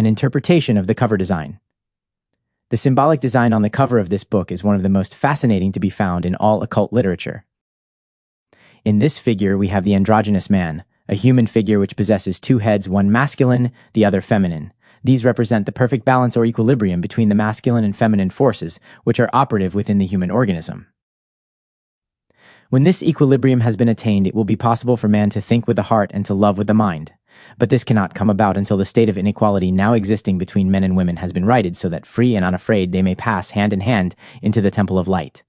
an interpretation of the cover design. The symbolic design on the cover of this book is one of the most fascinating to be found in all occult literature. In this figure, we have the androgynous man, a human figure which possesses two heads, one masculine, the other feminine. These represent the perfect balance or equilibrium between the masculine and feminine forces, which are operative within the human organism. When this equilibrium has been attained, it will be possible for man to think with the heart and to love with the mind. But this cannot come about until the state of inequality now existing between men and women has been righted so that free and unafraid they may pass hand in hand into the temple of light.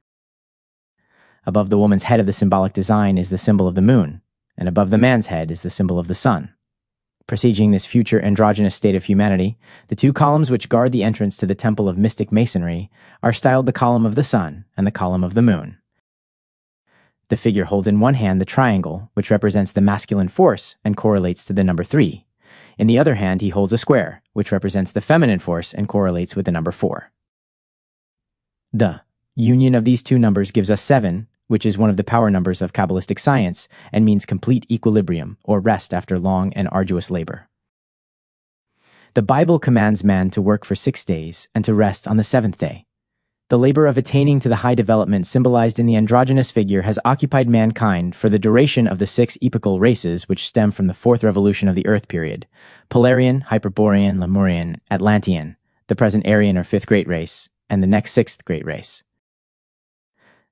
Above the woman's head of the symbolic design is the symbol of the moon, and above the man's head is the symbol of the sun. Presaging this future androgynous state of humanity, the two columns which guard the entrance to the temple of mystic Masonry are styled the column of the sun and the column of the moon. The figure holds in one hand the triangle, which represents the masculine force and correlates to the number 3. In the other hand, he holds a square, which represents the feminine force and correlates with the number 4. The union of these two numbers gives us 7, which is one of the power numbers of Kabbalistic science and means complete equilibrium or rest after long and arduous labor. The Bible commands man to work for 6 days and to rest on the 7th day. The labor of attaining to the high development symbolized in the androgynous figure has occupied mankind for the duration of the 6 epochal races which stem from the 4th revolution of the Earth period: Polarian, Hyperborean, Lemurian, Atlantean, the present Aryan or 5th Great Race, and the next 6th Great Race.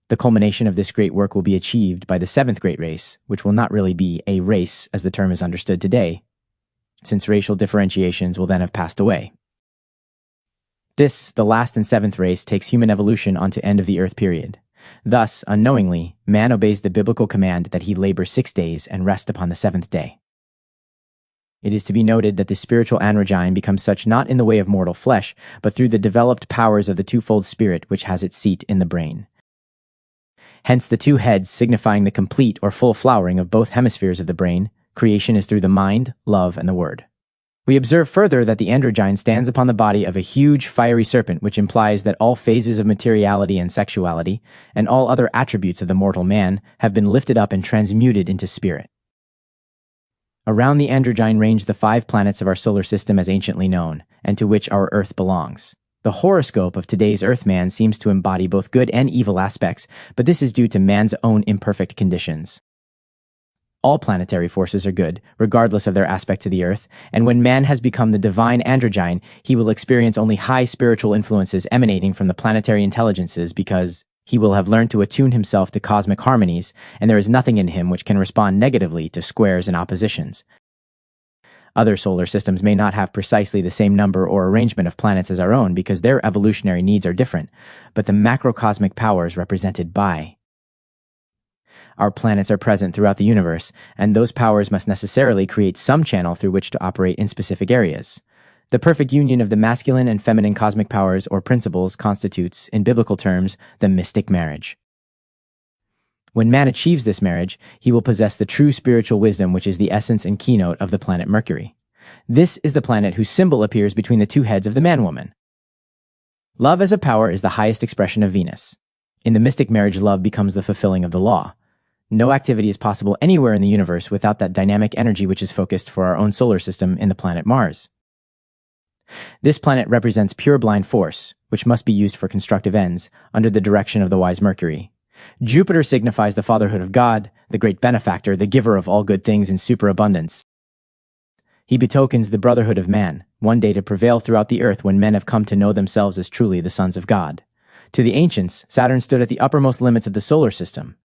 The culmination of this great work will be achieved by the 7th Great Race, which will not really be a race as the term is understood today, since racial differentiations will then have passed away. This, the last and 7th race, takes human evolution onto end of the Earth period. Thus, unknowingly, man obeys the biblical command that he labor 6 days and rest upon the 7th day. It is to be noted that the spiritual androgyne becomes such not in the way of mortal flesh, but through the developed powers of the twofold spirit which has its seat in the brain. Hence the two heads signifying the complete or full flowering of both hemispheres of the brain. Creation is through the mind, love, and the word. We observe further that the androgyne stands upon the body of a huge fiery serpent, which implies that all phases of materiality and sexuality, and all other attributes of the mortal man, have been lifted up and transmuted into spirit. Around the androgyne range the 5 planets of our solar system as anciently known, and to which our Earth belongs. The horoscope of today's Earthman seems to embody both good and evil aspects, but this is due to man's own imperfect conditions. All planetary forces are good, regardless of their aspect to the Earth, and when man has become the divine androgyne, he will experience only high spiritual influences emanating from the planetary intelligences because he will have learned to attune himself to cosmic harmonies, and there is nothing in him which can respond negatively to squares and oppositions. Other solar systems may not have precisely the same number or arrangement of planets as our own because their evolutionary needs are different, but the macrocosmic powers represented by our planets are present throughout the universe, and those powers must necessarily create some channel through which to operate in specific areas. The perfect union of the masculine and feminine cosmic powers or principles constitutes, in biblical terms, the mystic marriage. When man achieves this marriage, he will possess the true spiritual wisdom which is the essence and keynote of the planet Mercury. This is the planet whose symbol appears between the two heads of the man-woman. Love as a power is the highest expression of Venus. In the mystic marriage, love becomes the fulfilling of the law. No activity is possible anywhere in the universe without that dynamic energy which is focused for our own solar system in the planet Mars. This planet represents pure blind force, which must be used for constructive ends, under the direction of the wise Mercury. Jupiter signifies the fatherhood of God, the great benefactor, the giver of all good things in superabundance. He betokens the brotherhood of man, one day to prevail throughout the earth when men have come to know themselves as truly the sons of God. To the ancients, Saturn stood at the uppermost limits of the solar system.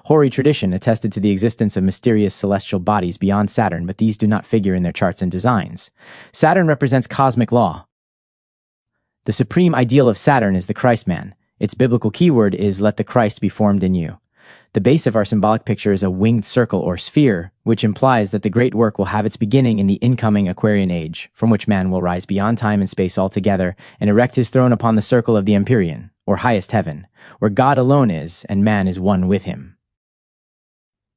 Hoary tradition attested to the existence of mysterious celestial bodies beyond Saturn, but these do not figure in their charts and designs. Saturn represents cosmic law. The supreme ideal of Saturn is the Christ man. Its biblical keyword is, "Let the Christ be formed in you." The base of our symbolic picture is a winged circle or sphere, which implies that the great work will have its beginning in the incoming Aquarian age, from which man will rise beyond time and space altogether and erect his throne upon the circle of the Empyrean, or highest heaven, where God alone is and man is one with him.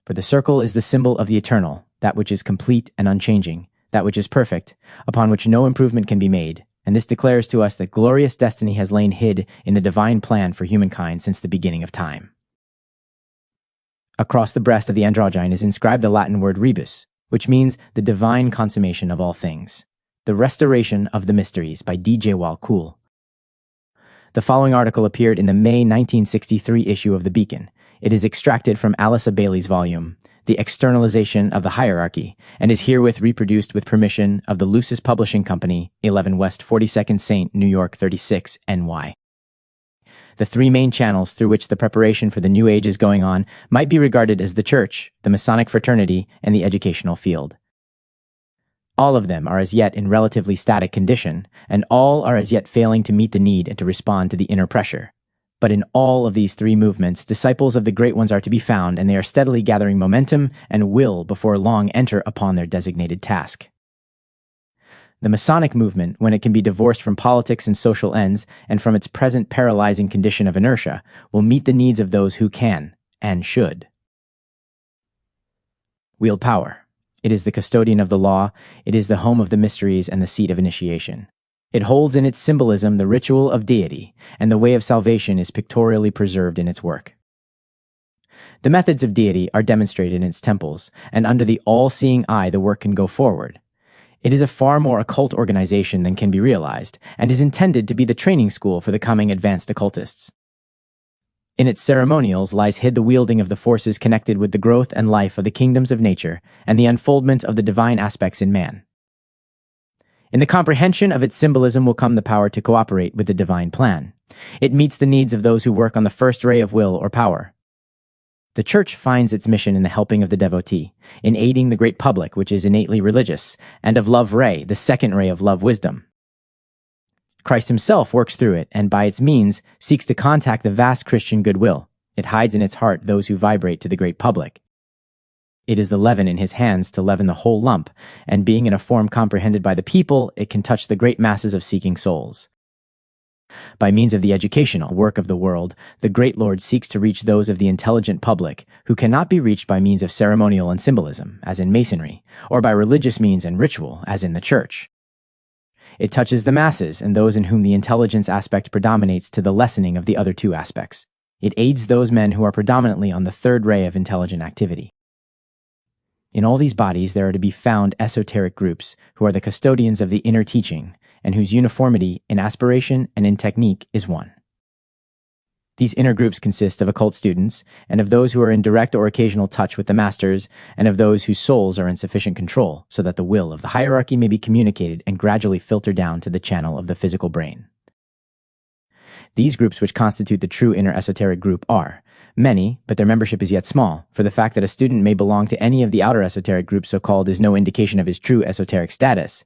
For the circle is the symbol of the eternal, that which is complete and unchanging, that which is perfect, upon which no improvement can be made, and this declares to us that glorious destiny has lain hid in the divine plan for humankind since the beginning of time. Across the breast of the androgyne is inscribed the Latin word rebus, which means the divine consummation of all things. The Restoration of the Mysteries by D.J. Walcool. The following article appeared in the May 1963 issue of The Beacon. It is extracted from Alice Bailey's volume, The Externalization of the Hierarchy, and is herewith reproduced with permission of the Lucis Publishing Company, 11 West 42nd St., New York 36, NY. The three main channels through which the preparation for the New Age is going on might be regarded as the Church, the Masonic fraternity, and the educational field. All of them are as yet in relatively static condition, and all are as yet failing to meet the need and to respond to the inner pressure. But in all of these three movements, disciples of the great ones are to be found, and they are steadily gathering momentum and will before long enter upon their designated task. The Masonic movement, when it can be divorced from politics and social ends, and from its present paralyzing condition of inertia, will meet the needs of those who can, and should. Wield power. It is the custodian of the law, it is the home of the mysteries and the seat of initiation. It holds in its symbolism the ritual of deity, and the way of salvation is pictorially preserved in its work. The methods of deity are demonstrated in its temples, and under the all-seeing eye the work can go forward. It is a far more occult organization than can be realized, and is intended to be the training school for the coming advanced occultists. In its ceremonials lies hid the wielding of the forces connected with the growth and life of the kingdoms of nature and the unfoldment of the divine aspects in man. In the comprehension of its symbolism will come the power to cooperate with the divine plan. It meets the needs of those who work on the first ray of will or power. The Church finds its mission in the helping of the devotee, in aiding the great public, which is innately religious, and of love ray, the second ray of love wisdom. Christ himself works through it, and by its means seeks to contact the vast Christian goodwill. It hides in its heart those who vibrate to the great public. It is the leaven in his hands to leaven the whole lump, and being in a form comprehended by the people, it can touch the great masses of seeking souls. By means of the educational work of the world, the great Lord seeks to reach those of the intelligent public who cannot be reached by means of ceremonial and symbolism, as in Masonry, or by religious means and ritual, as in the Church. It touches the masses and those in whom the intelligence aspect predominates to the lessening of the other two aspects. It aids those men who are predominantly on the third ray of intelligent activity. In all these bodies there are to be found esoteric groups who are the custodians of the inner teaching and whose uniformity in aspiration and in technique is one. These inner groups consist of occult students and of those who are in direct or occasional touch with the masters and of those whose souls are in sufficient control so that the will of the hierarchy may be communicated and gradually filter down to the channel of the physical brain. These groups which constitute the true inner esoteric group are many, but their membership is yet small, for the fact that a student may belong to any of the outer esoteric groups so-called is no indication of his true esoteric status.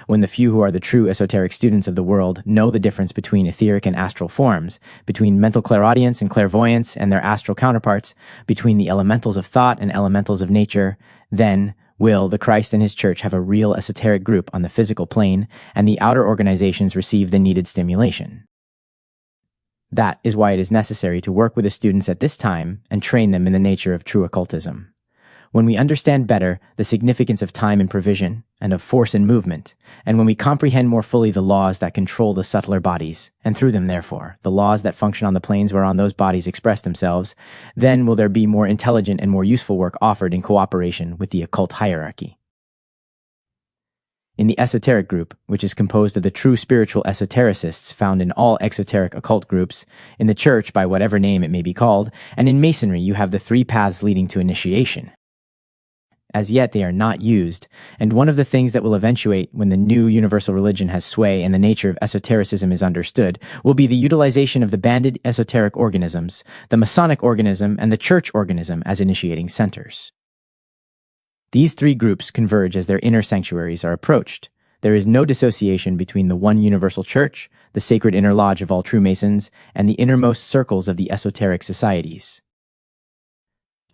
When the few who are the true esoteric students of the world know the difference between etheric and astral forms, between mental clairaudience and clairvoyance and their astral counterparts, between the elementals of thought and elementals of nature, then will the Christ and his Church have a real esoteric group on the physical plane, and the outer organizations receive the needed stimulation. That is why it is necessary to work with the students at this time and train them in the nature of true occultism. When we understand better the significance of time and provision, and of force and movement, and when we comprehend more fully the laws that control the subtler bodies, and through them, therefore, the laws that function on the planes whereon those bodies express themselves, then will there be more intelligent and more useful work offered in cooperation with the occult hierarchy. In the esoteric group, which is composed of the true spiritual esotericists found in all exoteric occult groups, in the Church by whatever name it may be called, and in Masonry you have the three paths leading to initiation. As yet they are not used, and one of the things that will eventuate when the new universal religion has sway and the nature of esotericism is understood will be the utilization of the banded esoteric organisms, the Masonic organism and the Church organism as initiating centers. These three groups converge as their inner sanctuaries are approached. There is no dissociation between the one universal Church, the sacred inner lodge of all true Masons, and the innermost circles of the esoteric societies.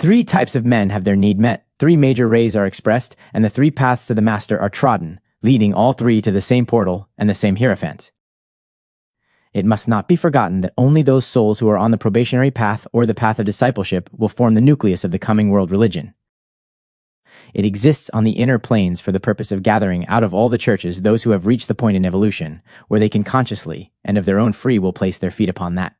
Three types of men have their need met, three major rays are expressed, and the three paths to the master are trodden, leading all three to the same portal and the same hierophant. It must not be forgotten that only those souls who are on the probationary path or the path of discipleship will form the nucleus of the coming world religion. It exists on the inner planes for the purpose of gathering out of all the churches those who have reached the point in evolution, where they can consciously, and of their own free will place their feet upon that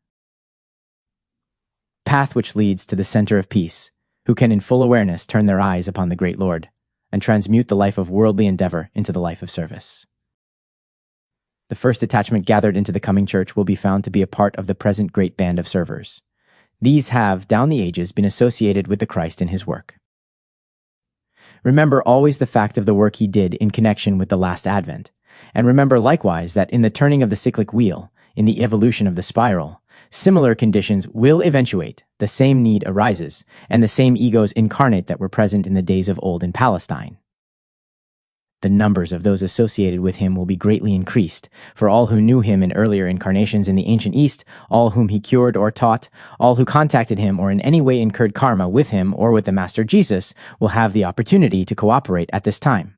path which leads to the center of peace, who can in full awareness turn their eyes upon the great Lord. and transmute the life of worldly endeavor into the life of service. The first attachment gathered into the coming church will be found to be a part of the present great band of servers. These have, down the ages, been associated with the Christ in his work. Remember always the fact of the work he did in connection with the last advent, and remember likewise that in the turning of the cyclic wheel, in the evolution of the spiral, similar conditions will eventuate, the same need arises, and the same egos incarnate that were present in the days of old in Palestine. The numbers of those associated with him will be greatly increased, for all who knew him in earlier incarnations in the ancient East, all whom he cured or taught, all who contacted him or in any way incurred karma with him or with the Master Jesus will have the opportunity to cooperate at this time.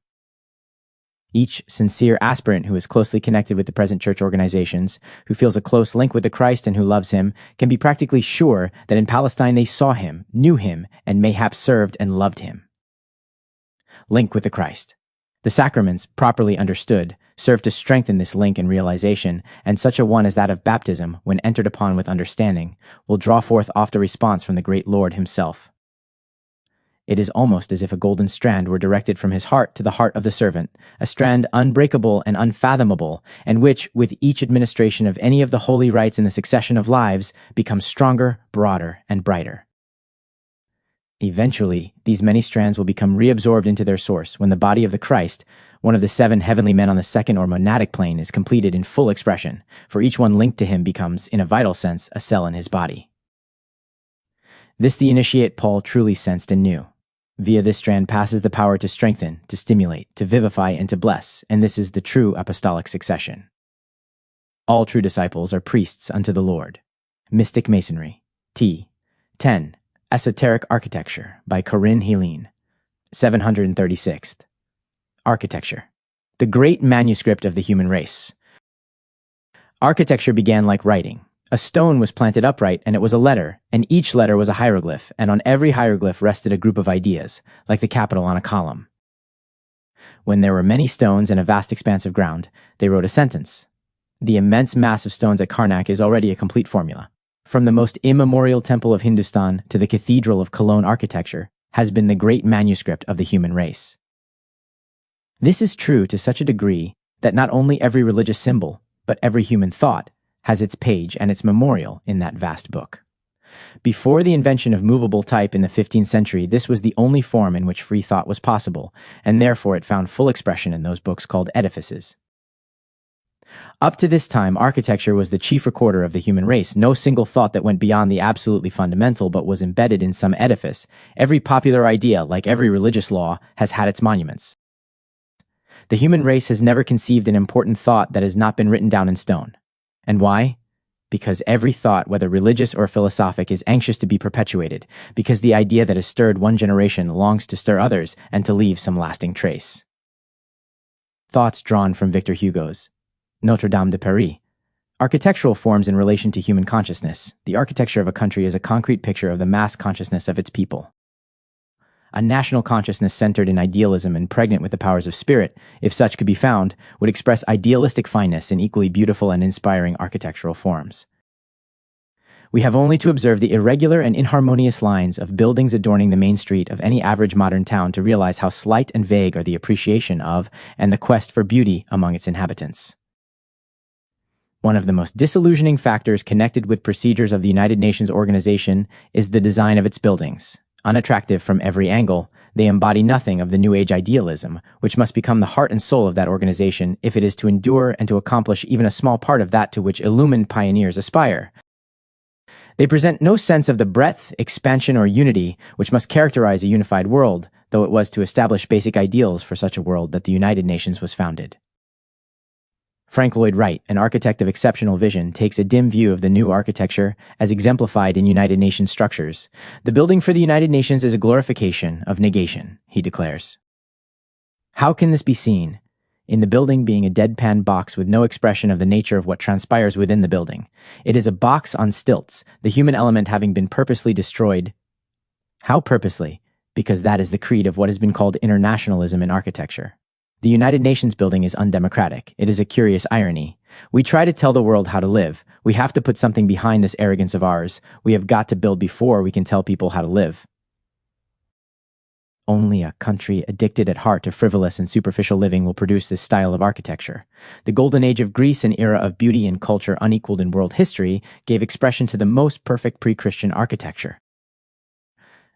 Each sincere aspirant who is closely connected with the present church organizations, who feels a close link with the Christ and who loves him, can be practically sure that in Palestine they saw him, knew him, and mayhap served and loved him. Link with the Christ. The sacraments, properly understood, serve to strengthen this link and realization, and such a one as that of baptism, when entered upon with understanding, will draw forth oft a response from the great Lord himself. It is almost as if a golden strand were directed from his heart to the heart of the servant, a strand unbreakable and unfathomable, and which, with each administration of any of the holy rites in the succession of lives, becomes stronger, broader, and brighter. Eventually, these many strands will become reabsorbed into their source when the body of the Christ, one of the 7 heavenly men on the second or monadic plane, is completed in full expression, for each one linked to him becomes, in a vital sense, a cell in his body. This the initiate Paul truly sensed and knew. Via this strand passes the power to strengthen, to stimulate, to vivify, and to bless, and this is the true apostolic succession. All true disciples are priests unto the Lord. Mystic Masonry. T. 10. Esoteric Architecture by Corinne Heline. 736th. Architecture. The great manuscript of the human race. Architecture began like writing. A stone was planted upright, and it was a letter, and each letter was a hieroglyph, and on every hieroglyph rested a group of ideas, like the capital on a column. When there were many stones and a vast expanse of ground, they wrote a sentence. The immense mass of stones at Karnak is already a complete formula. From the most immemorial temple of Hindustan to the cathedral of Cologne architecture has been the great manuscript of the human race. This is true to such a degree that not only every religious symbol, but every human thought has its page and its memorial in that vast book. Before the invention of movable type in the 15th century, this was the only form in which free thought was possible, and therefore it found full expression in those books called edifices. Up to this time, architecture was the chief recorder of the human race. No single thought that went beyond the absolutely fundamental but was embedded in some edifice. Every popular idea, like every religious law, has had its monuments. The human race has never conceived an important thought that has not been written down in stone. And why? Because every thought, whether religious or philosophic, is anxious to be perpetuated, because the idea that has stirred one generation longs to stir others and to leave some lasting trace. Thoughts drawn from Victor Hugo's Notre Dame de Paris. Architectural forms in relation to human consciousness. The architecture of a country is a concrete picture of the mass consciousness of its people. A national consciousness centered in idealism and pregnant with the powers of spirit, if such could be found, would express idealistic fineness in equally beautiful and inspiring architectural forms. We have only to observe the irregular and inharmonious lines of buildings adorning the main street of any average modern town to realize how slight and vague are the appreciation of and the quest for beauty among its inhabitants. One of the most disillusioning factors connected with procedures of the United Nations organization is the design of its buildings. Unattractive from every angle, they embody nothing of the New Age idealism, which must become the heart and soul of that organization if it is to endure and to accomplish even a small part of that to which illumined pioneers aspire. They present no sense of the breadth, expansion, or unity which must characterize a unified world, though it was to establish basic ideals for such a world that the United Nations was founded. Frank Lloyd Wright, an architect of exceptional vision, takes a dim view of the new architecture as exemplified in United Nations structures. The building for the United Nations is a glorification of negation, he declares. How can this be seen? In the building being a deadpan box with no expression of the nature of what transpires within the building. It is a box on stilts, the human element having been purposely destroyed. How purposely? Because that is the creed of what has been called internationalism in architecture. The United Nations building is undemocratic. It is a curious irony. We try to tell the world how to live. We have to put something behind this arrogance of ours. We have got to build before we can tell people how to live. Only a country addicted at heart to frivolous and superficial living will produce this style of architecture. The golden age of Greece, an era of beauty and culture unequaled in world history, gave expression to the most perfect pre-Christian architecture.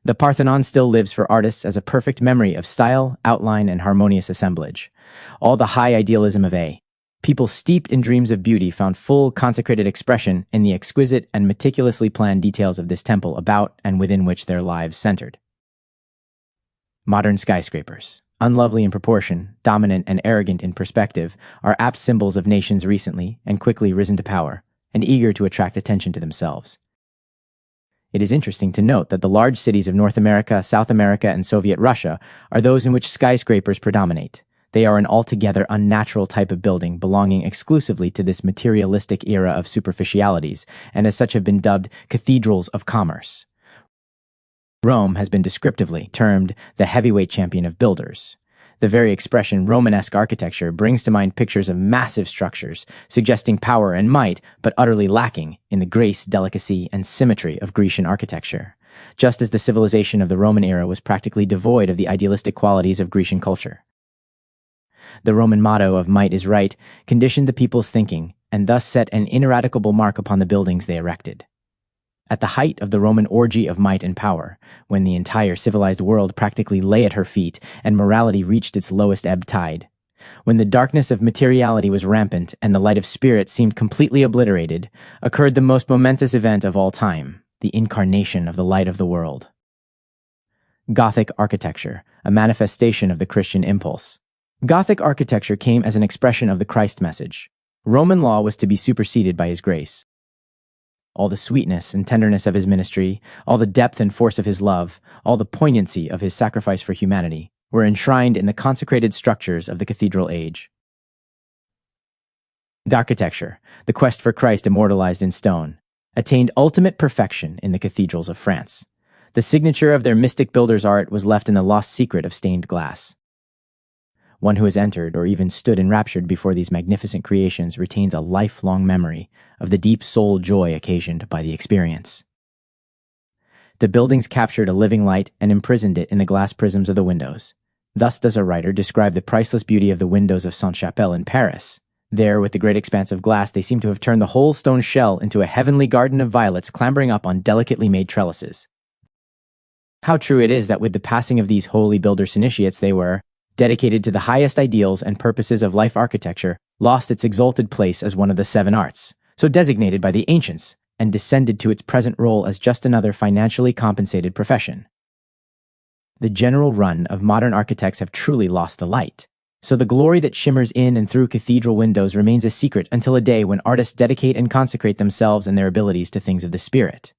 The Parthenon still lives for artists as a perfect memory of style, outline, and harmonious assemblage. All the high idealism of people steeped in dreams of beauty found full consecrated expression in the exquisite and meticulously planned details of this temple about and within which their lives centered. Modern skyscrapers, unlovely in proportion, dominant and arrogant in perspective, are apt symbols of nations recently and quickly risen to power, and eager to attract attention to themselves. It is interesting to note that the large cities of North America, South America, and Soviet Russia are those in which skyscrapers predominate. They are an altogether unnatural type of building belonging exclusively to this materialistic era of superficialities, and as such have been dubbed cathedrals of commerce. Rome has been descriptively termed the heavyweight champion of builders. The very expression Romanesque architecture brings to mind pictures of massive structures, suggesting power and might, but utterly lacking in the grace, delicacy, and symmetry of Grecian architecture, just as the civilization of the Roman era was practically devoid of the idealistic qualities of Grecian culture. The Roman motto of might is right conditioned the people's thinking, and thus set an ineradicable mark upon the buildings they erected. At the height of the Roman orgy of might and power, when the entire civilized world practically lay at her feet and morality reached its lowest ebb tide, when the darkness of materiality was rampant and the light of spirit seemed completely obliterated, occurred the most momentous event of all time, the incarnation of the light of the world. Gothic architecture, a manifestation of the Christian impulse. Gothic architecture came as an expression of the Christ message. Roman law was to be superseded by his grace. All the sweetness and tenderness of his ministry, all the depth and force of his love, all the poignancy of his sacrifice for humanity, were enshrined in the consecrated structures of the cathedral age. The architecture, the quest for Christ immortalized in stone, attained ultimate perfection in the cathedrals of France. The signature of their mystic builders' art was left in the lost secret of stained glass. One who has entered or even stood enraptured before these magnificent creations retains a lifelong memory of the deep soul joy occasioned by the experience. The buildings captured a living light and imprisoned it in the glass prisms of the windows. Thus does a writer describe the priceless beauty of the windows of Sainte-Chapelle in Paris. There, with the great expanse of glass, they seem to have turned the whole stone shell into a heavenly garden of violets clambering up on delicately made trellises. How true it is that with the passing of these holy builders' initiates they were, dedicated to the highest ideals and purposes of life architecture, lost its exalted place as one of the seven arts, so designated by the ancients, and descended to its present role as just another financially compensated profession. The general run of modern architects have truly lost the light, so the glory that shimmers in and through cathedral windows remains a secret until a day when artists dedicate and consecrate themselves and their abilities to things of the spirit.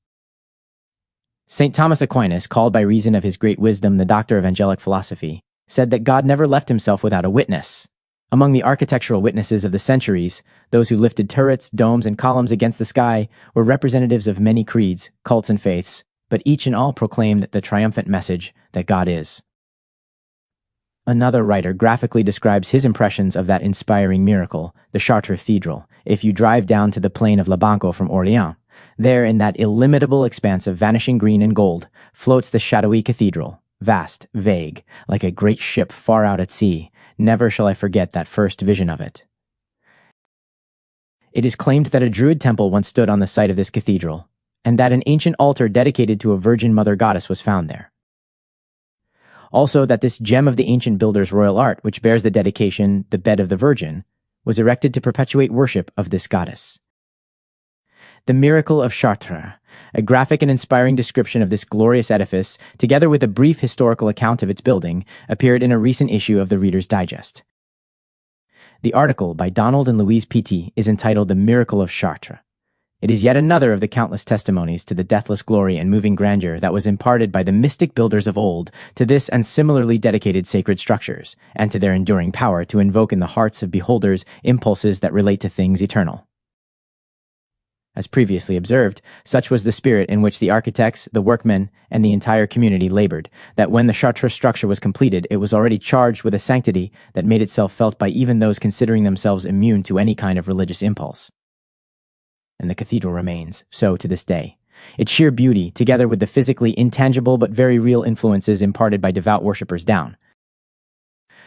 St. Thomas Aquinas, called by reason of his great wisdom the doctor of angelic philosophy, said that God never left himself without a witness. Among the architectural witnesses of the centuries, those who lifted turrets, domes, and columns against the sky were representatives of many creeds, cults, and faiths, but each and all proclaimed the triumphant message that God is. Another writer graphically describes his impressions of that inspiring miracle, the Chartres Cathedral, if you drive down to the plain of Lebanco from Orléans. There, in that illimitable expanse of vanishing green and gold, floats the shadowy cathedral, vast, vague, like a great ship far out at sea. Never shall I forget that first vision of it. It is claimed that a Druid temple once stood on the site of this cathedral, and that an ancient altar dedicated to a virgin mother goddess was found there. Also that this gem of the ancient builder's royal art, which bears the dedication, the Bed of the Virgin, was erected to perpetuate worship of this goddess. The Miracle of Chartres, a graphic and inspiring description of this glorious edifice, together with a brief historical account of its building, appeared in a recent issue of the Reader's Digest. The article by Donald and Louise Petty is entitled The Miracle of Chartres. It is yet another of the countless testimonies to the deathless glory and moving grandeur that was imparted by the mystic builders of old to this and similarly dedicated sacred structures, and to their enduring power to invoke in the hearts of beholders impulses that relate to things eternal. As previously observed, such was the spirit in which the architects, the workmen, and the entire community labored, that when the Chartres structure was completed, it was already charged with a sanctity that made itself felt by even those considering themselves immune to any kind of religious impulse. And the cathedral remains, so to this day, Its sheer beauty, together with the physically intangible but very real influences imparted by devout worshippers down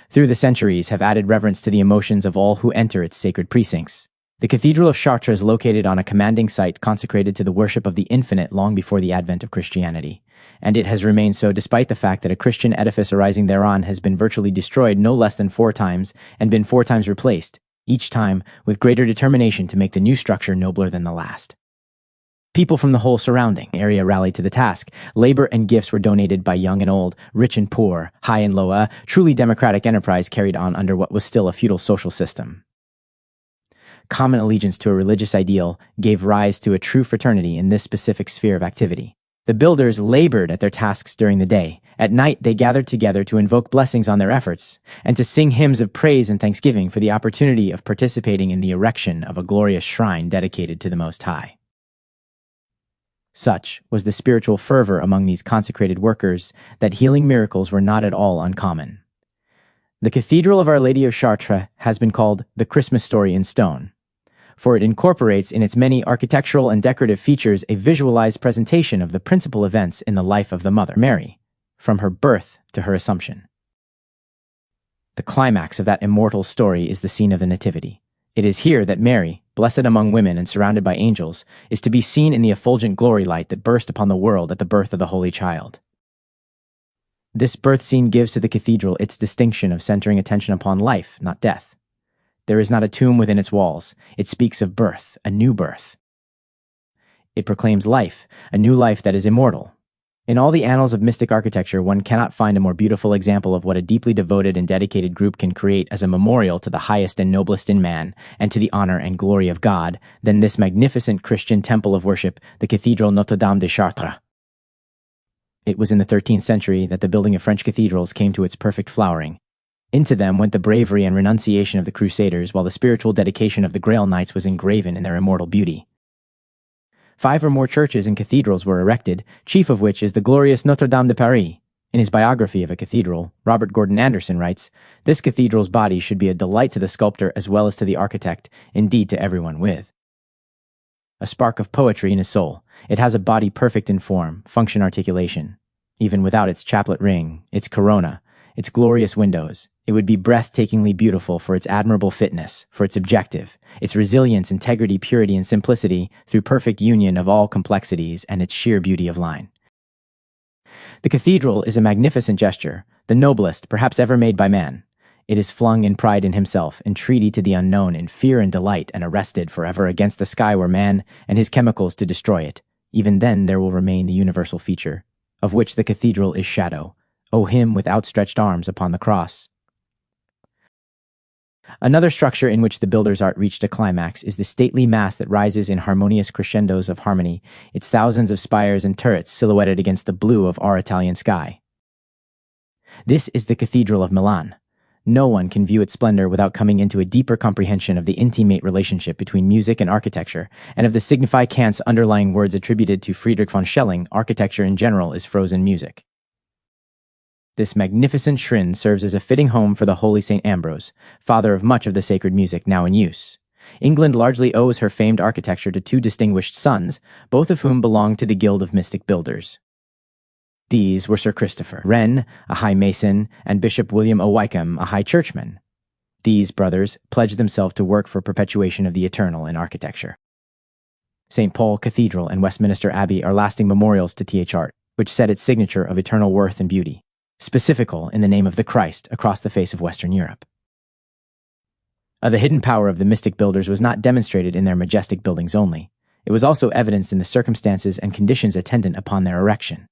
through the centuries, have added reverence to the emotions of all who enter its sacred precincts. The Cathedral of Chartres is located on a commanding site consecrated to the worship of the infinite long before the advent of Christianity, and it has remained so despite the fact that a Christian edifice arising thereon has been virtually destroyed no less than 4 times and been 4 times replaced, each time with greater determination to make the new structure nobler than the last. People from the whole surrounding area rallied to the task. Labor and gifts were donated by young and old, rich and poor, high and low, a truly democratic enterprise carried on under what was still a feudal social system. Common allegiance to a religious ideal gave rise to a true fraternity in this specific sphere of activity. The builders labored at their tasks during the day. At night, they gathered together to invoke blessings on their efforts and to sing hymns of praise and thanksgiving for the opportunity of participating in the erection of a glorious shrine dedicated to the Most High. Such was the spiritual fervor among these consecrated workers that healing miracles were not at all uncommon. The Cathedral of Our Lady of Chartres has been called the Christmas story in stone, for it incorporates in its many architectural and decorative features a visualized presentation of the principal events in the life of the Mother Mary, from her birth to her Assumption. The climax of that immortal story is the scene of the Nativity. It is here that Mary, blessed among women and surrounded by angels, is to be seen in the effulgent glory light that burst upon the world at the birth of the Holy Child. This birth scene gives to the cathedral its distinction of centering attention upon life, not death. There is not a tomb within its walls. It speaks of birth, a new birth. It proclaims life, a new life that is immortal. In all the annals of mystic architecture, one cannot find a more beautiful example of what a deeply devoted and dedicated group can create as a memorial to the highest and noblest in man, and to the honor and glory of God, than this magnificent Christian temple of worship, the Cathedral Notre-Dame de Chartres. It was in the 13th century that the building of French cathedrals came to its perfect flowering. Into them went the bravery and renunciation of the Crusaders, while the spiritual dedication of the Grail Knights was engraven in their immortal beauty. 5 or more churches and cathedrals were erected, chief of which is the glorious Notre-Dame de Paris. In his biography of a cathedral, Robert Gordon Anderson writes, "This cathedral's body should be a delight to the sculptor as well as to the architect, indeed to everyone with a spark of poetry in his soul. It has a body perfect in form, function, articulation. Even without its chaplet ring, its corona, its glorious windows, it would be breathtakingly beautiful for its admirable fitness, for its objective, its resilience, integrity, purity, and simplicity through perfect union of all complexities and its sheer beauty of line." The cathedral is a magnificent gesture, the noblest perhaps ever made by man. It is flung in pride in himself, entreaty to the unknown, in fear and delight, and arrested forever against the sky where man and his chemicals to destroy it. Even then there will remain the universal feature, of which the cathedral is shadow, O him with outstretched arms upon the cross. Another structure in which the builder's art reached a climax is the stately mass that rises in harmonious crescendos of harmony, its thousands of spires and turrets silhouetted against the blue of our Italian sky. This is the Cathedral of Milan. No one can view its splendor without coming into a deeper comprehension of the intimate relationship between music and architecture, and of the signify Kant's underlying words attributed to Friedrich von Schelling: architecture in general is frozen music. This magnificent shrine serves as a fitting home for the holy St. Ambrose, father of much of the sacred music now in use. England largely owes her famed architecture to 2 distinguished sons, both of whom belonged to the Guild of Mystic Builders. These were Sir Christopher Wren, a high mason, and Bishop William O. Wykeham, a high churchman. These brothers pledged themselves to work for perpetuation of the eternal in architecture. St. Paul Cathedral and Westminster Abbey are lasting memorials to Th. Art, which set its signature of eternal worth and beauty, specifical in the name of the Christ across the face of Western Europe. The hidden power of the mystic builders was not demonstrated in their majestic buildings only. It was also evidenced in the circumstances and conditions attendant upon their erection.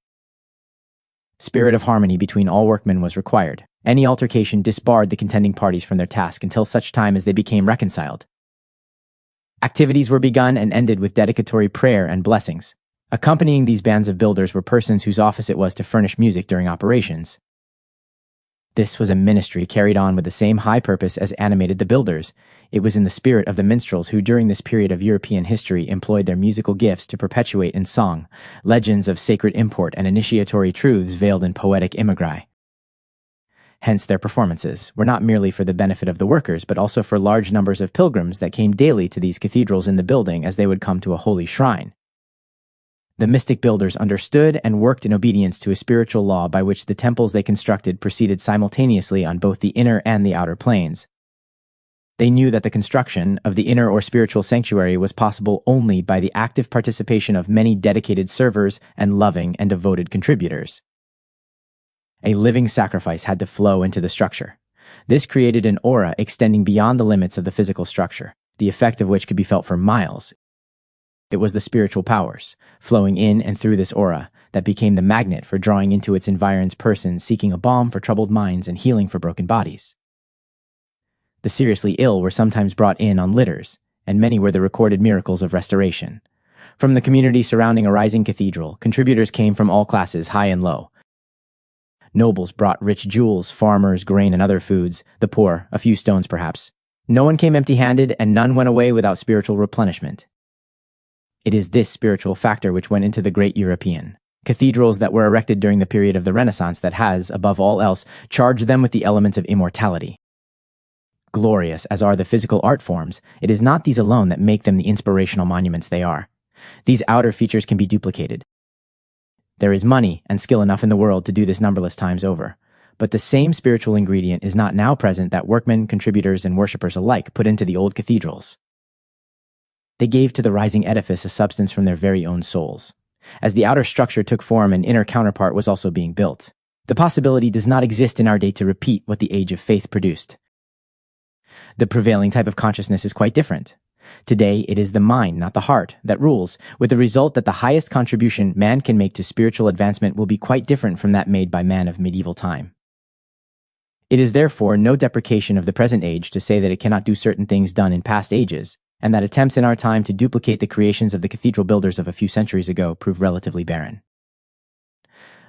Spirit of harmony between all workmen was required. Any altercation disbarred the contending parties from their task until such time as they became reconciled. Activities were begun and ended with dedicatory prayer and blessings. Accompanying these bands of builders were persons whose office it was to furnish music during operations. This was a ministry carried on with the same high purpose as animated the builders. It was in the spirit of the minstrels who during this period of European history employed their musical gifts to perpetuate in song legends of sacred import and initiatory truths veiled in poetic imagery. Hence their performances were not merely for the benefit of the workers, but also for large numbers of pilgrims that came daily to these cathedrals in the building as they would come to a holy shrine. The mystic builders understood and worked in obedience to a spiritual law by which the temples they constructed proceeded simultaneously on both the inner and the outer planes. They knew that the construction of the inner or spiritual sanctuary was possible only by the active participation of many dedicated servers and loving and devoted contributors. A living sacrifice had to flow into the structure. This created an aura extending beyond the limits of the physical structure, the effect of which could be felt for miles. It was the spiritual powers, flowing in and through this aura, that became the magnet for drawing into its environs persons seeking a balm for troubled minds and healing for broken bodies. The seriously ill were sometimes brought in on litters, and many were the recorded miracles of restoration. From the community surrounding a rising cathedral, contributors came from all classes, high and low. Nobles brought rich jewels, farmers, grain, and other foods, the poor, a few stones perhaps. No one came empty-handed, and none went away without spiritual replenishment. It is this spiritual factor which went into the great European cathedrals that were erected during the period of the Renaissance that has, above all else, charged them with the elements of immortality. Glorious as are the physical art forms, it is not these alone that make them the inspirational monuments they are. These outer features can be duplicated. There is money and skill enough in the world to do this numberless times over, but the same spiritual ingredient is not now present that workmen, contributors, and worshippers alike put into the old cathedrals. They gave to the rising edifice a substance from their very own souls. As the outer structure took form, an inner counterpart was also being built. The possibility does not exist in our day to repeat what the age of faith produced. The prevailing type of consciousness is quite different. Today, it is the mind, not the heart, that rules, with the result that the highest contribution man can make to spiritual advancement will be quite different from that made by man of medieval time. It is therefore no deprecation of the present age to say that it cannot do certain things done in past ages, and that attempts in our time to duplicate the creations of the cathedral builders of a few centuries ago prove relatively barren.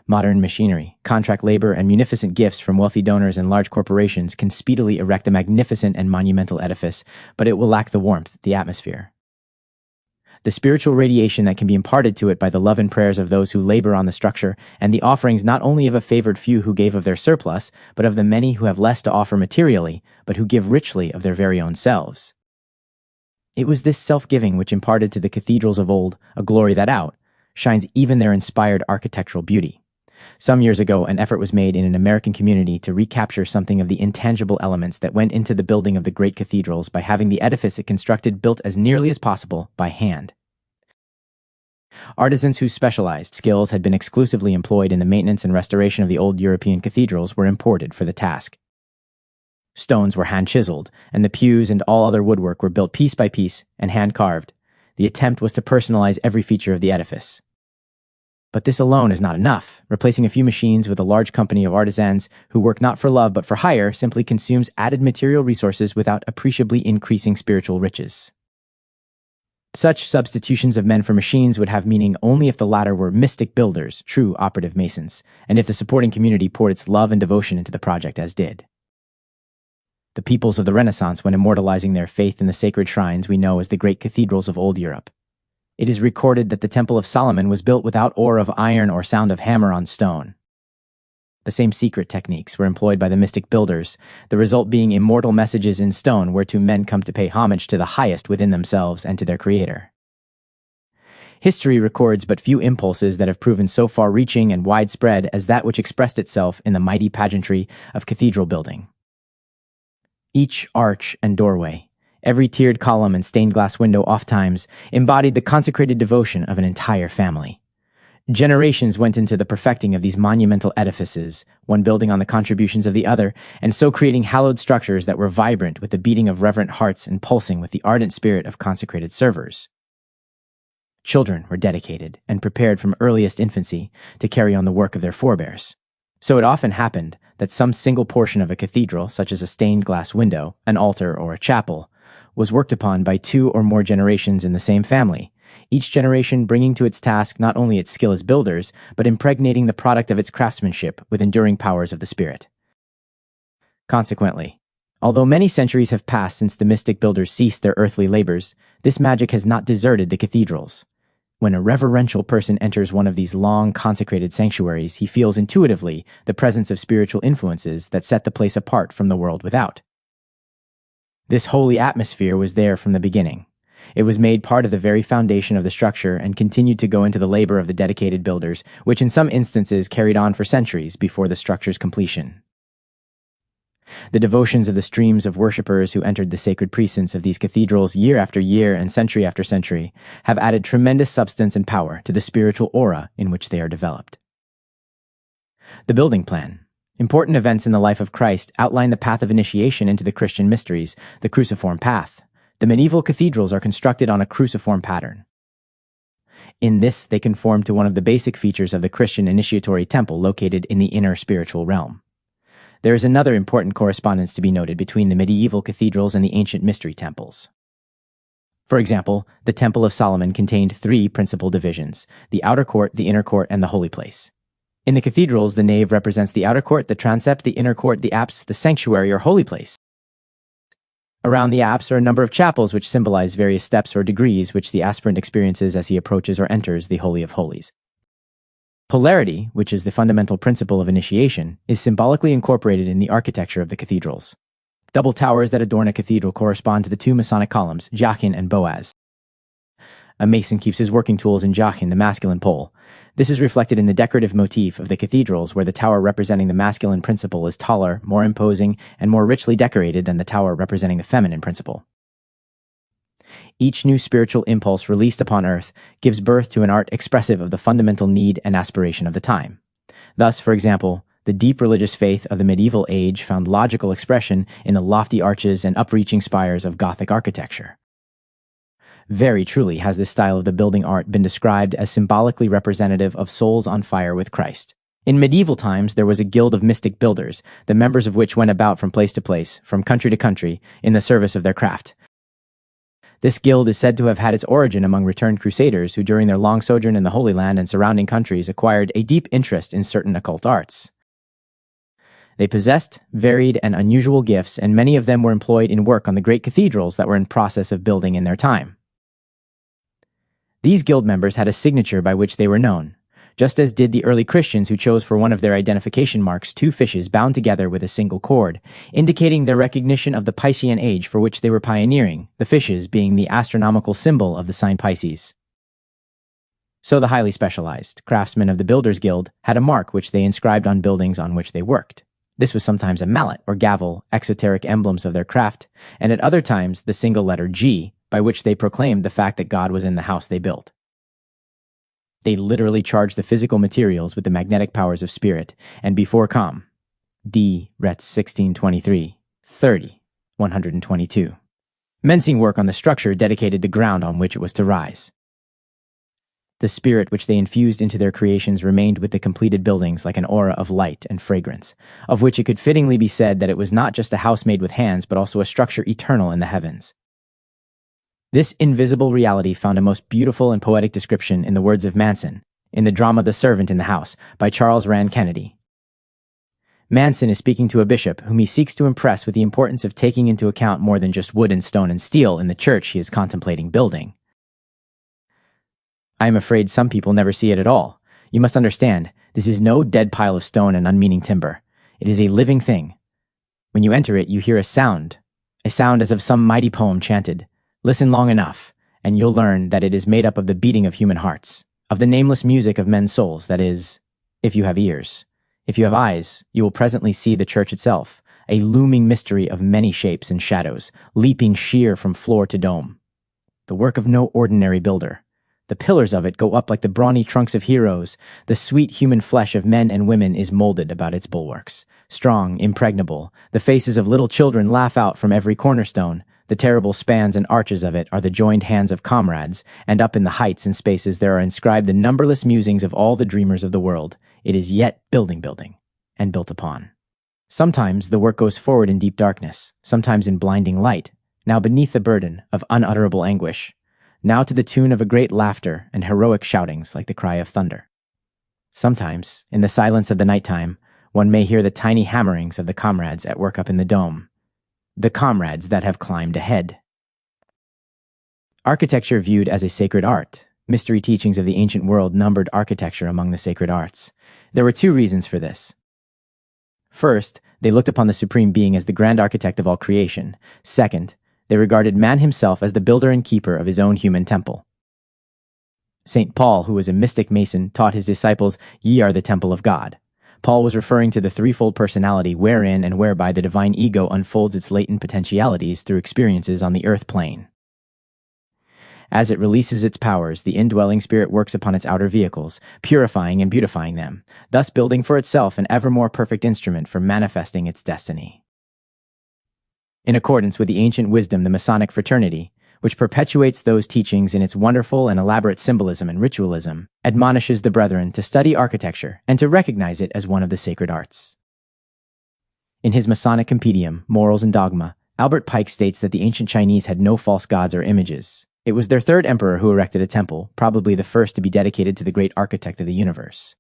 Modern machinery, contract labor, and munificent gifts from wealthy donors and large corporations can speedily erect a magnificent and monumental edifice, but it will lack the warmth, the atmosphere. The spiritual radiation that can be imparted to it by the love and prayers of those who labor on the structure, and the offerings not only of a favored few who gave of their surplus, but of the many who have less to offer materially, but who give richly of their very own selves. It was this self-giving which imparted to the cathedrals of old a glory that outshines even their inspired architectural beauty. Some years ago, an effort was made in an American community to recapture something of the intangible elements that went into the building of the great cathedrals by having the edifice it constructed built as nearly as possible by hand. Artisans whose specialized skills had been exclusively employed in the maintenance and restoration of the old European cathedrals were imported for the task. Stones were hand-chiseled, and the pews and all other woodwork were built piece by piece and hand-carved. The attempt was to personalize every feature of the edifice. But this alone is not enough. Replacing a few machines with a large company of artisans who work not for love but for hire simply consumes added material resources without appreciably increasing spiritual riches. Such substitutions of men for machines would have meaning only if the latter were mystic builders, true operative masons, and if the supporting community poured its love and devotion into the project as did the peoples of the Renaissance when immortalizing their faith in the sacred shrines we know as the great cathedrals of old Europe. It is recorded that the Temple of Solomon was built without oar of iron or sound of hammer on stone. The same secret techniques were employed by the mystic builders, the result being immortal messages in stone whereto men come to pay homage to the highest within themselves and to their Creator. History records but few impulses that have proven so far-reaching and widespread as that which expressed itself in the mighty pageantry of cathedral building. Each arch and doorway, every tiered column and stained glass window ofttimes embodied the consecrated devotion of an entire family. Generations went into the perfecting of these monumental edifices, one building on the contributions of the other, and so creating hallowed structures that were vibrant with the beating of reverent hearts and pulsing with the ardent spirit of consecrated servers. Children were dedicated and prepared from earliest infancy to carry on the work of their forebears. So it often happened that some single portion of a cathedral, such as a stained glass window, an altar, or a chapel, was worked upon by 2 or more generations in the same family, each generation bringing to its task not only its skill as builders, but impregnating the product of its craftsmanship with enduring powers of the spirit. Consequently, although many centuries have passed since the mystic builders ceased their earthly labors, this magic has not deserted the cathedrals. When a reverential person enters one of these long consecrated sanctuaries, he feels intuitively the presence of spiritual influences that set the place apart from the world without. This holy atmosphere was there from the beginning. It was made part of the very foundation of the structure and continued to go into the labor of the dedicated builders, which in some instances carried on for centuries before the structure's completion. The devotions of the streams of worshippers who entered the sacred precincts of these cathedrals year after year and century after century have added tremendous substance and power to the spiritual aura in which they are developed. The building plan. Important events in the life of Christ outline the path of initiation into the Christian mysteries, the cruciform path. The medieval cathedrals are constructed on a cruciform pattern. In this, they conform to one of the basic features of the Christian initiatory temple located in the inner spiritual realm. There is another important correspondence to be noted between the medieval cathedrals and the ancient mystery temples. For example, the Temple of Solomon contained 3 principal divisions: the outer court, the inner court, and the holy place. In the cathedrals, the nave represents the outer court, the transept, the inner court, the apse, the sanctuary or holy place. Around the apse are a number of chapels which symbolize various steps or degrees which the aspirant experiences as he approaches or enters the Holy of Holies. Polarity, which is the fundamental principle of initiation, is symbolically incorporated in the architecture of the cathedrals. Double towers that adorn a cathedral correspond to the 2 Masonic columns, Jachin and Boaz. A mason keeps his working tools in Jachin, the masculine pole. This is reflected in the decorative motif of the cathedrals, where the tower representing the masculine principle is taller, more imposing, and more richly decorated than the tower representing the feminine principle. Each new spiritual impulse released upon earth gives birth to an art expressive of the fundamental need and aspiration of the time. Thus, for example, the deep religious faith of the medieval age found logical expression in the lofty arches and upreaching spires of Gothic architecture. Very truly has this style of the building art been described as symbolically representative of souls on fire with Christ. In medieval times, there was a guild of mystic builders, the members of which went about from place to place, from country to country, in the service of their craft. This guild is said to have had its origin among returned crusaders who during their long sojourn in the Holy Land and surrounding countries acquired a deep interest in certain occult arts. They possessed varied and unusual gifts, and many of them were employed in work on the great cathedrals that were in process of building in their time. These guild members had a signature by which they were known, just as did the early Christians who chose for one of their identification marks 2 fishes bound together with a single cord, indicating their recognition of the Piscean age for which they were pioneering, the fishes being the astronomical symbol of the sign Pisces. So the highly specialized craftsmen of the Builders Guild had a mark which they inscribed on buildings on which they worked. This was sometimes a mallet or gavel, exoteric emblems of their craft, and at other times the single letter G, by which they proclaimed the fact that God was in the house they built. They literally charged the physical materials with the magnetic powers of spirit, and before com. D. Rets 1623, 30, 122. Mensing work on the structure dedicated the ground on which it was to rise. The spirit which they infused into their creations remained with the completed buildings like an aura of light and fragrance, of which it could fittingly be said that it was not just a house made with hands, but also a structure eternal in the heavens. This invisible reality found a most beautiful and poetic description in the words of Manson, in the drama The Servant in the House, by Charles Rand Kennedy. Manson is speaking to a bishop whom he seeks to impress with the importance of taking into account more than just wood and stone and steel in the church he is contemplating building. I am afraid some people never see it at all. You must understand, this is no dead pile of stone and unmeaning timber. It is a living thing. When you enter it, you hear a sound as of some mighty poem chanted. Listen long enough, and you'll learn that it is made up of the beating of human hearts, of the nameless music of men's souls, that is, if you have ears. If you have eyes, you will presently see the church itself, a looming mystery of many shapes and shadows, leaping sheer from floor to dome. The work of no ordinary builder. The pillars of it go up like the brawny trunks of heroes. The sweet human flesh of men and women is molded about its bulwarks. Strong, impregnable, the faces of little children laugh out from every cornerstone. The terrible spans and arches of it are the joined hands of comrades, and up in the heights and spaces there are inscribed the numberless musings of all the dreamers of the world. It is yet building, and built upon. Sometimes the work goes forward in deep darkness, sometimes in blinding light, now beneath the burden of unutterable anguish, now to the tune of a great laughter and heroic shoutings like the cry of thunder. Sometimes, in the silence of the nighttime, one may hear the tiny hammerings of the comrades at work up in the dome. The comrades that have climbed ahead. Architecture viewed as a sacred art. Mystery teachings of the ancient world numbered architecture among the sacred arts. There were 2 reasons for this. First, they looked upon the Supreme Being as the grand architect of all creation. Second, They regarded man himself as the builder and keeper of his own human temple. St. Paul, who was a mystic Mason, taught his disciples, "Ye are the temple of God." Paul was referring to the threefold personality wherein and whereby the divine ego unfolds its latent potentialities through experiences on the earth plane. As it releases its powers, the indwelling spirit works upon its outer vehicles, purifying and beautifying them, thus building for itself an ever more perfect instrument for manifesting its destiny. In accordance with the ancient wisdom, the Masonic fraternity, which perpetuates those teachings in its wonderful and elaborate symbolism and ritualism, admonishes the brethren to study architecture and to recognize it as one of the sacred arts. In his Masonic compendium, Morals and Dogma, Albert Pike states that the ancient Chinese had no false gods or images. It was their third emperor who erected a temple, probably the first to be dedicated to the great architect of the universe.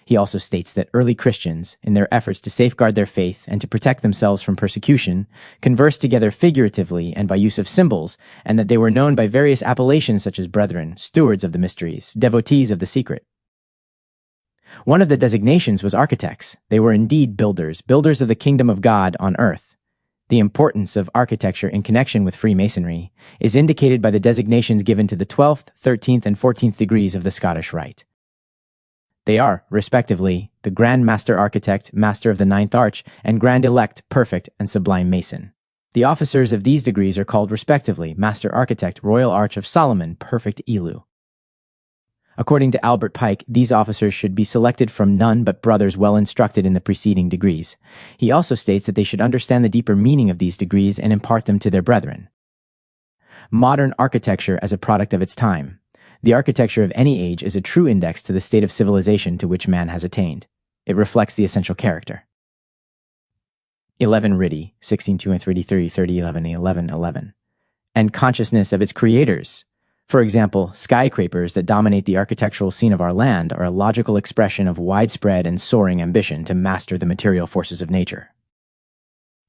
He also states that early Christians, in their efforts to safeguard their faith and to protect themselves from persecution, conversed together figuratively and by use of symbols, and that they were known by various appellations such as brethren, stewards of the mysteries, devotees of the secret. One of the designations was architects. They were indeed builders, builders of the kingdom of God on earth. The importance of architecture in connection with Freemasonry is indicated by the designations given to the 12th, 13th, and 14th degrees of the Scottish Rite. They are, respectively, the Grand Master Architect, Master of the Ninth Arch, and Grand Elect, Perfect, and Sublime Mason. The officers of these degrees are called, respectively, Master Architect, Royal Arch of Solomon, Perfect Elu. According to Albert Pike, these officers should be selected from none but brothers well instructed in the preceding degrees. He also states that they should understand the deeper meaning of these degrees and impart them to their brethren. Modern architecture as a product of its time. The architecture of any age is a true index to the state of civilization to which man has attained. It reflects the essential character. 11 Riddy, 1633, 3011, 1111. And consciousness of its creators. For example, skyscrapers that dominate the architectural scene of our land are a logical expression of widespread and soaring ambition to master the material forces of nature.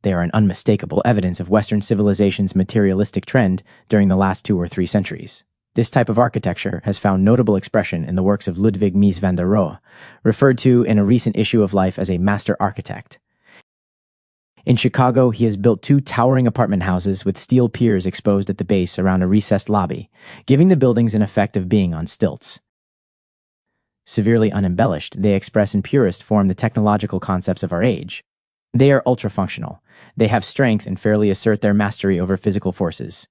They are an unmistakable evidence of Western civilization's materialistic trend during the last 2 or 3 centuries. This type of architecture has found notable expression in the works of Ludwig Mies van der Rohe, referred to in a recent issue of Life as a master architect. In Chicago, he has built 2 towering apartment houses with steel piers exposed at the base around a recessed lobby, giving the buildings an effect of being on stilts. Severely unembellished, they express in purest form the technological concepts of our age. They are ultra-functional. They have strength and fairly assert their mastery over physical forces.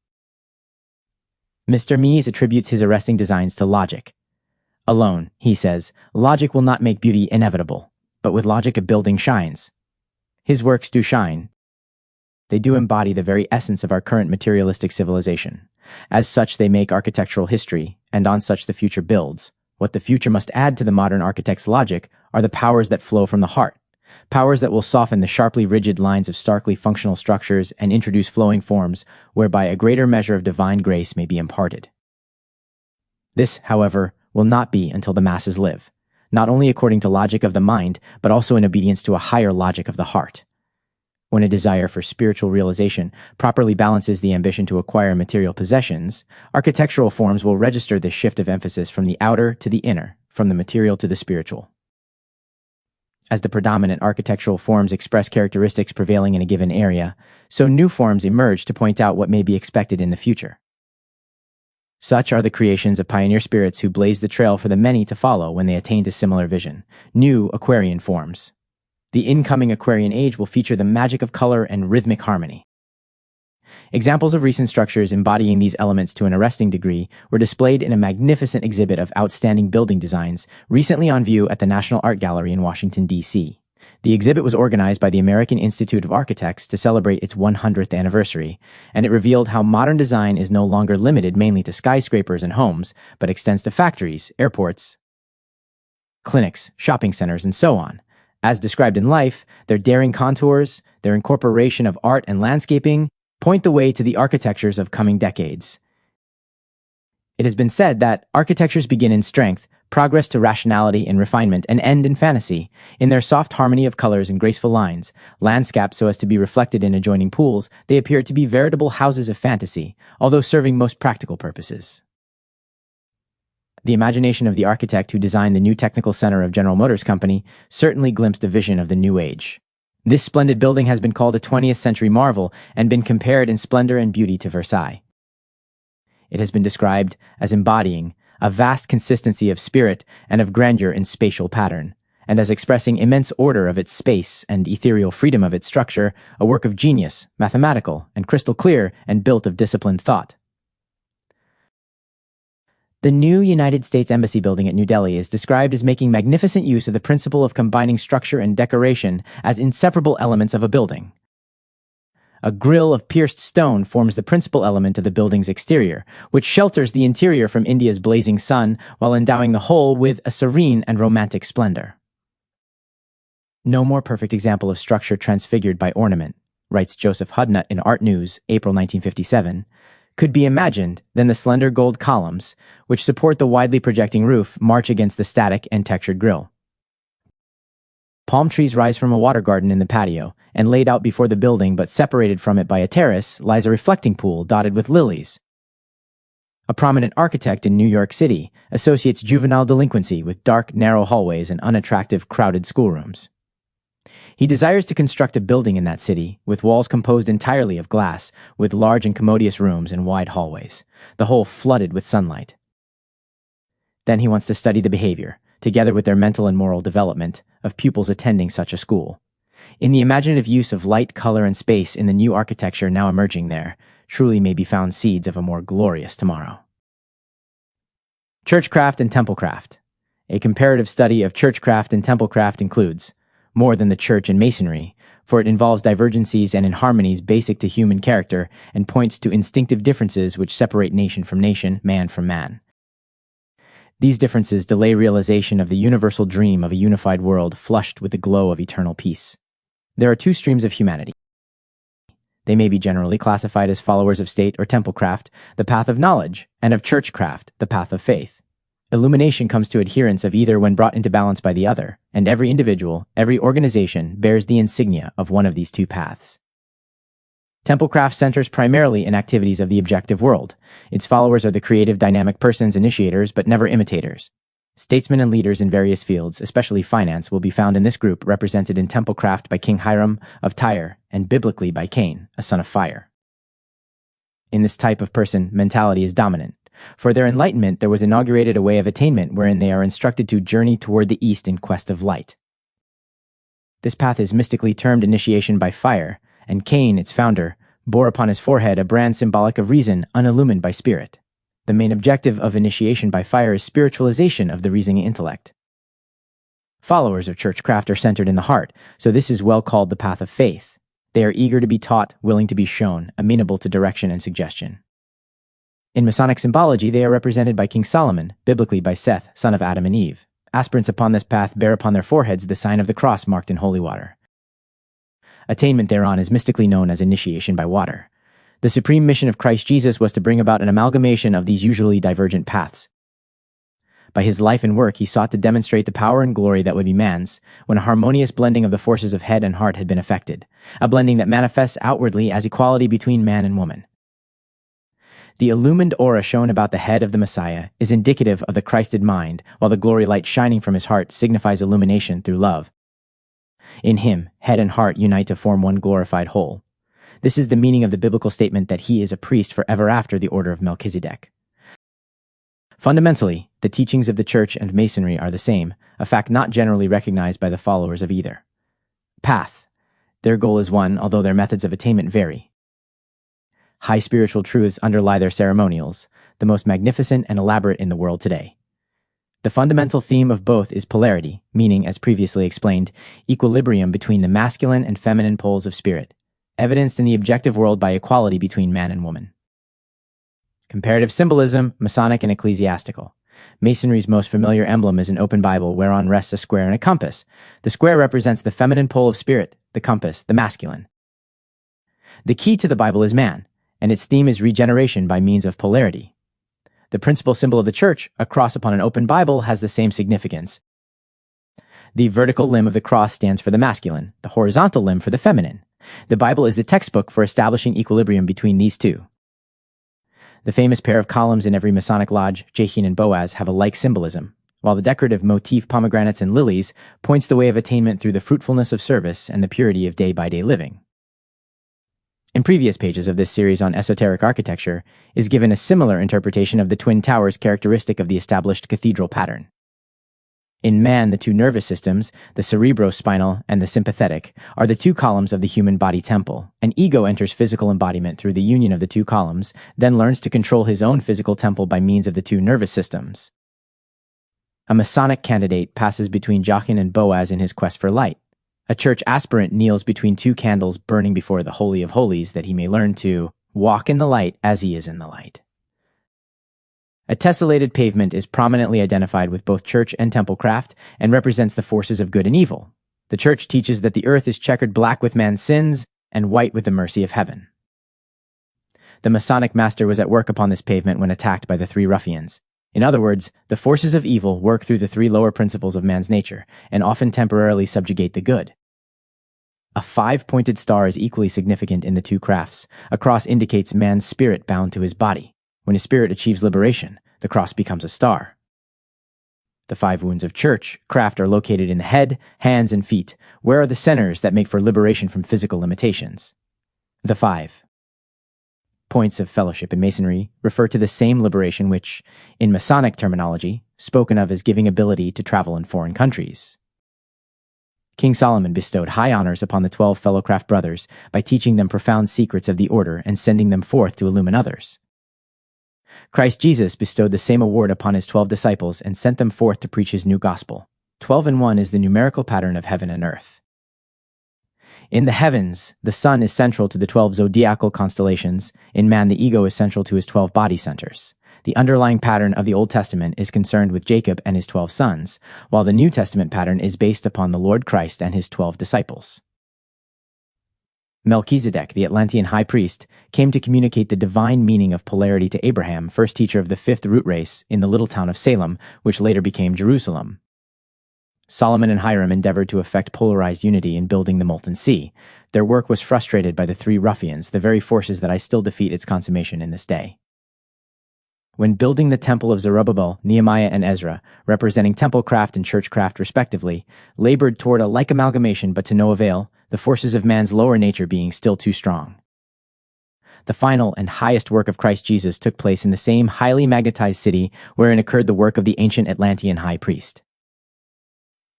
Mr. Mies attributes his arresting designs to logic. Alone, he says, logic will not make beauty inevitable, but with logic a building shines. His works do shine. They do embody the very essence of our current materialistic civilization. As such, they make architectural history, and on such the future builds. What the future must add to the modern architect's logic are the powers that flow from the heart, powers that will soften the sharply rigid lines of starkly functional structures and introduce flowing forms whereby a greater measure of divine grace may be imparted. This, however, will not be until the masses live, not only according to logic of the mind, but also in obedience to a higher logic of the heart. When a desire for spiritual realization properly balances the ambition to acquire material possessions, architectural forms will register this shift of emphasis from the outer to the inner, from the material to the spiritual. As the predominant architectural forms express characteristics prevailing in a given area, so new forms emerge to point out what may be expected in the future. Such are the creations of pioneer spirits who blaze the trail for the many to follow when they attain to similar vision, new Aquarian forms. The incoming Aquarian age will feature the magic of color and rhythmic harmony. Examples of recent structures embodying these elements to an arresting degree were displayed in a magnificent exhibit of outstanding building designs recently on view at the National Art Gallery in Washington, D.C. The exhibit was organized by the American Institute of Architects to celebrate its 100th anniversary, and it revealed how modern design is no longer limited mainly to skyscrapers and homes, but extends to factories, airports, clinics, shopping centers, and so on. As described in Life, their daring contours, their incorporation of art and landscaping, point the way to the architectures of coming decades. It has been said that architectures begin in strength, progress to rationality and refinement, and end in fantasy. In their soft harmony of colors and graceful lines, landscaped so as to be reflected in adjoining pools, they appear to be veritable houses of fantasy, although serving most practical purposes. The imagination of the architect who designed the new technical center of General Motors Company certainly glimpsed a vision of the new age. This splendid building has been called a 20th century marvel and been compared in splendor and beauty to Versailles. It has been described as embodying a vast consistency of spirit and of grandeur in spatial pattern, and as expressing immense order of its space and ethereal freedom of its structure, a work of genius, mathematical and crystal clear and built of disciplined thought. The new United States Embassy building at New Delhi is described as making magnificent use of the principle of combining structure and decoration as inseparable elements of a building. A grille of pierced stone forms the principal element of the building's exterior, which shelters the interior from India's blazing sun while endowing the whole with a serene and romantic splendor. No more perfect example of structure transfigured by ornament, writes Joseph Hudnut in Art News, April 1957, could be imagined than the slender gold columns, which support the widely projecting roof, march against the static and textured grille. Palm trees rise from a water garden in the patio, and laid out before the building but separated from it by a terrace lies a reflecting pool dotted with lilies. A prominent architect in New York City associates juvenile delinquency with dark, narrow hallways and unattractive, crowded schoolrooms. He desires to construct a building in that city, with walls composed entirely of glass, with large and commodious rooms and wide hallways, the whole flooded with sunlight. Then he wants to study the behavior, together with their mental and moral development, of pupils attending such a school. In the imaginative use of light, color, and space in the new architecture now emerging there, truly may be found seeds of a more glorious tomorrow. Churchcraft and Templecraft. A comparative study of churchcraft and templecraft includes more than the church and masonry, for it involves divergencies and inharmonies basic to human character and points to instinctive differences which separate nation from nation, man from man. These differences delay realization of the universal dream of a unified world flushed with the glow of eternal peace. There are two streams of humanity. They may be generally classified as followers of state or templecraft, the path of knowledge, and of churchcraft, the path of faith. Illumination comes to adherents of either when brought into balance by the other, and every individual, every organization bears the insignia of one of these two paths. Templecraft centers primarily in activities of the objective world. Its followers are the creative, dynamic persons, initiators, but never imitators. Statesmen and leaders in various fields, especially finance, will be found in this group, represented in Templecraft by King Hiram of Tyre, and biblically by Cain, a son of fire. In this type of person, mentality is dominant. For their enlightenment, there was inaugurated a way of attainment wherein they are instructed to journey toward the east in quest of light. This path is mystically termed initiation by fire, and Cain, its founder, bore upon his forehead a brand symbolic of reason unillumined by spirit. The main objective of initiation by fire is spiritualization of the reasoning intellect. Followers of churchcraft are centered in the heart, so this is well called the path of faith. They are eager to be taught, willing to be shown, amenable to direction and suggestion. In Masonic symbology, they are represented by King Solomon, biblically by Seth, son of Adam and Eve. Aspirants upon this path bear upon their foreheads the sign of the cross marked in holy water. Attainment thereon is mystically known as initiation by water. The supreme mission of Christ Jesus was to bring about an amalgamation of these usually divergent paths. By his life and work, he sought to demonstrate the power and glory that would be man's, when a harmonious blending of the forces of head and heart had been effected, a blending that manifests outwardly as equality between man and woman. The illumined aura shown about the head of the Messiah is indicative of the Christed mind, while the glory light shining from his heart signifies illumination through love. In him, head and heart unite to form one glorified whole. This is the meaning of the biblical statement that he is a priest forever after the order of Melchizedek. Fundamentally, the teachings of the Church and Masonry are the same, a fact not generally recognized by the followers of either. Path. Their goal is one, although their methods of attainment vary. High spiritual truths underlie their ceremonials, the most magnificent and elaborate in the world today. The fundamental theme of both is polarity, meaning, as previously explained, equilibrium between the masculine and feminine poles of spirit, evidenced in the objective world by equality between man and woman. Comparative symbolism, Masonic and ecclesiastical. Masonry's most familiar emblem is an open Bible whereon rests a square and a compass. The square represents the feminine pole of spirit, the compass, the masculine. The key to the Bible is man, and its theme is regeneration by means of polarity. The principal symbol of the Church, a cross upon an open Bible, has the same significance. The vertical limb of the cross stands for the masculine, the horizontal limb for the feminine. The Bible is the textbook for establishing equilibrium between these two. The famous pair of columns in every Masonic lodge, Jachin and Boaz, have a like symbolism. while the decorative motif pomegranates and lilies points the way of attainment through the fruitfulness of service and the purity of day-by-day living. In previous pages of this series on esoteric architecture is given a similar interpretation of the twin towers characteristic of the established cathedral pattern. In man, the two nervous systems, the cerebrospinal and the sympathetic, are the two columns of the human body temple. An ego enters physical embodiment through the union of the two columns, then learns to control his own physical temple by means of the two nervous systems. A Masonic candidate passes between Jachin and Boaz in his quest for light. A church aspirant kneels between two candles burning before the Holy of Holies that he may learn to walk in the light as he is in the light. A tessellated pavement is prominently identified with both church and temple craft and represents the forces of good and evil. The church teaches that the earth is checkered black with man's sins and white with the mercy of heaven. The Masonic master was at work upon this pavement when attacked by the three ruffians. In other words, the forces of evil work through the three lower principles of man's nature and often temporarily subjugate the good. A five-pointed star is equally significant in the two crafts. A cross indicates man's spirit bound to his body. When his spirit achieves liberation, the cross becomes a star. The five wounds of church craft are located in the head, hands, and feet, where are the centers that make for liberation from physical limitations. The 5 points of fellowship in Masonry refer to the same liberation which, in Masonic terminology, spoken of as giving ability to travel in foreign countries. King Solomon bestowed high honors upon the 12 fellowcraft brothers by teaching them profound secrets of the order and sending them forth to illumine others. Christ Jesus bestowed the same award upon his 12 disciples and sent them forth to preach his new gospel. 12 and 1 is the numerical pattern of heaven and earth. In the heavens, the sun is central to the 12 zodiacal constellations. In man, the ego is central to his 12 body centers. The underlying pattern of the Old Testament is concerned with Jacob and his 12 sons, while the New Testament pattern is based upon the Lord Christ and his 12 disciples. Melchizedek, the Atlantean high priest, came to communicate the divine meaning of polarity to Abraham, first teacher of the fifth root race, in the little town of Salem, which later became Jerusalem. Solomon and Hiram endeavored to effect polarized unity in building the molten sea. Their work was frustrated by the three ruffians, the very forces that I still defeat its consummation in this day. When building the temple of Zerubbabel, Nehemiah and Ezra, representing temple craft and church craft respectively, labored toward a like amalgamation but to no avail, the forces of man's lower nature being still too strong. The final and highest work of Christ Jesus took place in the same highly magnetized city wherein occurred the work of the ancient Atlantean high priest.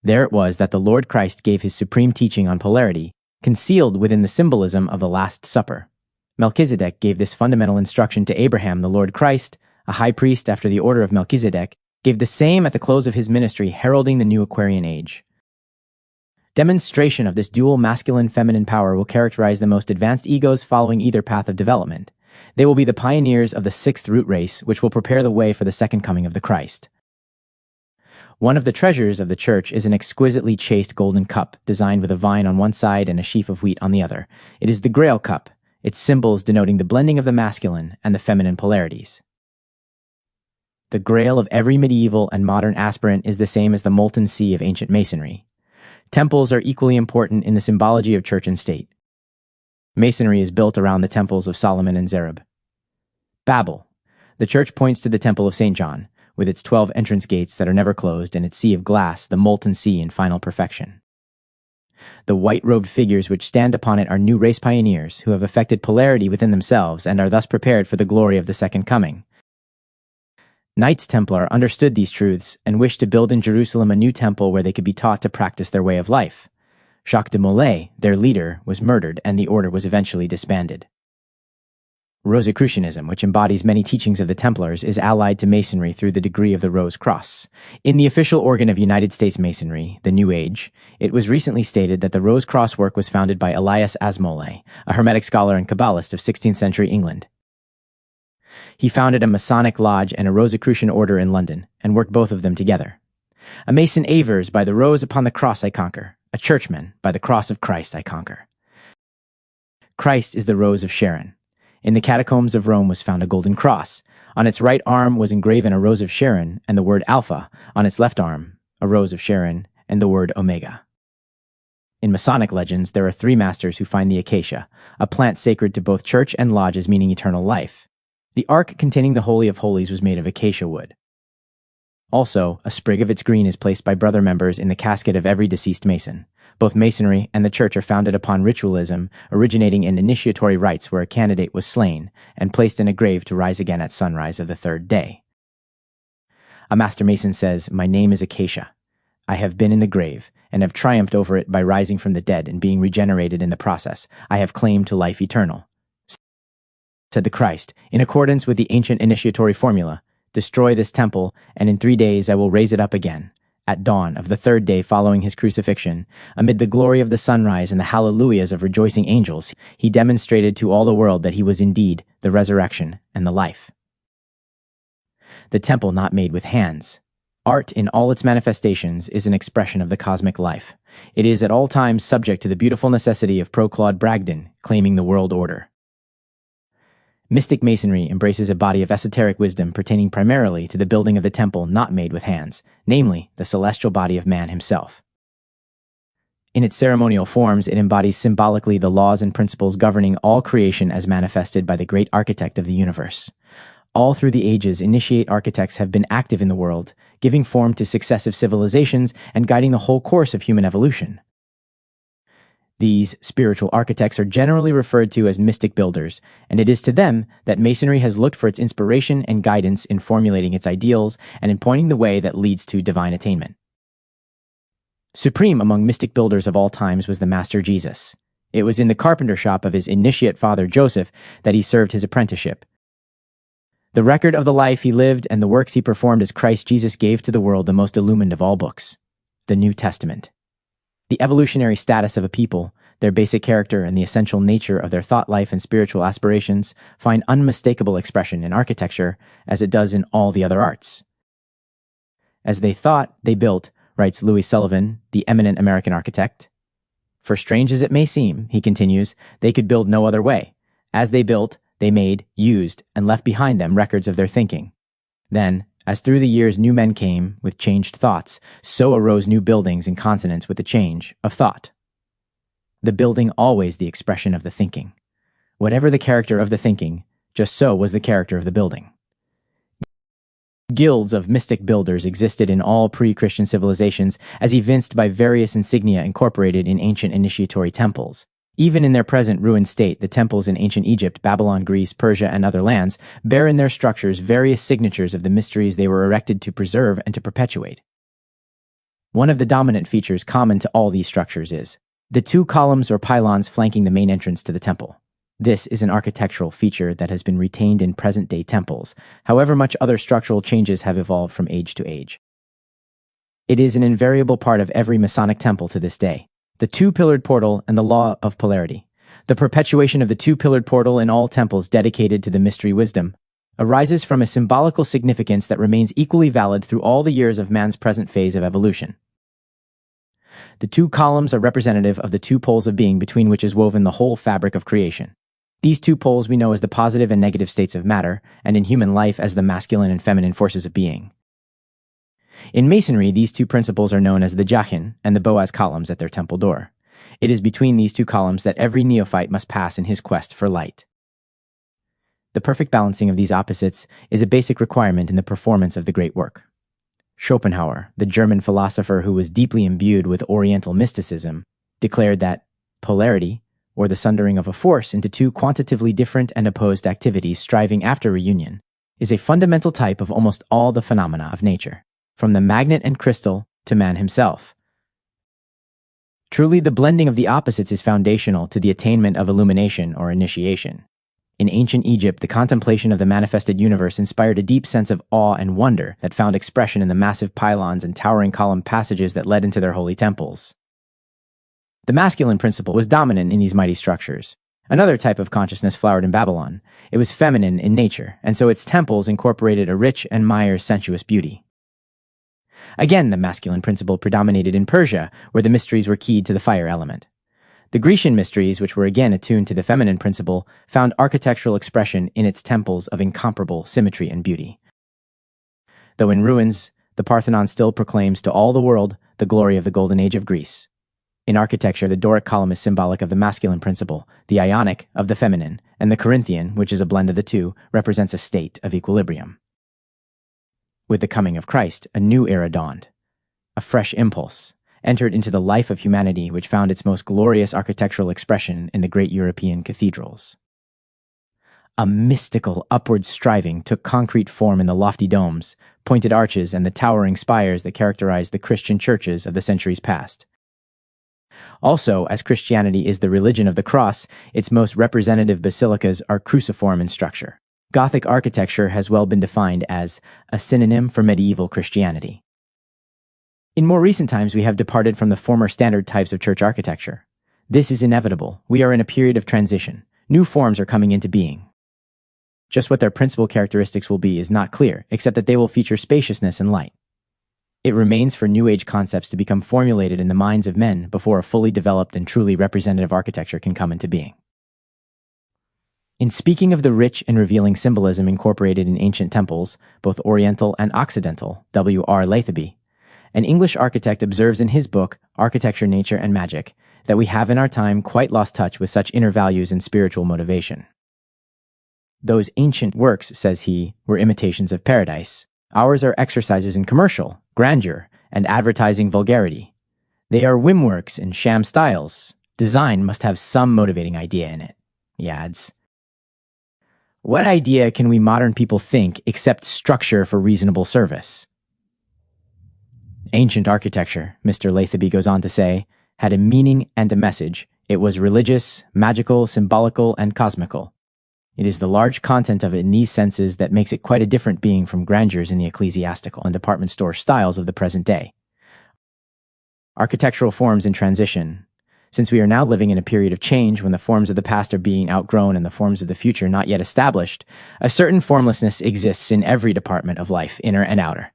There it was that the Lord Christ gave his supreme teaching on polarity, concealed within the symbolism of the Last Supper. Melchizedek gave this fundamental instruction to Abraham. The Lord Christ, a high priest after the order of Melchizedek, gave the same at the close of his ministry, heralding the new Aquarian age. Demonstration of this dual masculine-feminine power will characterize the most advanced egos following either path of development. They will be the pioneers of the sixth root race, which will prepare the way for the second coming of the Christ. One of the treasures of the church is an exquisitely chased golden cup, designed with a vine on one side and a sheaf of wheat on the other. It is the Grail cup, its symbols denoting the blending of the masculine and the feminine polarities. The Grail of every medieval and modern aspirant is the same as the molten sea of ancient Masonry. Temples are equally important in the symbology of church and state. Masonry is built around the temples of Solomon and Zerub. Babel. The church points to the Temple of St. John, with its 12 entrance gates that are never closed and its sea of glass, the molten sea in final perfection. The white-robed figures which stand upon it are new race pioneers who have effected polarity within themselves and are thus prepared for the glory of the second coming. Knights Templar understood these truths and wished to build in Jerusalem a new temple where they could be taught to practice their way of life. Jacques de Molay, their leader, was murdered and the order was eventually disbanded. Rosicrucianism, which embodies many teachings of the Templars, is allied to Masonry through the degree of the Rose Cross. In the official organ of United States Masonry, the New Age, it was recently stated that the Rose Cross work was founded by Elias Asmolay, a Hermetic scholar and Kabbalist of 16th century England. He founded a Masonic lodge and a Rosicrucian order in London, and worked both of them together. A Mason avers, by the rose upon the cross I conquer. A churchman, by the cross of Christ I conquer. Christ is the rose of Sharon. In the catacombs of Rome was found a golden cross. On its right arm was engraven a rose of Sharon and the word Alpha. On its left arm, a rose of Sharon and the word Omega. In Masonic legends, there are three masters who find the acacia, a plant sacred to both church and lodges meaning eternal life. The ark containing the Holy of Holies was made of acacia wood. Also, a sprig of its green is placed by brother members in the casket of every deceased Mason. Both Masonry and the Church are founded upon ritualism, originating in initiatory rites where a candidate was slain and placed in a grave to rise again at sunrise of the third day. A Master Mason says, "My name is Acacia. I have been in the grave, and have triumphed over it by rising from the dead and being regenerated in the process. I have claim to life eternal," said the Christ, in accordance with the ancient initiatory formula. "Destroy this temple, and in 3 days I will raise it up again." At dawn of the third day following his crucifixion, amid the glory of the sunrise and the hallelujahs of rejoicing angels, he demonstrated to all the world that he was indeed the resurrection and the life. The temple not made with hands. Art in all its manifestations is an expression of the cosmic life. It is at all times subject to the beautiful necessity of Pro Claude Bragdon, claiming the world order. Mystic Masonry embraces a body of esoteric wisdom pertaining primarily to the building of the temple not made with hands, namely, the celestial body of man himself. In its ceremonial forms, it embodies symbolically the laws and principles governing all creation as manifested by the great architect of the universe. All through the ages, initiate architects have been active in the world, giving form to successive civilizations and guiding the whole course of human evolution. These spiritual architects are generally referred to as mystic builders, and it is to them that Masonry has looked for its inspiration and guidance in formulating its ideals and in pointing the way that leads to divine attainment. Supreme among mystic builders of all times was the Master Jesus. It was in the carpenter shop of his initiate father Joseph that he served his apprenticeship. The record of the life he lived and the works he performed as Christ Jesus gave to the world the most illumined of all books, the New Testament. The evolutionary status of a people, their basic character, and the essential nature of their thought life and spiritual aspirations find unmistakable expression in architecture as it does in all the other arts. As they thought, they built, writes Louis Sullivan, the eminent American architect. For strange as it may seem, he continues, they could build no other way. As they built, they made, used, and left behind them records of their thinking. Then, as through the years new men came with changed thoughts, so arose new buildings in consonance with the change of thought. The building always the expression of the thinking. Whatever the character of the thinking, just so was the character of the building. Guilds of mystic builders existed in all pre-Christian civilizations, as evinced by various insignia incorporated in ancient initiatory temples. Even in their present ruined state, the temples in ancient Egypt, Babylon, Greece, Persia, and other lands bear in their structures various signatures of the mysteries they were erected to preserve and to perpetuate. One of the dominant features common to all these structures is the 2 columns or pylons flanking the main entrance to the temple. This is an architectural feature that has been retained in present-day temples, however much other structural changes have evolved from age to age. It is an invariable part of every Masonic temple to this day. The 2-pillared portal and the law of polarity. The perpetuation of the 2-pillared portal in all temples dedicated to the mystery wisdom arises from a symbolical significance that remains equally valid through all the years of man's present phase of evolution. The 2 columns are representative of the 2 poles of being between which is woven the whole fabric of creation. These 2 poles we know as the positive and negative states of matter, and in human life as the masculine and feminine forces of being. In Masonry, these 2 principles are known as the Jachin and the Boaz columns at their temple door. It is between these 2 columns that every neophyte must pass in his quest for light. The perfect balancing of these opposites is a basic requirement in the performance of the great work. Schopenhauer, the German philosopher who was deeply imbued with Oriental mysticism, declared that polarity, or the sundering of a force into 2 quantitatively different and opposed activities striving after reunion, is a fundamental type of almost all the phenomena of nature, from the magnet and crystal to man himself. Truly, the blending of the opposites is foundational to the attainment of illumination or initiation. In ancient Egypt, the contemplation of the manifested universe inspired a deep sense of awe and wonder that found expression in the massive pylons and towering column passages that led into their holy temples. The masculine principle was dominant in these mighty structures. Another type of consciousness flowered in Babylon. It was feminine in nature, and so its temples incorporated a rich and Meyer's sensuous beauty. Again, the masculine principle predominated in Persia, where the mysteries were keyed to the fire element. The Grecian mysteries, which were again attuned to the feminine principle, found architectural expression in its temples of incomparable symmetry and beauty. Though in ruins, the Parthenon still proclaims to all the world the glory of the Golden Age of Greece. In architecture, the Doric column is symbolic of the masculine principle, the Ionic of the feminine, and the Corinthian, which is a blend of the 2, represents a state of equilibrium. With the coming of Christ, a new era dawned. A fresh impulse entered into the life of humanity, which found its most glorious architectural expression in the great European cathedrals. A mystical upward striving took concrete form in the lofty domes, pointed arches, and the towering spires that characterized the Christian churches of the centuries past. Also, as Christianity is the religion of the cross, its most representative basilicas are cruciform in structure. Gothic architecture has well been defined as a synonym for medieval Christianity. In more recent times, we have departed from the former standard types of church architecture. This is inevitable. We are in a period of transition. New forms are coming into being. Just what their principal characteristics will be is not clear, except that they will feature spaciousness and light. It remains for New Age concepts to become formulated in the minds of men before a fully developed and truly representative architecture can come into being. In speaking of the rich and revealing symbolism incorporated in ancient temples, both Oriental and Occidental, W.R. Lathaby, an English architect, observes in his book, Architecture, Nature, and Magic, that we have in our time quite lost touch with such inner values and spiritual motivation. Those ancient works, says he, were imitations of paradise. Ours are exercises in commercial, grandeur, and advertising vulgarity. They are whim works and sham styles. Design must have some motivating idea in it, he adds. What idea can we modern people think except structure for reasonable service? Ancient architecture, Mr. Lathaby goes on to say, had a meaning and a message. It was religious, magical, symbolical, and cosmical. It is the large content of it in these senses that makes it quite a different being from grandeurs in the ecclesiastical and department store styles of the present day. Architectural forms in transition. Since we are now living in a period of change when the forms of the past are being outgrown and the forms of the future not yet established, a certain formlessness exists in every department of life, inner and outer.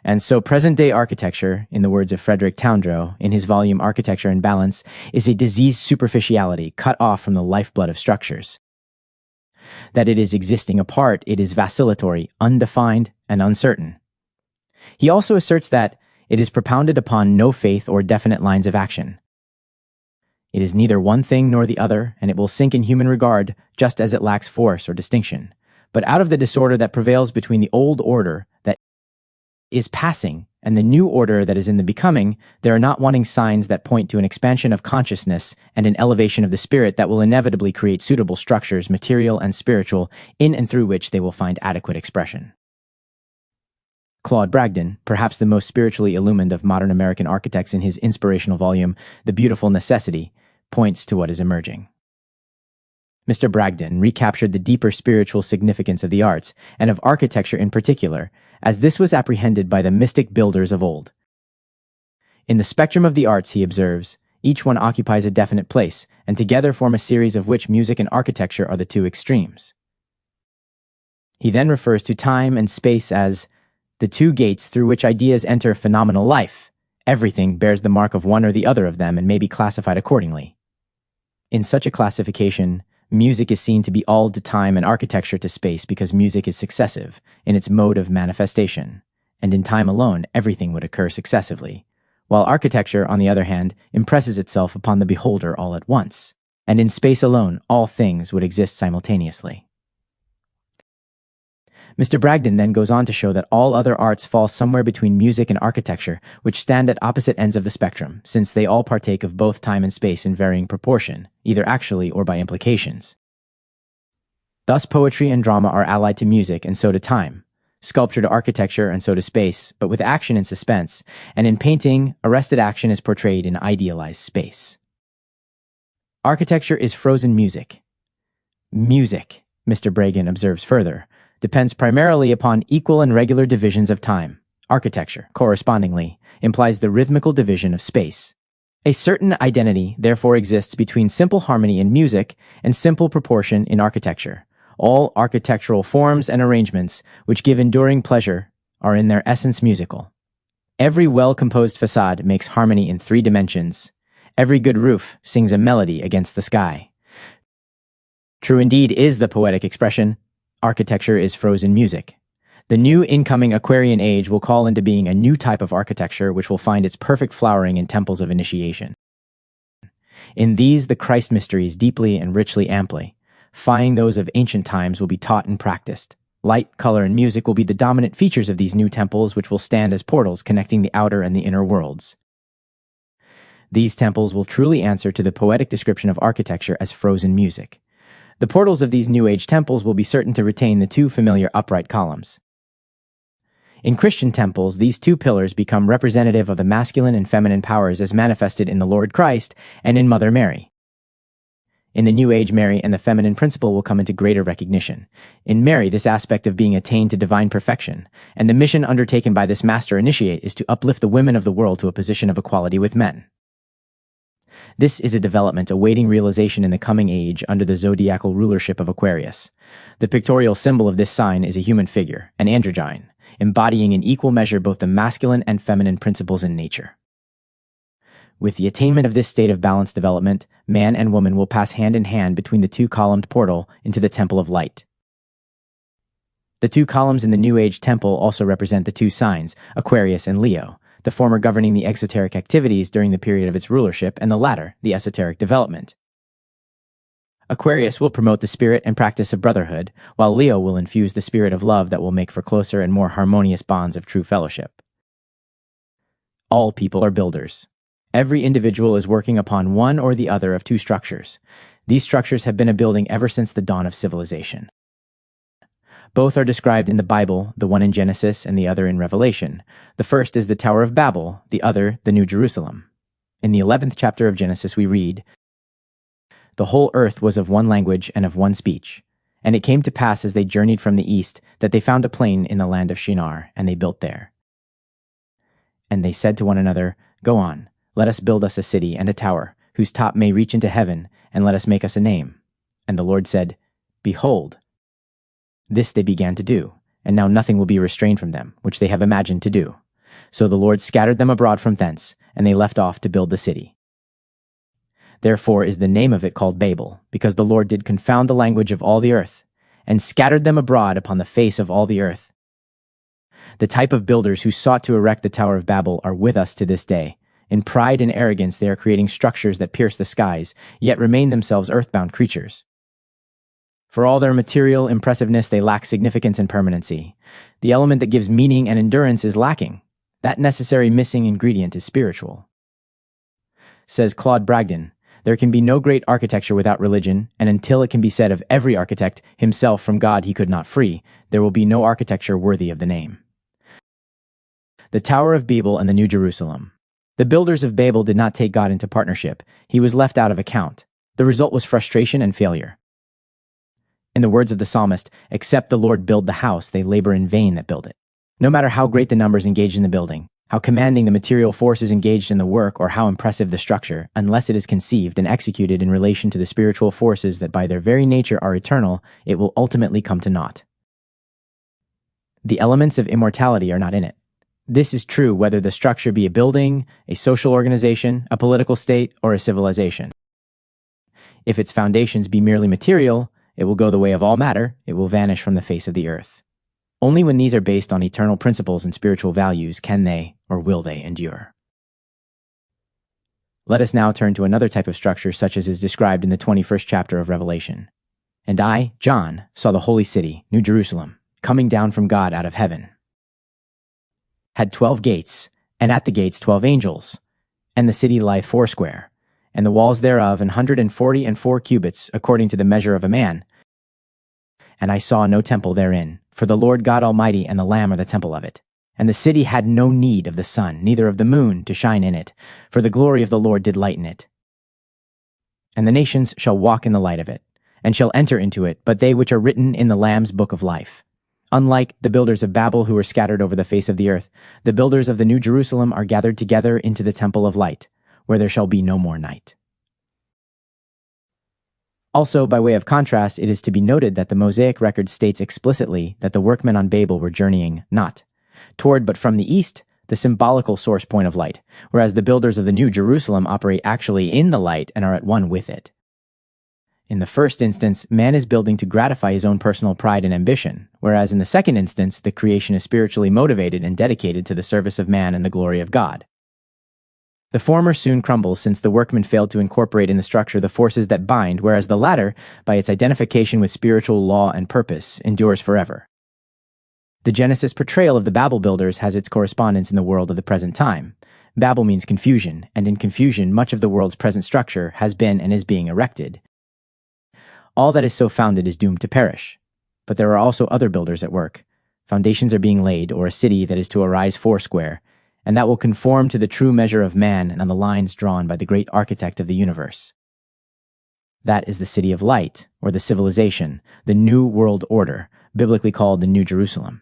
And so present-day architecture, in the words of Frederick Toundreau in his volume Architecture and Balance, is a diseased superficiality cut off from the lifeblood of structures. That it is existing apart, it is vacillatory, undefined, and uncertain. He also asserts that it is propounded upon no faith or definite lines of action. It is neither one thing nor the other, and it will sink in human regard just as it lacks force or distinction. But out of the disorder that prevails between the old order that is passing and the new order that is in the becoming, there are not wanting signs that point to an expansion of consciousness and an elevation of the spirit that will inevitably create suitable structures, material and spiritual, in and through which they will find adequate expression. Claude Bragdon, perhaps the most spiritually illumined of modern American architects in his inspirational volume, The Beautiful Necessity, points to what is emerging. Mr. Bragdon recaptured the deeper spiritual significance of the arts, and of architecture in particular, as this was apprehended by the mystic builders of old. In the spectrum of the arts, he observes, each one occupies a definite place, and together form a series of which music and architecture are the two extremes. He then refers to time and space as the two gates through which ideas enter phenomenal life. Everything bears the mark of one or the other of them and may be classified accordingly. In such a classification, music is seen to be all to time and architecture to space because music is successive in its mode of manifestation, and in time alone everything would occur successively, while architecture, on the other hand, impresses itself upon the beholder all at once, and in space alone all things would exist simultaneously. Mr. Bragdon then goes on to show that all other arts fall somewhere between music and architecture, which stand at opposite ends of the spectrum, since they all partake of both time and space in varying proportion, either actually or by implications. Thus poetry and drama are allied to music, and so to time, sculpture to architecture, and so to space, but with action and suspense, and in painting, arrested action is portrayed in idealized space. Architecture is frozen music. Music, Mr. Bragdon observes further, depends primarily upon equal and regular divisions of time. Architecture, correspondingly, implies the rhythmical division of space. A certain identity, therefore, exists between simple harmony in music and simple proportion in architecture. All architectural forms and arrangements which give enduring pleasure are in their essence musical. Every well-composed facade makes harmony in 3 dimensions. Every good roof sings a melody against the sky. True indeed is the poetic expression, architecture is frozen music. The new incoming Aquarian age will call into being a new type of architecture which will find its perfect flowering in temples of initiation. In these, the Christ mysteries deeply and richly amply, fying those of ancient times, will be taught and practiced. Light, color, and music will be the dominant features of these new temples, which will stand as portals connecting the outer and the inner worlds. These temples will truly answer to the poetic description of architecture as frozen music. The portals of these New Age temples will be certain to retain the two familiar upright columns. In Christian temples, these two pillars become representative of the masculine and feminine powers as manifested in the Lord Christ and in Mother Mary. In the New Age, Mary and the feminine principle will come into greater recognition. In Mary, this aspect of being attained to divine perfection, and the mission undertaken by this master initiate is to uplift the women of the world to a position of equality with men. This is a development awaiting realization in the coming age under the zodiacal rulership of Aquarius. The pictorial symbol of this sign is a human figure, an androgyne, embodying in equal measure both the masculine and feminine principles in nature. With the attainment of this state of balanced development, man and woman will pass hand in hand between the two-columned portal into the Temple of Light. The two columns in the New Age temple also represent the two signs, Aquarius and Leo, the former governing the exoteric activities during the period of its rulership, and the latter, the esoteric development. Aquarius will promote the spirit and practice of brotherhood, while Leo will infuse the spirit of love that will make for closer and more harmonious bonds of true fellowship. All people are builders. Every individual is working upon one or the other of two structures. These structures have been a building ever since the dawn of civilization. Both are described in the Bible, the one in Genesis and the other in Revelation. The first is the Tower of Babel, the other, the New Jerusalem. In the 11th chapter of Genesis we read, "The whole earth was of one language and of one speech. And it came to pass as they journeyed from the east that they found a plain in the land of Shinar, and they built there. And they said to one another, Go on, let us build us a city and a tower, whose top may reach into heaven, and let us make us a name. And the Lord said, Behold, this they began to do, and now nothing will be restrained from them, which they have imagined to do. So the Lord scattered them abroad from thence, and they left off to build the city. Therefore is the name of it called Babel, because the Lord did confound the language of all the earth, and scattered them abroad upon the face of all the earth." The type of builders who sought to erect the Tower of Babel are with us to this day. In pride and arrogance they are creating structures that pierce the skies, yet remain themselves earthbound creatures. For all their material impressiveness, they lack significance and permanency. The element that gives meaning and endurance is lacking. That necessary missing ingredient is spiritual. Says Claude Bragdon, "There can be no great architecture without religion, and until it can be said of every architect, himself from God he could not free, there will be no architecture worthy of the name." The Tower of Babel and the New Jerusalem. The builders of Babel did not take God into partnership. He was left out of account. The result was frustration and failure. In the words of the psalmist, "Except the Lord build the house, they labor in vain that build it." No matter how great the numbers engaged in the building, how commanding the material forces engaged in the work, or how impressive the structure, unless it is conceived and executed in relation to the spiritual forces that by their very nature are eternal, it will ultimately come to naught. The elements of immortality are not in it. This is true whether the structure be a building, a social organization, a political state, or a civilization. If its foundations be merely material, it will go the way of all matter, it will vanish from the face of the earth. Only when these are based on eternal principles and spiritual values can they, or will they, endure. Let us now turn to another type of structure such as is described in the 21st chapter of Revelation. "And I, John, saw the holy city, New Jerusalem, coming down from God out of heaven. Had 12 gates, and at the gates 12 angels, and the city lieth foursquare, and the walls thereof 144 cubits, according to the measure of a man. And I saw no temple therein, for the Lord God Almighty and the Lamb are the temple of it. And the city had no need of the sun, neither of the moon, to shine in it, for the glory of the Lord did lighten it. And the nations shall walk in the light of it, and shall enter into it, but they which are written in the Lamb's book of life. Unlike the builders of Babel who were scattered over the face of the earth, the builders of the New Jerusalem are gathered together into the temple of light, where there shall be no more night." Also, by way of contrast, it is to be noted that the Mosaic record states explicitly that the workmen on Babel were journeying not toward but from the east, the symbolical source point of light, whereas the builders of the New Jerusalem operate actually in the light and are at one with it. In the first instance, man is building to gratify his own personal pride and ambition, whereas in the second instance, the creation is spiritually motivated and dedicated to the service of man and the glory of God. The former soon crumbles since the workman failed to incorporate in the structure the forces that bind, whereas the latter, by its identification with spiritual law and purpose, endures forever. The Genesis portrayal of the Babel builders has its correspondence in the world of the present time. Babel means confusion, and in confusion, much of the world's present structure has been and is being erected. All that is so founded is doomed to perish. But there are also other builders at work. Foundations are being laid, or a city that is to arise foursquare, and that will conform to the true measure of man and the lines drawn by the great architect of the universe. That is the city of light, or the civilization, the new world order, biblically called the New Jerusalem.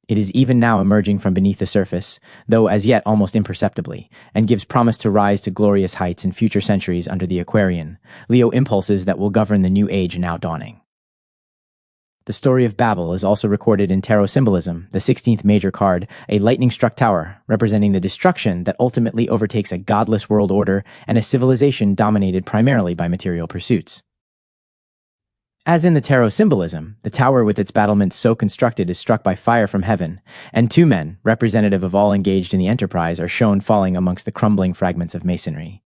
It is even now emerging from beneath the surface, though as yet almost imperceptibly, and gives promise to rise to glorious heights in future centuries under the Aquarian, Leo impulses that will govern the new age now dawning. The story of Babel is also recorded in tarot symbolism, the 16th major card, a lightning-struck tower, representing the destruction that ultimately overtakes a godless world order and a civilization dominated primarily by material pursuits. As in the tarot symbolism, the tower with its battlements so constructed is struck by fire from heaven, and two men, representative of all engaged in the enterprise, are shown falling amongst the crumbling fragments of masonry.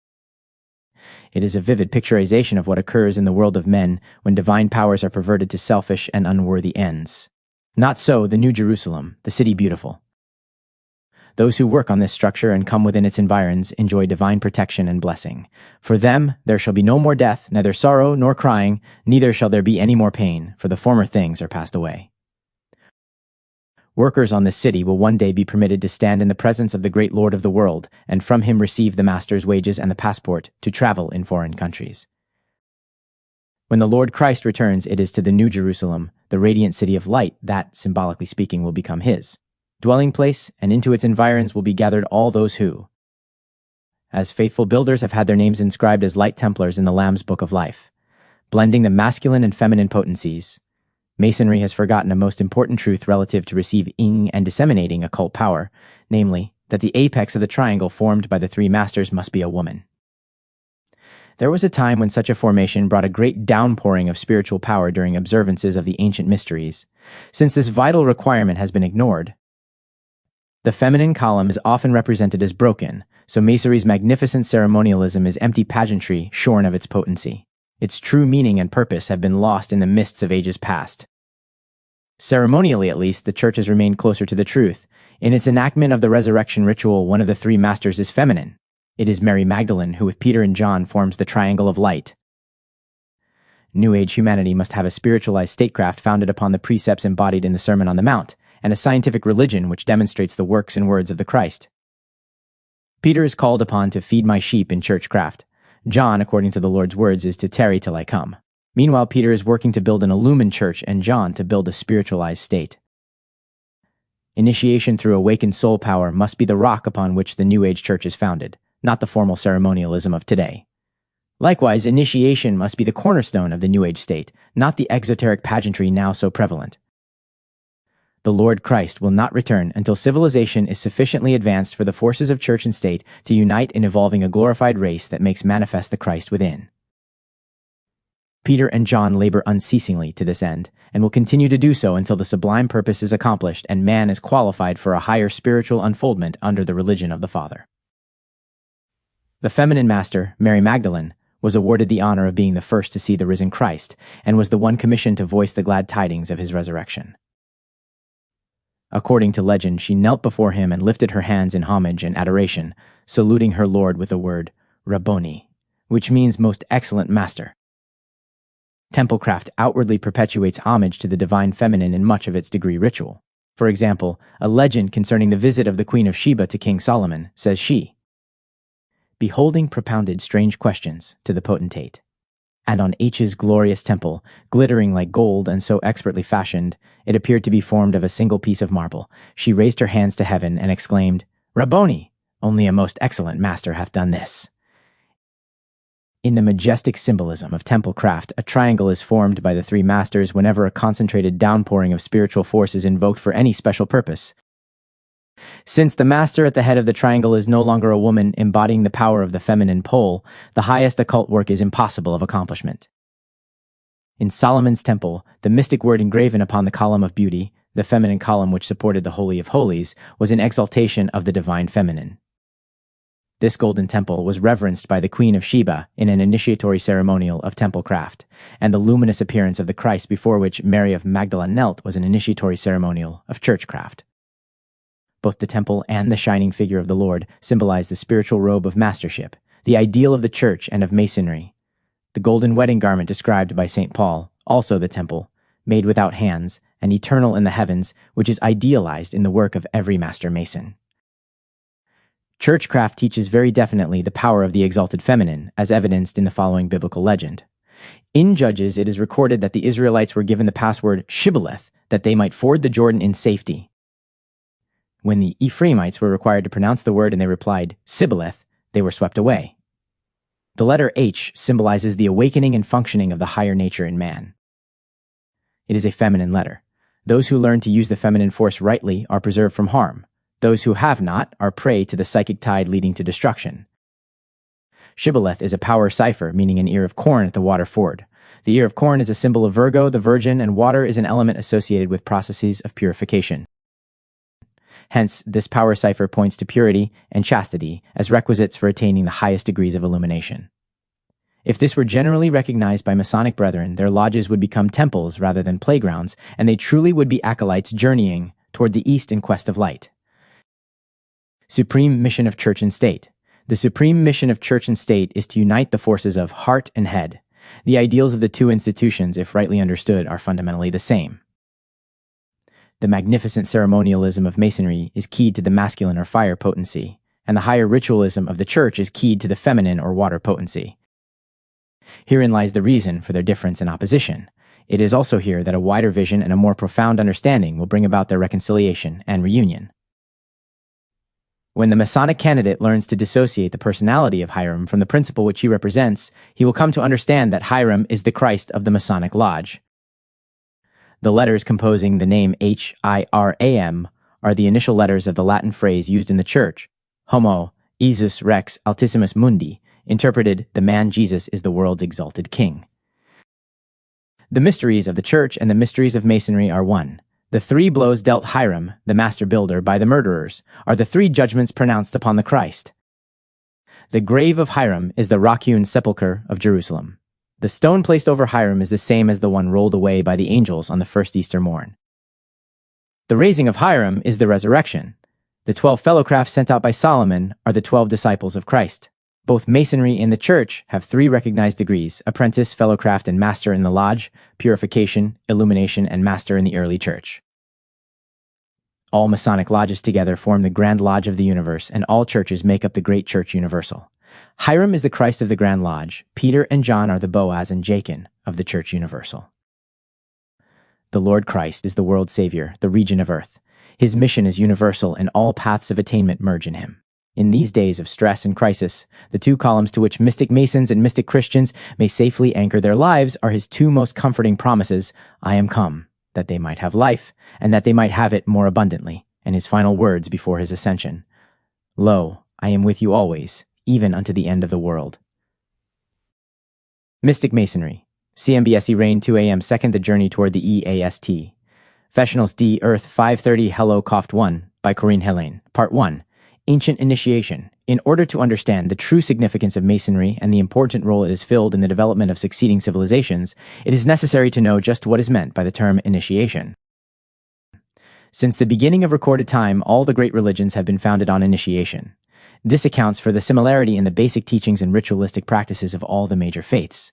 It is a vivid picturization of what occurs in the world of men when divine powers are perverted to selfish and unworthy ends. Not so the New Jerusalem, the city beautiful. Those who work on this structure and come within its environs enjoy divine protection and blessing. For them there shall be no more death, neither sorrow nor crying, neither shall there be any more pain, for the former things are passed away. Workers on this city will one day be permitted to stand in the presence of the great Lord of the world, and from him receive the master's wages and the passport to travel in foreign countries. When the Lord Christ returns, it is to the New Jerusalem, the radiant city of light, that, symbolically speaking, will become his dwelling place, and into its environs will be gathered all those who, as faithful builders, have had their names inscribed as light Templars in the Lamb's Book of Life. Blending the masculine and feminine potencies, Masonry has forgotten a most important truth relative to receiving and disseminating occult power, namely, that the apex of the triangle formed by the three masters must be a woman. There was a time when such a formation brought a great downpouring of spiritual power during observances of the ancient mysteries. Since this vital requirement has been ignored, the feminine column is often represented as broken, so Masonry's magnificent ceremonialism is empty pageantry shorn of its potency. Its true meaning and purpose have been lost in the mists of ages past. Ceremonially, at least, the Church has remained closer to the truth. In its enactment of the resurrection ritual, one of the three masters is feminine. It is Mary Magdalene who, with Peter and John, forms the triangle of light. New Age humanity must have a spiritualized statecraft founded upon the precepts embodied in the Sermon on the Mount, and a scientific religion which demonstrates the works and words of the Christ. Peter is called upon to feed my sheep in churchcraft. John, according to the Lord's words, is to tarry till I come. Meanwhile, Peter is working to build an illumined church, and John to build a spiritualized state. Initiation through awakened soul power must be the rock upon which the New Age Church is founded, not the formal ceremonialism of today. Likewise, initiation must be the cornerstone of the New Age state, not the exoteric pageantry now so prevalent. The Lord Christ will not return until civilization is sufficiently advanced for the forces of church and state to unite in evolving a glorified race that makes manifest the Christ within. Peter and John labor unceasingly to this end, and will continue to do so until the sublime purpose is accomplished and man is qualified for a higher spiritual unfoldment under the religion of the Father. The feminine master, Mary Magdalene, was awarded the honor of being the first to see the risen Christ, and was the one commissioned to voice the glad tidings of his resurrection. According to legend, she knelt before him and lifted her hands in homage and adoration, saluting her Lord with the word Rabboni, which means most excellent master. Templecraft outwardly perpetuates homage to the divine feminine in much of its degree ritual. For example, a legend concerning the visit of the Queen of Sheba to King Solomon says she, beholding propounded strange questions to the potentate. And on H's glorious temple, glittering like gold and so expertly fashioned, it appeared to be formed of a single piece of marble. She raised her hands to heaven and exclaimed, Rabboni! Only a most excellent master hath done this. In the majestic symbolism of temple craft, a triangle is formed by the three masters whenever a concentrated downpouring of spiritual force is invoked for any special purpose. Since the master at the head of the triangle is no longer a woman embodying the power of the feminine pole, the highest occult work is impossible of accomplishment. In Solomon's temple, the mystic word engraven upon the column of beauty, the feminine column which supported the Holy of Holies, was an exaltation of the divine feminine. This golden temple was reverenced by the Queen of Sheba in an initiatory ceremonial of temple craft, and the luminous appearance of the Christ before which Mary of Magdala knelt was an initiatory ceremonial of churchcraft. Both the temple and the shining figure of the Lord symbolize the spiritual robe of mastership, the ideal of the church and of Masonry. The golden wedding garment described by St. Paul, also the temple, made without hands and eternal in the heavens, which is idealized in the work of every master mason. Churchcraft teaches very definitely the power of the exalted feminine, as evidenced in the following biblical legend. In Judges, it is recorded that the Israelites were given the password Shibboleth, that they might ford the Jordan in safety. When the Ephraimites were required to pronounce the word and they replied, Sibboleth, they were swept away. The letter H symbolizes the awakening and functioning of the higher nature in man. It is a feminine letter. Those who learn to use the feminine force rightly are preserved from harm. Those who have not are prey to the psychic tide leading to destruction. Shibboleth is a power cipher, meaning an ear of corn at the water ford. The ear of corn is a symbol of Virgo, the Virgin, and water is an element associated with processes of purification. Hence, this power cipher points to purity and chastity as requisites for attaining the highest degrees of illumination. If this were generally recognized by Masonic brethren, their lodges would become temples rather than playgrounds, and they truly would be acolytes journeying toward the east in quest of light. Supreme mission of church and state. The supreme mission of church and state is to unite the forces of heart and head. The ideals of the two institutions, if rightly understood, are fundamentally the same. The magnificent ceremonialism of Masonry is keyed to the masculine or fire potency, and the higher ritualism of the church is keyed to the feminine or water potency. Herein lies the reason for their difference and opposition. It is also here that a wider vision and a more profound understanding will bring about their reconciliation and reunion. When the Masonic candidate learns to dissociate the personality of Hiram from the principle which he represents, he will come to understand that Hiram is the Christ of the Masonic Lodge. The letters composing the name Hiram are the initial letters of the Latin phrase used in the Church, Homo Iesus Rex Altissimus Mundi, interpreted, the man Jesus is the world's exalted King. The mysteries of the Church and the mysteries of Masonry are one. The 3 blows dealt Hiram, the master builder, by the murderers, are the 3 judgments pronounced upon the Christ. The grave of Hiram is the rock-hewn sepulchre of Jerusalem. The stone placed over Hiram is the same as the one rolled away by the angels on the first Easter morn. The raising of Hiram is the resurrection. The 12 fellowcrafts sent out by Solomon are the 12 disciples of Christ. Both Masonry and the Church have 3 recognized degrees: apprentice, fellowcraft, and master in the lodge, purification, illumination, and master in the early Church. All Masonic lodges together form the Grand Lodge of the universe, and all churches make up the Great Church Universal. Hiram is the Christ of the Grand Lodge. Peter and John are the Boaz and Jachin of the Church Universal. The Lord Christ is the world Savior, the region of earth. His mission is universal, and all paths of attainment merge in him. In these days of stress and crisis, the 2 columns to which mystic Masons and mystic Christians may safely anchor their lives are his 2 most comforting promises: I am come, that they might have life, and that they might have it more abundantly, and his final words before his ascension: Lo, I am with you always, even unto the end of the world. Mystic Masonry. CMBSE Rain 2 a.m. 2nd The Journey Toward the EAST. Fessionals D. Earth 530 Hello Coft 1 by Corinne Heline. Part 1. Ancient Initiation. In order to understand the true significance of Masonry and the important role it has filled in the development of succeeding civilizations, it is necessary to know just what is meant by the term initiation. Since the beginning of recorded time, all the great religions have been founded on initiation. This accounts for the similarity in the basic teachings and ritualistic practices of all the major faiths.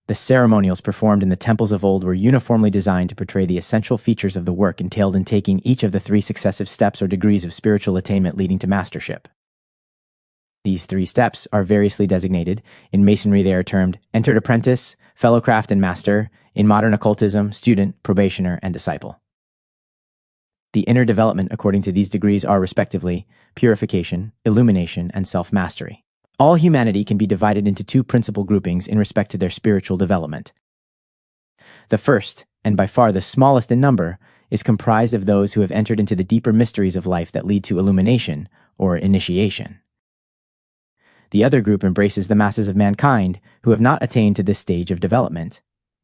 The ceremonials performed in the temples of old were uniformly designed to portray the essential features of the work entailed in taking each of the 3 successive steps or degrees of spiritual attainment leading to mastership. These 3 steps are variously designated. In Masonry they are termed entered apprentice, fellowcraft, and master. In modern occultism, student, probationer, and disciple. The inner development according to these degrees are respectively purification, illumination, and self-mastery. All humanity can be divided into 2 principal groupings in respect to their spiritual development. The first, and by far the smallest in number, is comprised of those who have entered into the deeper mysteries of life that lead to illumination, or initiation. The other group embraces the masses of mankind who have not attained to this stage of development.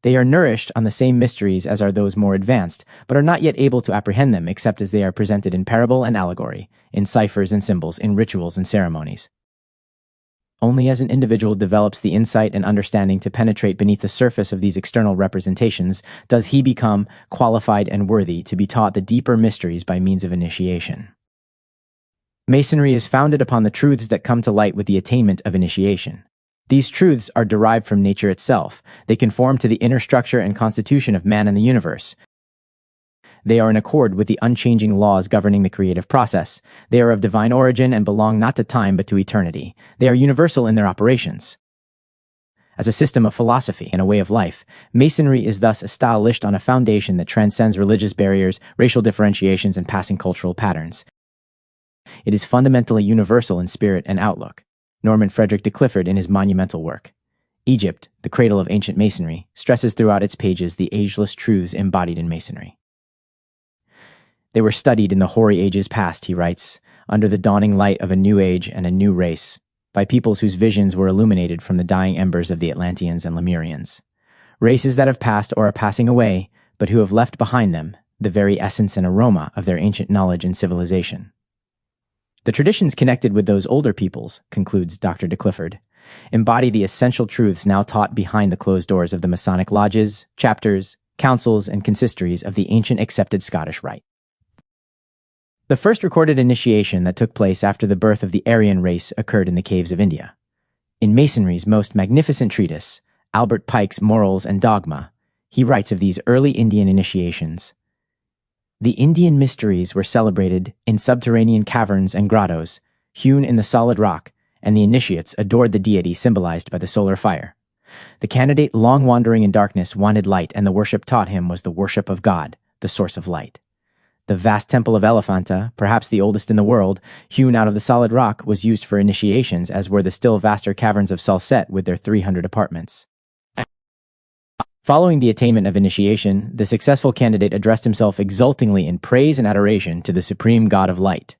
They are nourished on the same mysteries as are those more advanced, but are not yet able to apprehend them except as they are presented in parable and allegory, in ciphers and symbols, in rituals and ceremonies. Only as an individual develops the insight and understanding to penetrate beneath the surface of these external representations does he become qualified and worthy to be taught the deeper mysteries by means of initiation. Masonry is founded upon the truths that come to light with the attainment of initiation. These truths are derived from nature itself. They conform to the inner structure and constitution of man and the universe. They are in accord with the unchanging laws governing the creative process. They are of divine origin and belong not to time but to eternity. They are universal in their operations. As a system of philosophy and a way of life, Masonry is thus established on a foundation that transcends religious barriers, racial differentiations, and passing cultural patterns. It is fundamentally universal in spirit and outlook. Norman Frederick de Clifford, in his monumental work, Egypt, the Cradle of Ancient Masonry, stresses throughout its pages the ageless truths embodied in Masonry. They were studied in the hoary ages past, he writes, under the dawning light of a new age and a new race, by peoples whose visions were illuminated from the dying embers of the Atlanteans and Lemurians. Races that have passed or are passing away, but who have left behind them the very essence and aroma of their ancient knowledge and civilization. The traditions connected with those older peoples, concludes Dr. de Clifford, embody the essential truths now taught behind the closed doors of the Masonic lodges, chapters, councils, and consistories of the ancient accepted Scottish rite. The first recorded initiation that took place after the birth of the Aryan race occurred in the caves of India. In Masonry's most magnificent treatise, Albert Pike's Morals and Dogma, he writes of these early Indian initiations. The Indian mysteries were celebrated in subterranean caverns and grottos, hewn in the solid rock, and the initiates adored the deity symbolized by the solar fire. The candidate, long wandering in darkness, wanted light, and the worship taught him was the worship of God, the source of light. The vast temple of Elephanta, perhaps the oldest in the world, hewn out of the solid rock, was used for initiations, as were the still vaster caverns of Salsette with their 300 apartments. Following the attainment of initiation, the successful candidate addressed himself exultingly in praise and adoration to the supreme God of light.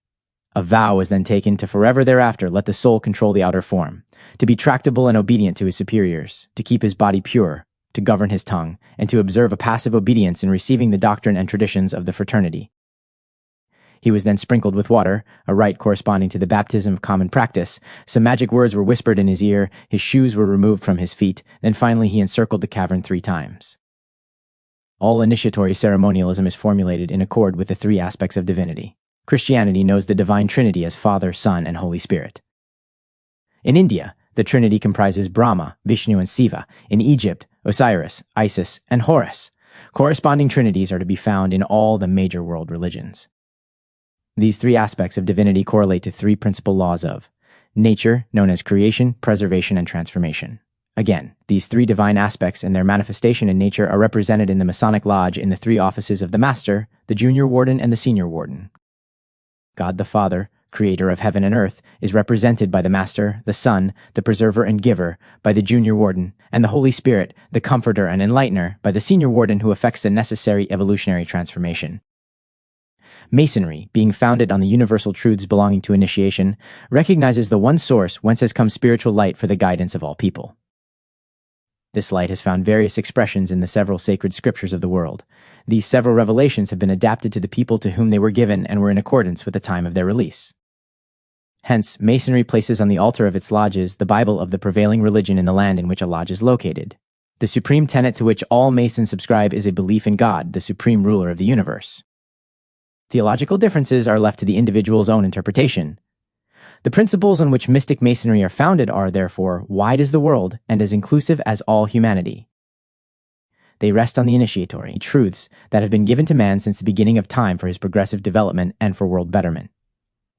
A vow was then taken to forever thereafter let the soul control the outer form, to be tractable and obedient to his superiors, to keep his body pure, to govern his tongue, and to observe a passive obedience in receiving the doctrine and traditions of the fraternity. He was then sprinkled with water, a rite corresponding to the baptism of common practice. Some magic words were whispered in his ear, his shoes were removed from his feet, then finally he encircled the cavern 3 times. All initiatory ceremonialism is formulated in accord with the 3 aspects of divinity. Christianity knows the divine Trinity as Father, Son, and Holy Spirit. In India, the Trinity comprises Brahma, Vishnu, and Shiva. In Egypt, Osiris, Isis, and Horus. Corresponding trinities are to be found in all the major world religions. These 3 aspects of divinity correlate to 3 principal laws of nature, known as creation, preservation, and transformation. Again, these 3 divine aspects and their manifestation in nature are represented in the Masonic Lodge in the 3 offices of the Master, the Junior Warden, and the Senior Warden. God the Father, creator of heaven and earth, is represented by the Master, the Son, the Preserver and Giver, by the Junior Warden, and the Holy Spirit, the Comforter and Enlightener, by the Senior Warden who effects the necessary evolutionary transformation. Masonry, being founded on the universal truths belonging to initiation, recognizes the one source whence has come spiritual light for the guidance of all people. This light has found various expressions in the several sacred scriptures of the world. These several revelations have been adapted to the people to whom they were given and were in accordance with the time of their release. Hence, Masonry places on the altar of its lodges the Bible of the prevailing religion in the land in which a lodge is located. The supreme tenet to which all Masons subscribe is a belief in God, the supreme ruler of the universe. Theological differences are left to the individual's own interpretation. The principles on which mystic Masonry are founded are, therefore, wide as the world and as inclusive as all humanity. They rest on the initiatory truths that have been given to man since the beginning of time for his progressive development and for world betterment.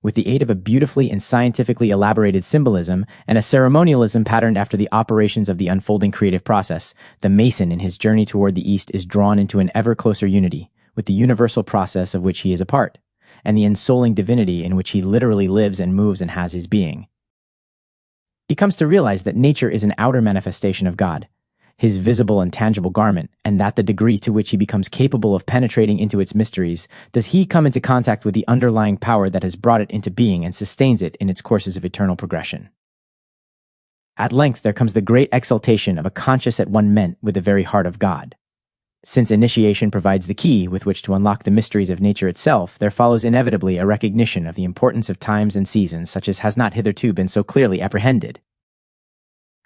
With the aid of a beautifully and scientifically elaborated symbolism and a ceremonialism patterned after the operations of the unfolding creative process, the Mason in his journey toward the East is drawn into an ever closer unity with the universal process of which he is a part, and the ensouling divinity in which he literally lives and moves and has his being. He comes to realize that nature is an outer manifestation of God, his visible and tangible garment, and that the degree to which he becomes capable of penetrating into its mysteries does he come into contact with the underlying power that has brought it into being and sustains it in its courses of eternal progression. At length there comes the great exaltation of a conscious at one ment with the very heart of God. Since initiation provides the key with which to unlock the mysteries of nature itself, there follows inevitably a recognition of the importance of times and seasons such as has not hitherto been so clearly apprehended.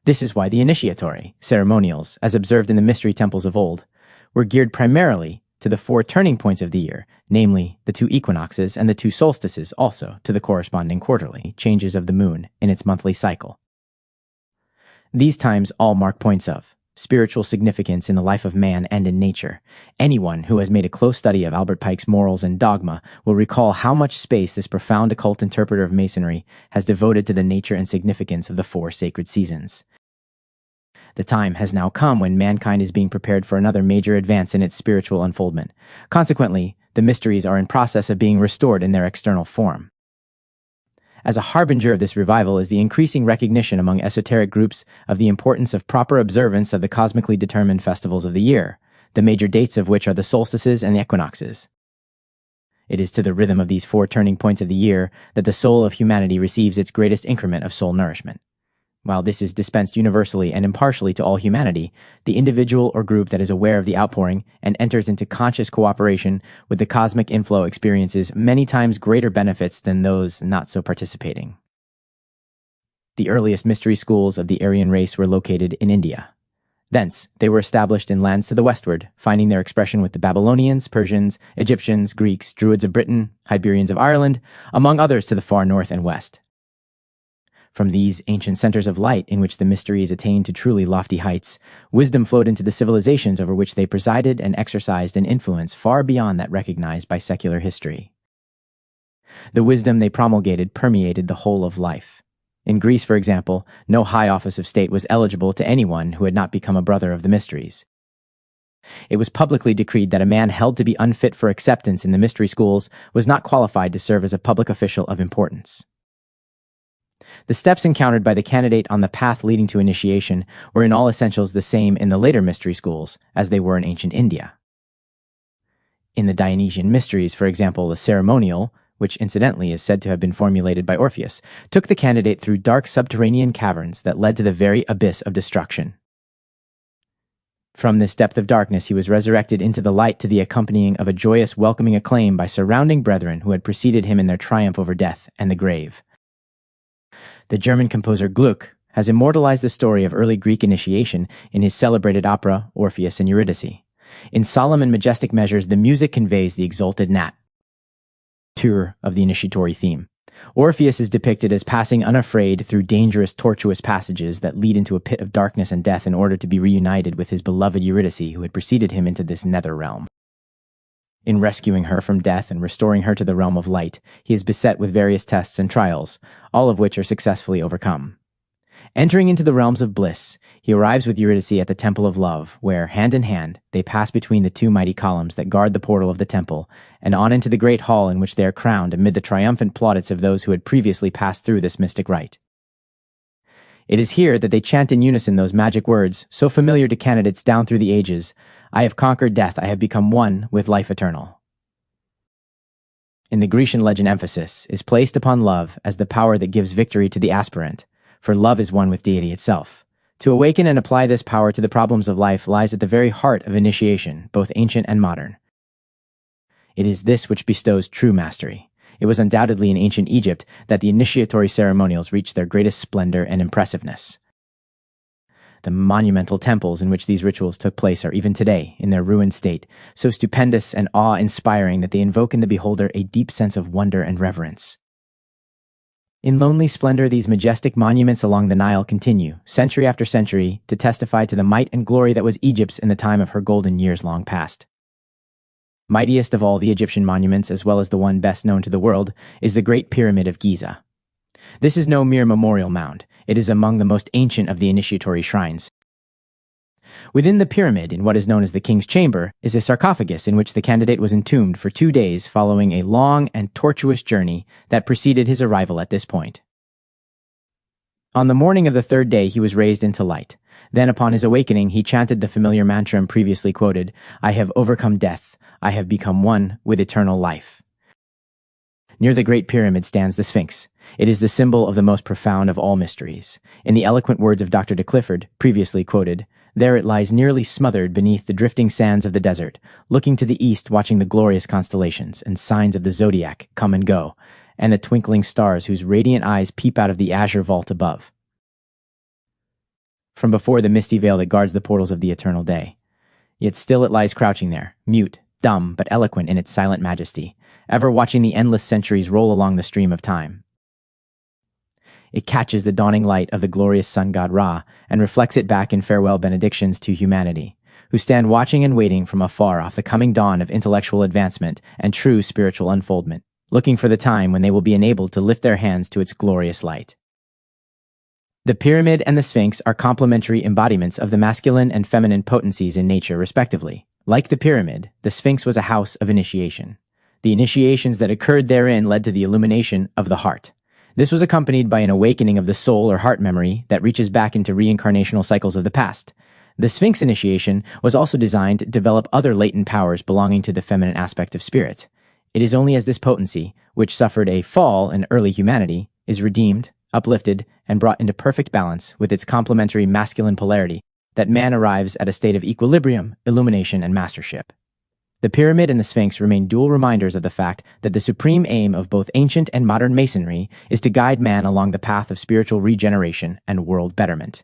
This is why the initiatory ceremonials, as observed in the mystery temples of old, were geared primarily to the 4 turning points of the year, namely the 2 equinoxes and the 2 solstices, also to the corresponding quarterly changes of the moon in its monthly cycle. These times all mark points of spiritual significance in the life of man and in nature. Anyone who has made a close study of Albert Pike's Morals and Dogma will recall how much space this profound occult interpreter of Masonry has devoted to the nature and significance of the 4 sacred seasons. The time has now come when mankind is being prepared for another major advance in its spiritual unfoldment. Consequently, the mysteries are in process of being restored in their external form. As a harbinger of this revival is the increasing recognition among esoteric groups of the importance of proper observance of the cosmically determined festivals of the year, the major dates of which are the solstices and the equinoxes. It is to the rhythm of these 4 turning points of the year that the soul of humanity receives its greatest increment of soul nourishment. While this is dispensed universally and impartially to all humanity, the individual or group that is aware of the outpouring and enters into conscious cooperation with the cosmic inflow experiences many times greater benefits than those not so participating. The earliest mystery schools of the Aryan race were located in India. Thence, they were established in lands to the westward, finding their expression with the Babylonians, Persians, Egyptians, Greeks, Druids of Britain, Iberians of Ireland, among others to the far north and west. From these ancient centers of light in which the mysteries attained to truly lofty heights, wisdom flowed into the civilizations over which they presided and exercised an influence far beyond that recognized by secular history. The wisdom they promulgated permeated the whole of life. In Greece, for example, no high office of state was eligible to anyone who had not become a brother of the mysteries. It was publicly decreed that a man held to be unfit for acceptance in the mystery schools was not qualified to serve as a public official of importance. The steps encountered by the candidate on the path leading to initiation were in all essentials the same in the later mystery schools as they were in ancient India. In the Dionysian mysteries, for example, the ceremonial, which incidentally is said to have been formulated by Orpheus, took the candidate through dark subterranean caverns that led to the very abyss of destruction. From this depth of darkness he was resurrected into the light to the accompanying of a joyous welcoming acclaim by surrounding brethren who had preceded him in their triumph over death and the grave. The German composer Gluck has immortalized the story of early Greek initiation in his celebrated opera Orpheus and Eurydice. In solemn and majestic measures, the music conveys the exalted nature of the initiatory theme. Orpheus is depicted as passing unafraid through dangerous, tortuous passages that lead into a pit of darkness and death in order to be reunited with his beloved Eurydice, who had preceded him into this nether realm. In rescuing her from death and restoring her to the realm of light, he is beset with various tests and trials, all of which are successfully overcome. Entering into the realms of bliss, he arrives with Eurydice at the Temple of Love, where, hand in hand, they pass between the 2 mighty columns that guard the portal of the temple, and on into the great hall in which they are crowned amid the triumphant plaudits of those who had previously passed through this mystic rite. It is here that they chant in unison those magic words, so familiar to candidates down through the ages: "I have conquered death, I have become one with life eternal." In the Grecian legend, emphasis is placed upon love as the power that gives victory to the aspirant, for love is one with deity itself. To awaken and apply this power to the problems of life lies at the very heart of initiation, both ancient and modern. It is this which bestows true mastery. It was undoubtedly in ancient Egypt that the initiatory ceremonials reached their greatest splendor and impressiveness. The monumental temples in which these rituals took place are even today, in their ruined state, so stupendous and awe-inspiring that they invoke in the beholder a deep sense of wonder and reverence. In lonely splendor, these majestic monuments along the Nile continue, century after century, to testify to the might and glory that was Egypt's in the time of her golden years long past. Mightiest of all the Egyptian monuments, as well as the one best known to the world, is the Great Pyramid of Giza. This is no mere memorial mound. It is among the most ancient of the initiatory shrines. Within the pyramid, in what is known as the King's Chamber, is a sarcophagus in which the candidate was entombed for 2 days following a long and tortuous journey that preceded his arrival at this point. On the morning of the 3rd day, he was raised into light. Then, upon his awakening, he chanted the familiar mantra previously quoted: "I have overcome death. I have become one with eternal life." Near the Great Pyramid stands the Sphinx. It is the symbol of the most profound of all mysteries. In the eloquent words of Dr. de Clifford, previously quoted, there it lies nearly smothered beneath the drifting sands of the desert, looking to the east, watching the glorious constellations and signs of the zodiac come and go, and the twinkling stars whose radiant eyes peep out of the azure vault above. From before the misty veil that guards the portals of the eternal day. Yet still it lies crouching there, mute, dumb, but eloquent in its silent majesty, ever watching the endless centuries roll along the stream of time. It catches the dawning light of the glorious sun god Ra and reflects it back in farewell benedictions to humanity, who stand watching and waiting from afar off the coming dawn of intellectual advancement and true spiritual unfoldment, looking for the time when they will be enabled to lift their hands to its glorious light. The pyramid and the Sphinx are complementary embodiments of the masculine and feminine potencies in nature, respectively. Like the pyramid, the Sphinx was a house of initiation. The initiations that occurred therein led to the illumination of the heart. This was accompanied by an awakening of the soul or heart memory that reaches back into reincarnational cycles of the past. The Sphinx initiation was also designed to develop other latent powers belonging to the feminine aspect of spirit. It is only as this potency, which suffered a fall in early humanity, is redeemed, uplifted, and brought into perfect balance with its complementary masculine polarity, that man arrives at a state of equilibrium, illumination, and mastership. The pyramid and the Sphinx remain dual reminders of the fact that the supreme aim of both ancient and modern Masonry is to guide man along the path of spiritual regeneration and world betterment.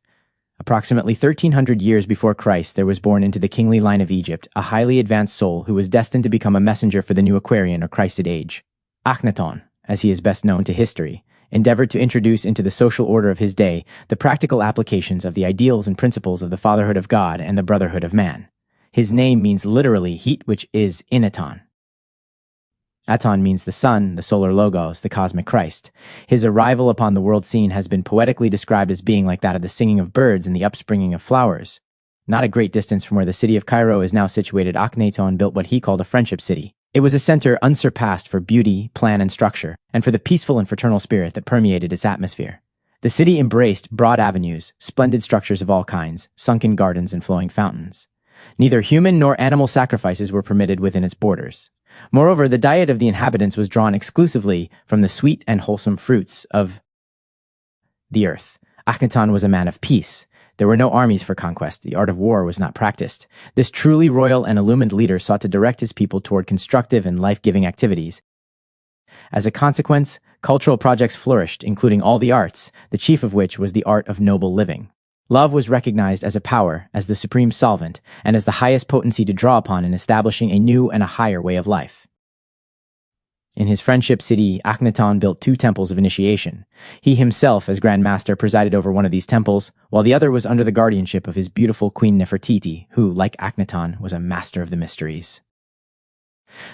Approximately 1300 years before Christ, there was born into the kingly line of Egypt a highly advanced soul who was destined to become a messenger for the new Aquarian or Christed age. Akhenaton, as he is best known to history, endeavored to introduce into the social order of his day the practical applications of the ideals and principles of the fatherhood of God and the brotherhood of man. His name means literally heat, which is in Aton. Aton means the sun, the solar logos, the cosmic Christ. His arrival upon the world scene has been poetically described as being like that of the singing of birds and the upspringing of flowers. Not a great distance from where the city of Cairo is now situated, Akhenaton built what he called a friendship city. It was a center unsurpassed for beauty, plan, and structure, and for the peaceful and fraternal spirit that permeated its atmosphere. The city embraced broad avenues, splendid structures of all kinds, sunken gardens, and flowing fountains. Neither human nor animal sacrifices were permitted within its borders. Moreover, the diet of the inhabitants was drawn exclusively from the sweet and wholesome fruits of the earth. Akhenaton was a man of peace. There were no armies for conquest. The art of war was not practiced. This truly royal and illumined leader sought to direct his people toward constructive and life-giving activities. As a consequence, cultural projects flourished, including all the arts, the chief of which was the art of noble living. Love was recognized as a power, as the supreme solvent, and as the highest potency to draw upon in establishing a new and a higher way of life. In his friendship city, Akhenaton built 2 temples of initiation. He himself, as Grand Master, presided over one of these temples, while the other was under the guardianship of his beautiful Queen Nefertiti, who, like Akhenaton, was a master of the mysteries.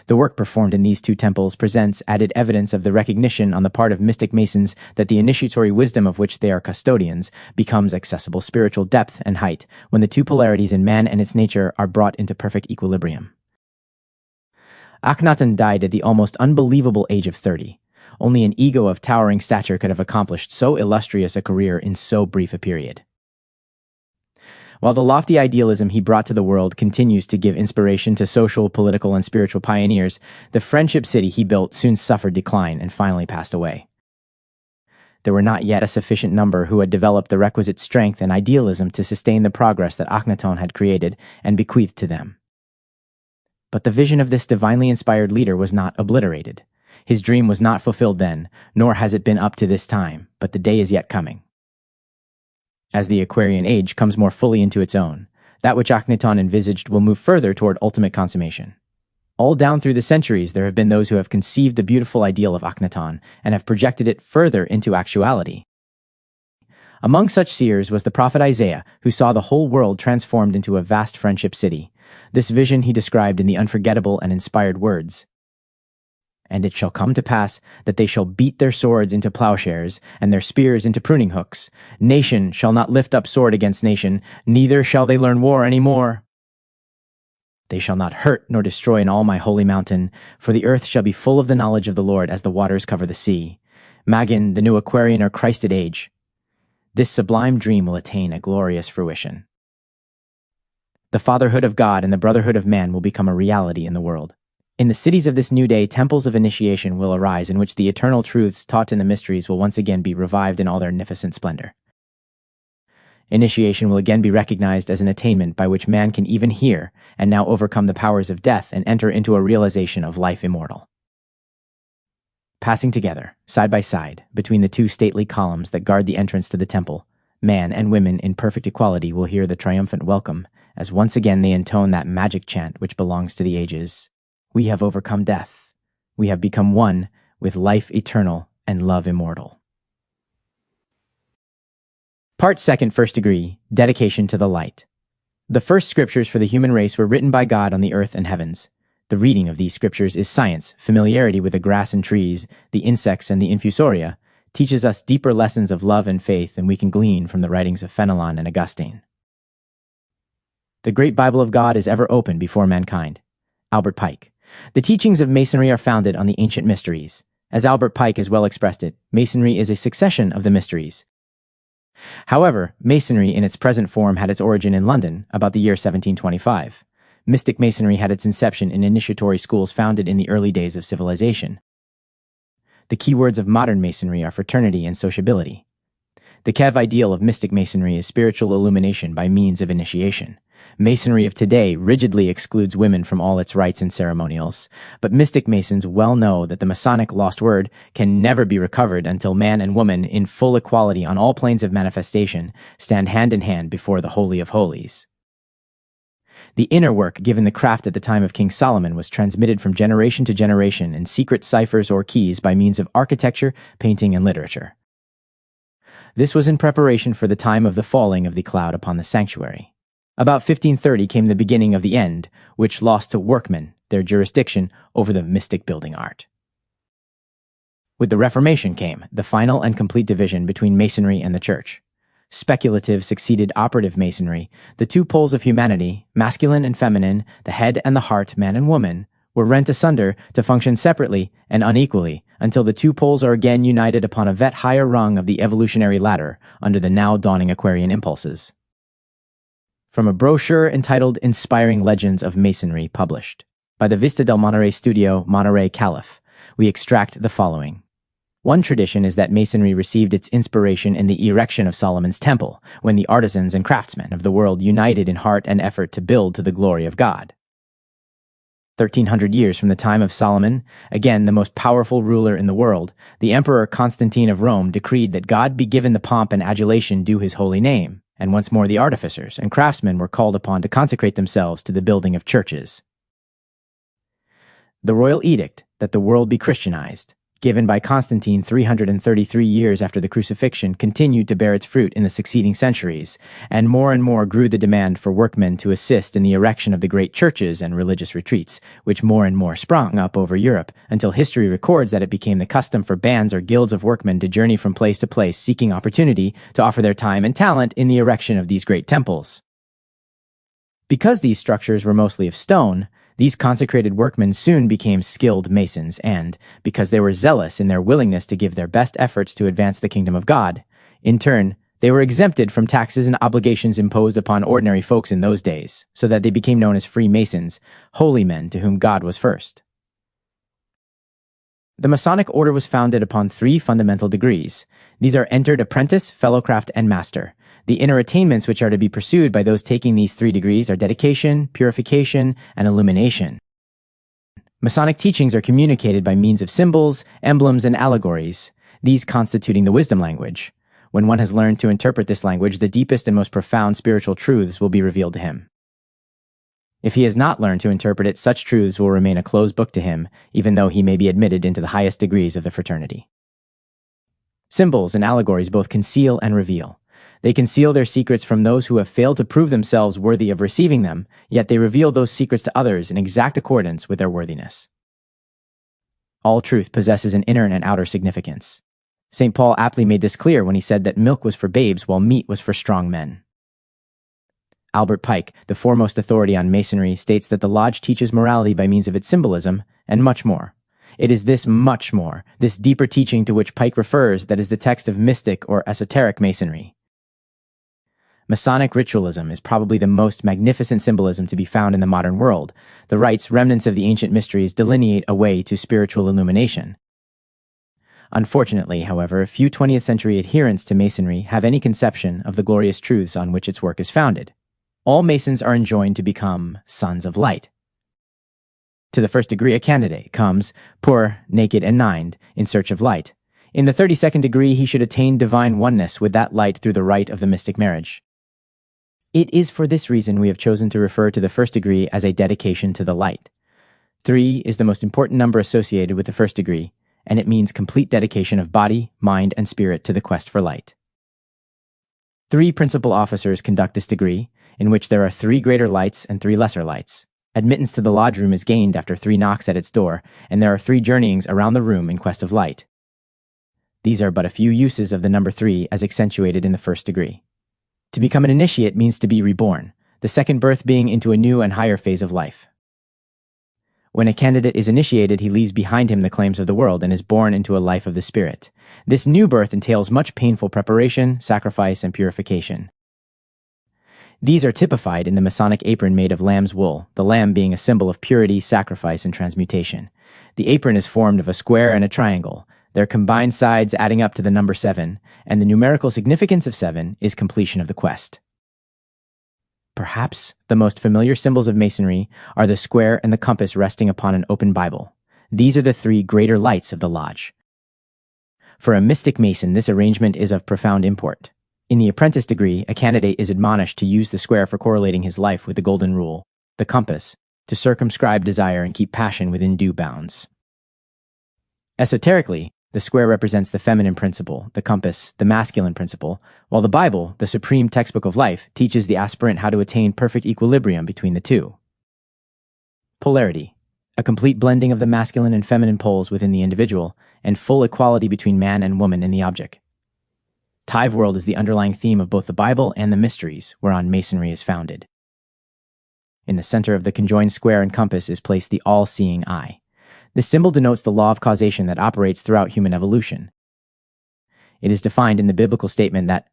The work performed in these 2 temples presents added evidence of the recognition on the part of mystic Masons that the initiatory wisdom of which they are custodians becomes accessible spiritual depth and height when the 2 polarities in man and its nature are brought into perfect equilibrium. Akhenaton died at the almost unbelievable age of 30. Only an ego of towering stature could have accomplished so illustrious a career in so brief a period. While the lofty idealism he brought to the world continues to give inspiration to social, political, and spiritual pioneers, the friendship city he built soon suffered decline and finally passed away. There were not yet a sufficient number who had developed the requisite strength and idealism to sustain the progress that Akhenaton had created and bequeathed to them. But the vision of this divinely inspired leader was not obliterated. His dream was not fulfilled then, nor has it been up to this time, but the day is yet coming. As the Aquarian age comes more fully into its own, that which Akhenaton envisaged will move further toward ultimate consummation. All down through the centuries, there have been those who have conceived the beautiful ideal of Akhenaton and have projected it further into actuality. Among such seers was the prophet Isaiah, who saw the whole world transformed into a vast friendship city. This vision he described in the unforgettable and inspired words, "And it shall come to pass that they shall beat their swords into plowshares, and their spears into pruning hooks. Nation shall not lift up sword against nation, neither shall they learn war any more. They shall not hurt nor destroy in all my holy mountain, for the earth shall be full of the knowledge of the Lord as the waters cover the sea." Magin, the new Aquarian or Christed age. This sublime dream will attain a glorious fruition. The fatherhood of God and the brotherhood of man will become a reality in the world. In the cities of this new day, temples of initiation will arise in which the eternal truths taught in the mysteries will once again be revived in all their magnificent splendor. Initiation will again be recognized as an attainment by which man can even hear and now overcome the powers of death and enter into a realization of life immortal. Passing together, side by side, between the two stately columns that guard the entrance to the temple, man and women in perfect equality will hear the triumphant welcome as once again they intone that magic chant which belongs to the ages. We have overcome death. We have become one with life eternal and love immortal. Part 2, First Degree, Dedication to the Light. The first scriptures for the human race were written by God on the earth and heavens. The reading of these scriptures is science. Familiarity with the grass and trees, the insects and the infusoria, teaches us deeper lessons of love and faith than we can glean from the writings of Fenelon and Augustine. The great Bible of God is ever open before mankind. Albert Pike. The teachings of Masonry are founded on the ancient mysteries. As Albert Pike has well expressed it, Masonry is a succession of the mysteries. However, Masonry in its present form had its origin in London about the year 1725. Mystic Masonry had its inception in initiatory schools founded in the early days of civilization. The key words of modern Masonry are fraternity and sociability. The Kev ideal of mystic Masonry is spiritual illumination by means of initiation. Masonry of today rigidly excludes women from all its rites and ceremonials, but mystic Masons well know that the Masonic lost word can never be recovered until man and woman, in full equality on all planes of manifestation, stand hand in hand before the Holy of Holies. The inner work given the craft at the time of King Solomon was transmitted from generation to generation in secret ciphers or keys by means of architecture, painting, and literature. This was in preparation for the time of the falling of the cloud upon the sanctuary. About 1530 came the beginning of the end, which lost to workmen their jurisdiction over the mystic building art. With the Reformation came the final and complete division between Masonry and the Church. Speculative succeeded operative Masonry. The two poles of humanity, masculine and feminine, the head and the heart, man and woman, were rent asunder to function separately and unequally until the two poles are again united upon a vet higher rung of the evolutionary ladder under the now dawning Aquarian impulses. From a brochure entitled Inspiring Legends of Masonry, published by the Vista del Monterey studio, Monterey, Calif., we extract the following. One tradition is that Masonry received its inspiration in the erection of Solomon's temple, when the artisans and craftsmen of the world united in heart and effort to build to the glory of God. 1,300 years from the time of Solomon, again the most powerful ruler in the world, the Emperor Constantine of Rome decreed that God be given the pomp and adulation due his holy name, and once more the artificers and craftsmen were called upon to consecrate themselves to the building of churches. The royal edict that the world be Christianized, given by Constantine 333 years after the crucifixion, continued to bear its fruit in the succeeding centuries, and more grew the demand for workmen to assist in the erection of the great churches and religious retreats, which more and more sprung up over Europe, until history records that it became the custom for bands or guilds of workmen to journey from place to place seeking opportunity to offer their time and talent in the erection of these great temples. Because these structures were mostly of stone, these consecrated workmen soon became skilled masons and, because they were zealous in their willingness to give their best efforts to advance the kingdom of God, in turn, they were exempted from taxes and obligations imposed upon ordinary folks in those days, so that they became known as Freemasons, holy men to whom God was first. The Masonic order was founded upon 3 fundamental degrees. These are entered apprentice, fellowcraft, and master. The inner attainments which are to be pursued by those taking these 3 degrees are dedication, purification, and illumination. Masonic teachings are communicated by means of symbols, emblems, and allegories, these constituting the wisdom language. When one has learned to interpret this language, the deepest and most profound spiritual truths will be revealed to him. If he has not learned to interpret it, such truths will remain a closed book to him, even though he may be admitted into the highest degrees of the fraternity. Symbols and allegories both conceal and reveal. They conceal their secrets from those who have failed to prove themselves worthy of receiving them, yet they reveal those secrets to others in exact accordance with their worthiness. All truth possesses an inner and outer significance. St. Paul aptly made this clear when he said that milk was for babes while meat was for strong men. Albert Pike, the foremost authority on Masonry, states that the Lodge teaches morality by means of its symbolism, and much more. It is this much more, this deeper teaching to which Pike refers, that is the text of mystic or esoteric Masonry. Masonic ritualism is probably the most magnificent symbolism to be found in the modern world. The rites, remnants of the ancient mysteries, delineate a way to spiritual illumination. Unfortunately, however, few 20th century adherents to Masonry have any conception of the glorious truths on which its work is founded. All Masons are enjoined to become sons of light. To the first degree, a candidate comes, poor, naked, and named, in search of light. In the 32nd degree, he should attain divine oneness with that light through the rite of the mystic marriage. It is for this reason we have chosen to refer to the first degree as a dedication to the light. 3 is the most important number associated with the first degree, and it means complete dedication of body, mind, and spirit to the quest for light. 3 principal officers conduct this degree, in which there are 3 greater lights and 3 lesser lights. Admittance to the lodge room is gained after 3 knocks at its door, and there are 3 journeyings around the room in quest of light. These are but a few uses of the number 3 as accentuated in the first degree. To become an initiate means to be reborn, the second birth being into a new and higher phase of life. When a candidate is initiated, he leaves behind him the claims of the world and is born into a life of the spirit. This new birth entails much painful preparation, sacrifice, and purification. These are typified in the Masonic apron made of lamb's wool, the lamb being a symbol of purity, sacrifice, and transmutation. The apron is formed of a square and a triangle, their combined sides adding up to the number 7, and the numerical significance of 7 is completion of the quest. Perhaps the most familiar symbols of Masonry are the square and the compass resting upon an open Bible. These are the 3 greater lights of the lodge. For a mystic Mason, this arrangement is of profound import. In the apprentice degree, a candidate is admonished to use the square for correlating his life with the golden rule, the compass, to circumscribe desire and keep passion within due bounds. Esoterically, the square represents the feminine principle, the compass, the masculine principle, while the Bible, the supreme textbook of life, teaches the aspirant how to attain perfect equilibrium between the two. Polarity, a complete blending of the masculine and feminine poles within the individual, and full equality between man and woman in the object. Tive world is the underlying theme of both the Bible and the mysteries whereon Masonry is founded. In the center of the conjoined square and compass is placed the all-seeing eye. This symbol denotes the law of causation that operates throughout human evolution. It is defined in the biblical statement that,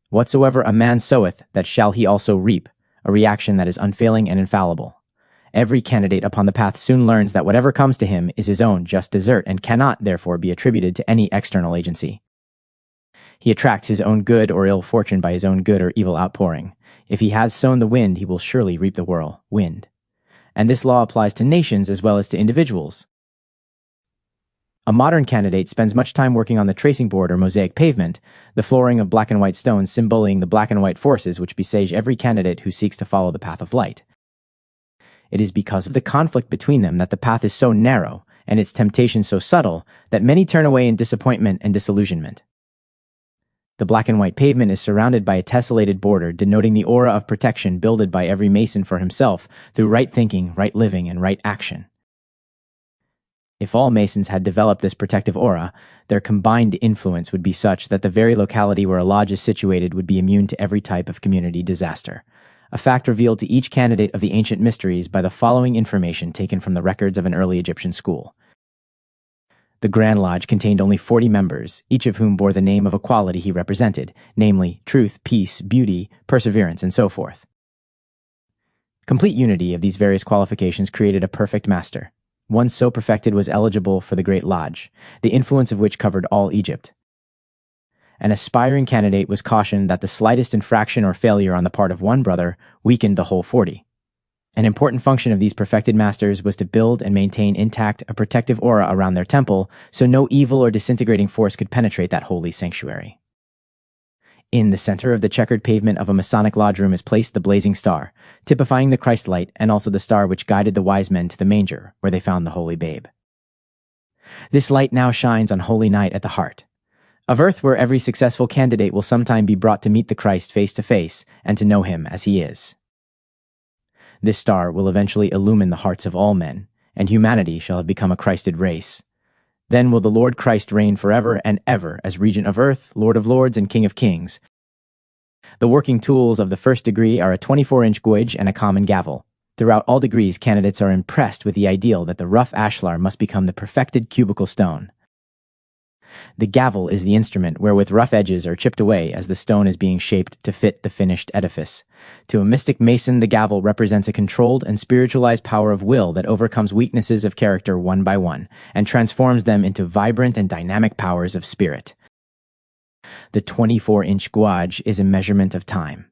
"Whatsoever a man soweth, that shall he also reap," a reaction that is unfailing and infallible. Every candidate upon the path soon learns that whatever comes to him is his own just desert and cannot, therefore, be attributed to any external agency. He attracts his own good or ill fortune by his own good or evil outpouring. If he has sown the wind, he will surely reap the whirlwind. And this law applies to nations as well as to individuals. A modern candidate spends much time working on the tracing board or mosaic pavement, the flooring of black and white stones symboling the black and white forces which besiege every candidate who seeks to follow the path of light. It is because of the conflict between them that the path is so narrow and its temptation so subtle that many turn away in disappointment and disillusionment. The black and white pavement is surrounded by a tessellated border denoting the aura of protection builded by every Mason for himself through right thinking, right living, and right action. If all Masons had developed this protective aura, their combined influence would be such that the very locality where a lodge is situated would be immune to every type of community disaster, a fact revealed to each candidate of the ancient mysteries by the following information taken from the records of an early Egyptian school. The Grand Lodge contained only 40 members, each of whom bore the name of a quality he represented, namely truth, peace, beauty, perseverance, and so forth. Complete unity of these various qualifications created a perfect master. One so perfected was eligible for the Great Lodge, the influence of which covered all Egypt. An aspiring candidate was cautioned that the slightest infraction or failure on the part of one brother weakened the whole 40. An important function of these perfected masters was to build and maintain intact a protective aura around their temple so no evil or disintegrating force could penetrate that holy sanctuary. In the center of the checkered pavement of a Masonic lodge room is placed the blazing star, typifying the Christ light and also the star which guided the wise men to the manger, where they found the holy babe. This light now shines on Holy Night at the heart of earth, where every successful candidate will sometime be brought to meet the Christ face to face and to know him as he is. This star will eventually illumine the hearts of all men, and humanity shall have become a Christed race. Then will the Lord Christ reign forever and ever as Regent of Earth, Lord of Lords, and King of Kings. The working tools of the first degree are a 24-inch gwidge and a common gavel. Throughout all degrees, candidates are impressed with the ideal that the rough ashlar must become the perfected cubical stone. The gavel is the instrument wherewith rough edges are chipped away as the stone is being shaped to fit the finished edifice. To a mystic Mason, the gavel represents a controlled and spiritualized power of will that overcomes weaknesses of character one by one and transforms them into vibrant and dynamic powers of spirit. The 24-inch gouge is a measurement of time.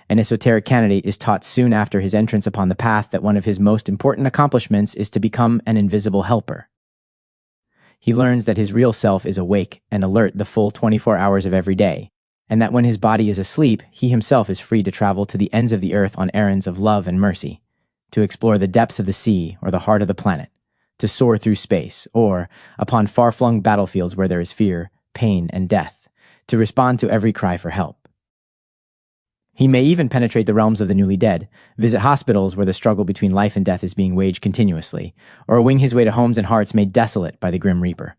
An esoteric candidate is taught soon after his entrance upon the path that one of his most important accomplishments is to become an invisible helper. He learns that his real self is awake and alert the full 24 hours of every day, and that when his body is asleep, he himself is free to travel to the ends of the earth on errands of love and mercy, to explore the depths of the sea or the heart of the planet, to soar through space, or, upon far-flung battlefields where there is fear, pain, and death, to respond to every cry for help. He may even penetrate the realms of the newly dead, visit hospitals where the struggle between life and death is being waged continuously, or wing his way to homes and hearts made desolate by the grim reaper.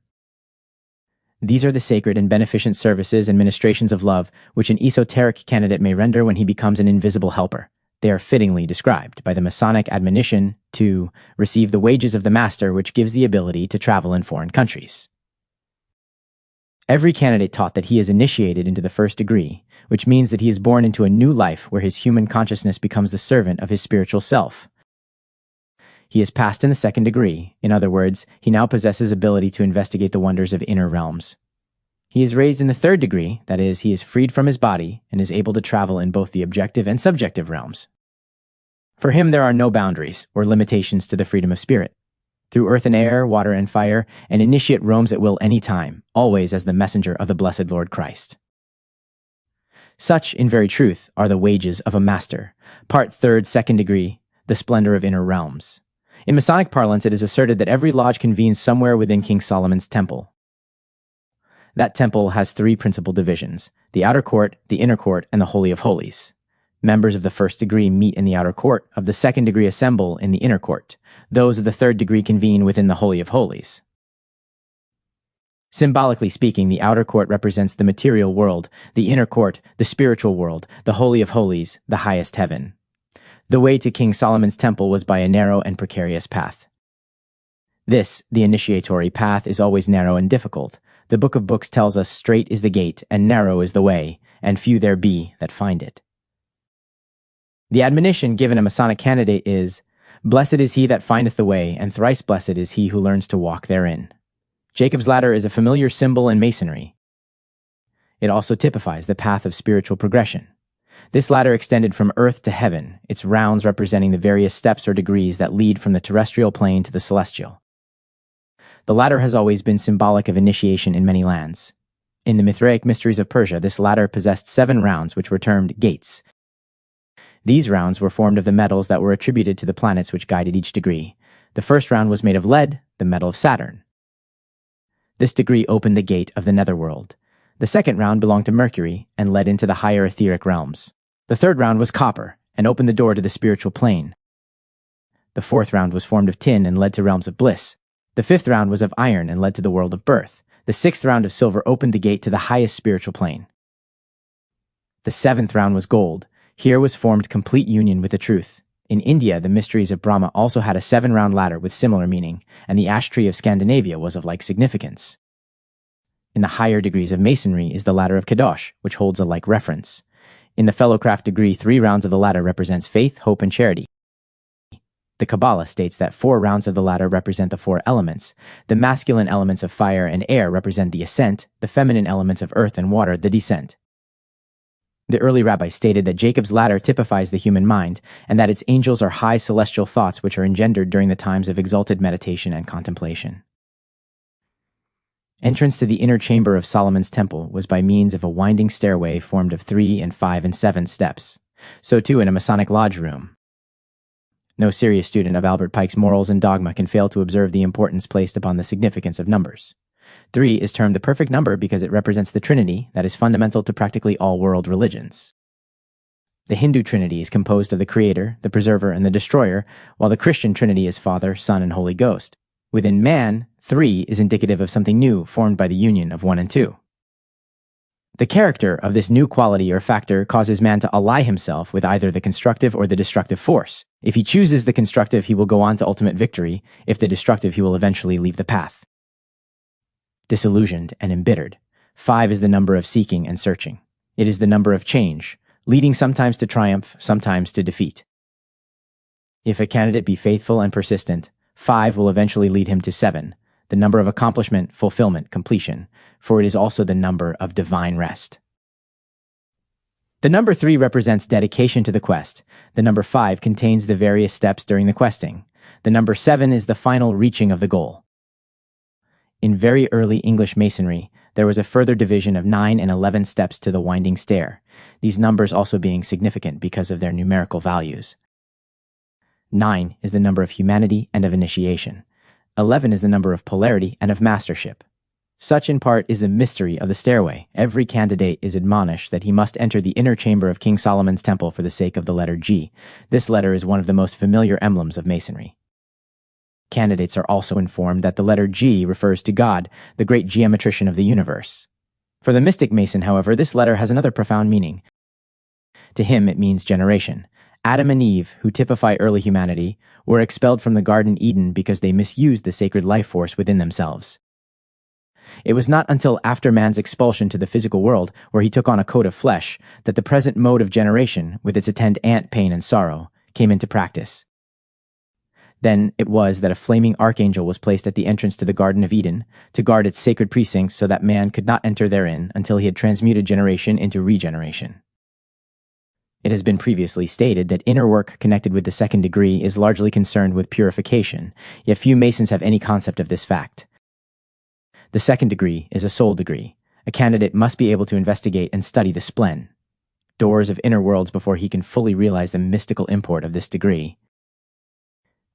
These are the sacred and beneficent services and ministrations of love which an esoteric candidate may render when he becomes an invisible helper. They are fittingly described by the Masonic admonition to receive the wages of the master, which gives the ability to travel in foreign countries. Every candidate taught that he is initiated into the first degree, which means that he is born into a new life where his human consciousness becomes the servant of his spiritual self. He is passed in the second degree. In other words, he now possesses ability to investigate the wonders of inner realms. He is raised in the third degree, that is, he is freed from his body and is able to travel in both the objective and subjective realms. For him, there are no boundaries or limitations to the freedom of spirit. Through earth and air, water and fire, an initiate roams at will any time, always as the messenger of the blessed Lord Christ. Such, in very truth, are the wages of a master. Part third, second degree, the splendor of inner realms. In Masonic parlance, it is asserted that every lodge convenes somewhere within King Solomon's temple. That temple has three principal divisions: the outer court, the inner court, and the Holy of Holies. Members of the first degree meet in the outer court, of the second degree assemble in the inner court. Those of the third degree convene within the Holy of Holies. Symbolically speaking, the outer court represents the material world, the inner court, the spiritual world, the Holy of Holies, the highest heaven. The way to King Solomon's temple was by a narrow and precarious path. This, the initiatory path, is always narrow and difficult. The Book of Books tells us straight is the gate, and narrow is the way, and few there be that find it. The admonition given a Masonic candidate is, "Blessed is he that findeth the way, and thrice blessed is he who learns to walk therein." Jacob's ladder is a familiar symbol in Masonry. It also typifies the path of spiritual progression. This ladder extended from earth to heaven, its rounds representing the various steps or degrees that lead from the terrestrial plane to the celestial. The ladder has always been symbolic of initiation in many lands. In the Mithraic mysteries of Persia, this ladder possessed 7 rounds, which were termed gates. These rounds were formed of the metals that were attributed to the planets which guided each degree. The first round was made of lead, the metal of Saturn. This degree opened the gate of the netherworld. The second round belonged to Mercury and led into the higher etheric realms. The third round was copper and opened the door to the spiritual plane. The fourth round was formed of tin and led to realms of bliss. The fifth round was of iron and led to the world of birth. The sixth round of silver opened the gate to the highest spiritual plane. The seventh round was gold. Here was formed complete union with the truth. In India, the mysteries of Brahma also had a 7-round ladder with similar meaning, and the ash tree of Scandinavia was of like significance. In the higher degrees of Masonry is the ladder of Kadosh, which holds a like reference. In the Fellowcraft degree, 3 rounds of the ladder represents faith, hope, and charity. The Kabbalah states that 4 rounds of the ladder represent the 4 elements. The masculine elements of fire and air represent the ascent, the feminine elements of earth and water, the descent. The early rabbis stated that Jacob's ladder typifies the human mind, and that its angels are high celestial thoughts which are engendered during the times of exalted meditation and contemplation. Entrance to the inner chamber of Solomon's temple was by means of a winding stairway formed of 3 and 5 and 7 steps. So too in a Masonic lodge room. No serious student of Albert Pike's Morals and Dogma can fail to observe the importance placed upon the significance of numbers. 3 is termed the perfect number because it represents the Trinity that is fundamental to practically all world religions. The Hindu Trinity is composed of the Creator, the Preserver, and the Destroyer, while the Christian Trinity is Father, Son, and Holy Ghost. Within man, 3 is indicative of something new formed by the union of 1 and 2. The character of this new quality or factor causes man to ally himself with either the constructive or the destructive force. If he chooses the constructive, he will go on to ultimate victory. If the destructive, he will eventually leave the path. disillusioned, and embittered. 5 is the number of seeking and searching. It is the number of change, leading sometimes to triumph, sometimes to defeat. If a candidate be faithful and persistent, 5 will eventually lead him to 7, the number of accomplishment, fulfillment, completion, for it is also the number of divine rest. The number 3 represents dedication to the quest. The number 5 contains the various steps during the questing. The number 7 is the final reaching of the goal. In very early English Masonry, there was a further division of 9 and 11 steps to the winding stair, these numbers also being significant because of their numerical values. 9 is the number of humanity and of initiation. 11 is the number of polarity and of mastership. Such in part is the mystery of the stairway. Every candidate is admonished that he must enter the inner chamber of King Solomon's temple for the sake of the letter G. This letter is one of the most familiar emblems of Masonry. Candidates are also informed that the letter G refers to God, the great geometrician of the universe. For the mystic Mason, however, this letter has another profound meaning. To him, it means generation. Adam and Eve, who typify early humanity, were expelled from the Garden Eden because they misused the sacred life force within themselves. It was not until after man's expulsion to the physical world, where he took on a coat of flesh, that the present mode of generation, with its attendant pain and sorrow, came into practice. Then it was that a flaming archangel was placed at the entrance to the Garden of Eden, to guard its sacred precincts so that man could not enter therein until he had transmuted generation into regeneration. It has been previously stated that inner work connected with the second degree is largely concerned with purification, yet few Masons have any concept of this fact. The second degree is a soul degree. A candidate must be able to investigate and study the splen, doors of inner worlds, before he can fully realize the mystical import of this degree.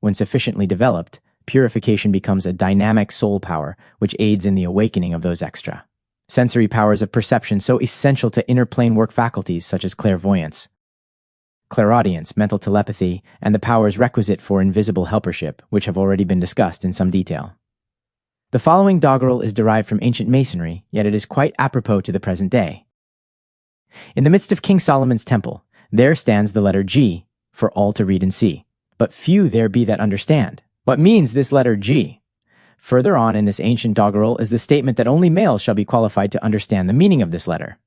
When sufficiently developed, purification becomes a dynamic soul power which aids in the awakening of those extra sensory powers of perception so essential to inner plane work faculties such as clairvoyance, clairaudience, mental telepathy, and the powers requisite for invisible helpership, which have already been discussed in some detail. The following doggerel is derived from ancient Masonry, yet it is quite apropos to the present day. In the midst of King Solomon's temple, there stands the letter G, for all to read and see. But few there be that understand. What means this letter G? Further on in this ancient doggerel is the statement that only males shall be qualified to understand the meaning of this letter.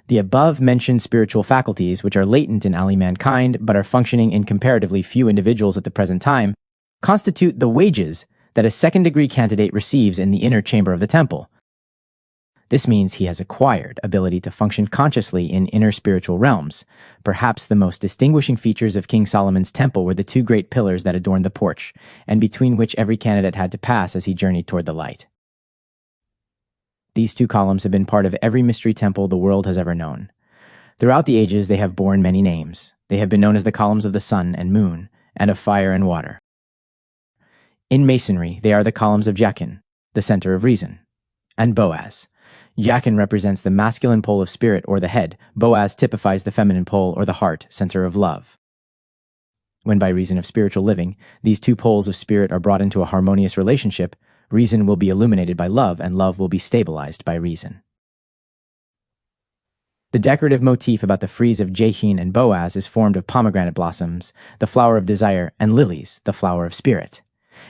The above-mentioned spiritual faculties, which are latent in all mankind but are functioning in comparatively few individuals at the present time, constitute the wages that a second-degree candidate receives in the inner chamber of the temple. This means he has acquired ability to function consciously in inner spiritual realms. Perhaps the most distinguishing features of King Solomon's temple were the 2 great pillars that adorned the porch, and between which every candidate had to pass as he journeyed toward the light. These 2 columns have been part of every mystery temple the world has ever known. Throughout the ages, they have borne many names. They have been known as the columns of the sun and moon, and of fire and water. In Masonry, they are the columns of Jachin, the center of reason, and Boaz. Jachin represents the masculine pole of spirit, or the head. Boaz typifies the feminine pole, or the heart, center of love. When by reason of spiritual living, these 2 poles of spirit are brought into a harmonious relationship, reason will be illuminated by love, and love will be stabilized by reason. The decorative motif about the frieze of Jachin and Boaz is formed of pomegranate blossoms, the flower of desire, and lilies, the flower of spirit.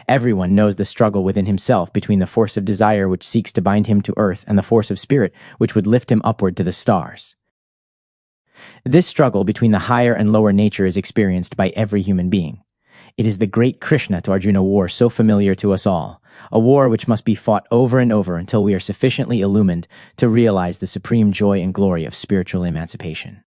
Everyone knows the struggle within himself between the force of desire which seeks to bind him to earth and the force of spirit which would lift him upward to the stars. This struggle between the higher and lower nature is experienced by every human being. It is the great Krishna to Arjuna war so familiar to us all, a war which must be fought over and over until we are sufficiently illumined to realize the supreme joy and glory of spiritual emancipation.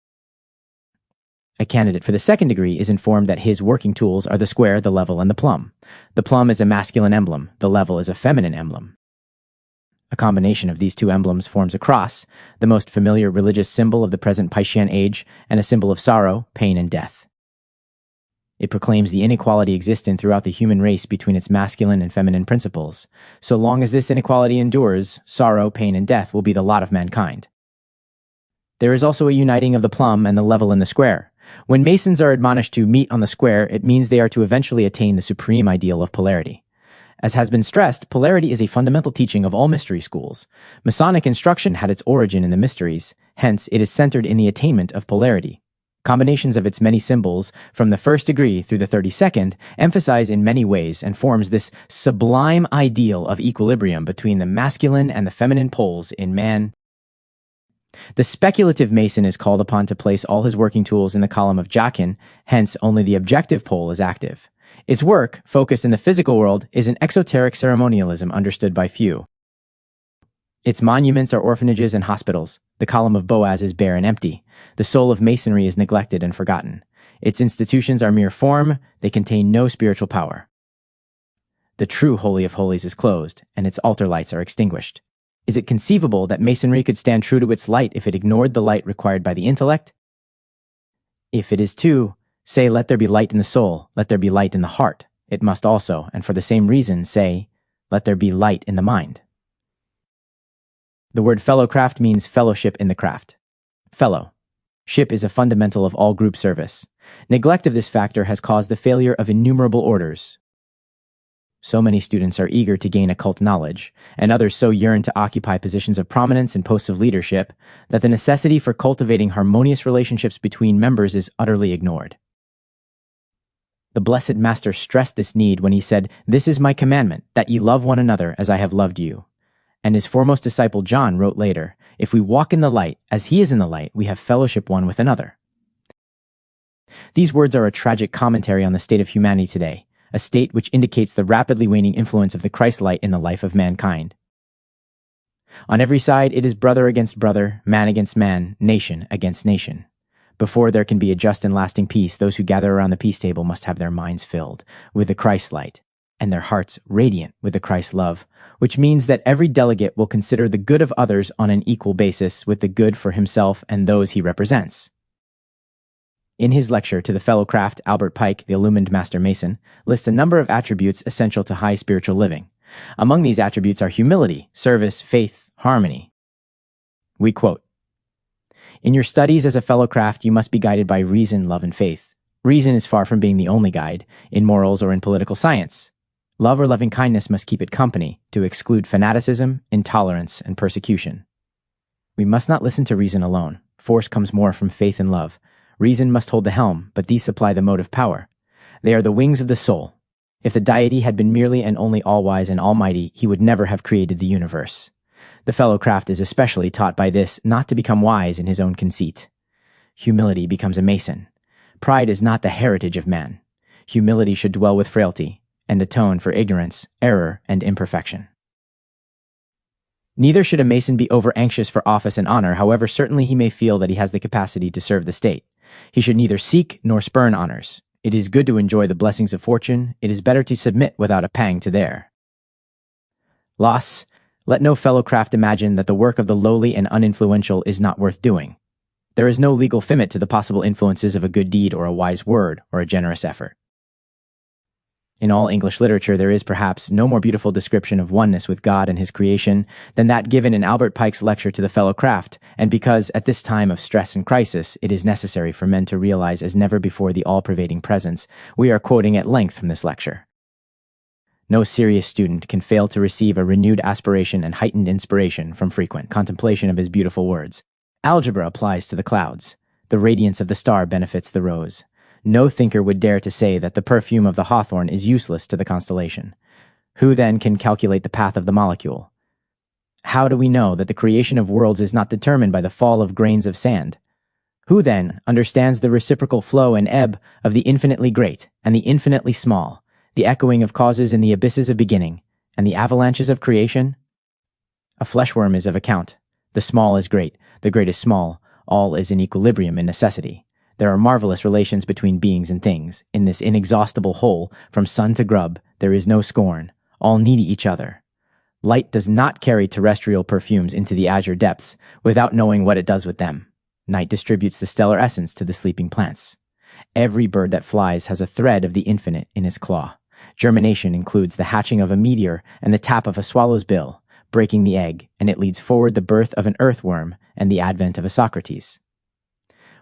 A candidate for the second degree is informed that his working tools are the square, the level, and the plumb. The plumb is a masculine emblem, the level is a feminine emblem. A combination of these 2 emblems forms a cross, the most familiar religious symbol of the present Piscean age, and a symbol of sorrow, pain, and death. It proclaims the inequality existent throughout the human race between its masculine and feminine principles. So long as this inequality endures, sorrow, pain, and death will be the lot of mankind. There is also a uniting of the plumb and the level in the square. When Masons are admonished to meet on the square, it means they are to eventually attain the supreme ideal of polarity. As has been stressed, polarity is a fundamental teaching of all mystery schools. Masonic instruction had its origin in the mysteries, hence it is centered in the attainment of polarity. Combinations of its many symbols, from the first degree through the 32nd, emphasize in many ways and forms this sublime ideal of equilibrium between the masculine and the feminine poles in man. The speculative Mason is called upon to place all his working tools in the column of Jachin, hence only the objective pole is active. Its work, focused in the physical world, is an exoteric ceremonialism understood by few. Its monuments are orphanages and hospitals. The column of Boaz is bare and empty. The soul of Masonry is neglected and forgotten. Its institutions are mere form. They contain no spiritual power. The true Holy of Holies is closed, and its altar lights are extinguished. Is it conceivable that Masonry could stand true to its light if it ignored the light required by the intellect? If it is to say, let there be light in the soul, let there be light in the heart, it must also, and for the same reason, say, let there be light in the mind. The word fellowcraft means fellowship in the craft. Fellowship is a fundamental of all group service. Neglect of this factor has caused the failure of innumerable orders. So many students are eager to gain occult knowledge, and others so yearn to occupy positions of prominence and posts of leadership, that the necessity for cultivating harmonious relationships between members is utterly ignored. The Blessed Master stressed this need when he said, "This is my commandment, that ye love one another as I have loved you." And his foremost disciple John wrote later, "If we walk in the light, as he is in the light, we have fellowship one with another." These words are a tragic commentary on the state of humanity today, a state which indicates the rapidly waning influence of the Christ light in the life of mankind. On every side, it is brother against brother, man against man, nation against nation. Before there can be a just and lasting peace, those who gather around the peace table must have their minds filled with the Christ light, and their hearts radiant with the Christ love, which means that every delegate will consider the good of others on an equal basis with the good for himself and those he represents. In his lecture to the fellow craft, Albert Pike, the illumined Master Mason, lists a number of attributes essential to high spiritual living. Among these attributes are humility, service, faith, harmony. We quote, "In your studies as a fellow craft, you must be guided by reason, love, and faith. Reason is far from being the only guide, in morals or in political science. Love or loving kindness must keep it company, to exclude fanaticism, intolerance, and persecution. We must not listen to reason alone. Force comes more from faith and love. Reason must hold the helm, but these supply the motive power. They are the wings of the soul. If the deity had been merely and only all-wise and almighty, he would never have created the universe. The fellow craft is especially taught by this not to become wise in his own conceit. Humility becomes a Mason. Pride is not the heritage of man. Humility should dwell with frailty, and atone for ignorance, error, and imperfection. Neither should a Mason be over-anxious for office and honor, however certainly he may feel that he has the capacity to serve the state. He should neither seek nor spurn honors. It is good to enjoy the blessings of fortune. It is better to submit without a pang to their loss. Let no fellow craft imagine that the work of the lowly and uninfluential is not worth doing. There is no legal limit to the possible influences of a good deed or a wise word or a generous effort. In all English literature, there is perhaps no more beautiful description of oneness with God and his creation than that given in Albert Pike's lecture to the fellow craft, and because at this time of stress and crisis, it is necessary for men to realize as never before the all-pervading presence, we are quoting at length from this lecture. No serious student can fail to receive a renewed aspiration and heightened inspiration from frequent contemplation of his beautiful words. Algebra applies to the clouds. The radiance of the star benefits the rose. No thinker would dare to say that the perfume of the hawthorn is useless to the constellation. Who then can calculate the path of the molecule? How do we know that the creation of worlds is not determined by the fall of grains of sand? Who then understands the reciprocal flow and ebb of the infinitely great and the infinitely small, the echoing of causes in the abysses of beginning, and the avalanches of creation? A fleshworm is of account. The small is great, the great is small, all is in equilibrium in necessity. There are marvelous relations between beings and things. In this inexhaustible whole, from sun to grub, there is no scorn. All need each other. Light does not carry terrestrial perfumes into the azure depths without knowing what it does with them. Night distributes the stellar essence to the sleeping plants. Every bird that flies has a thread of the infinite in its claw. Germination includes the hatching of a meteor and the tap of a swallow's bill, breaking the egg, and it leads forward the birth of an earthworm and the advent of a Socrates.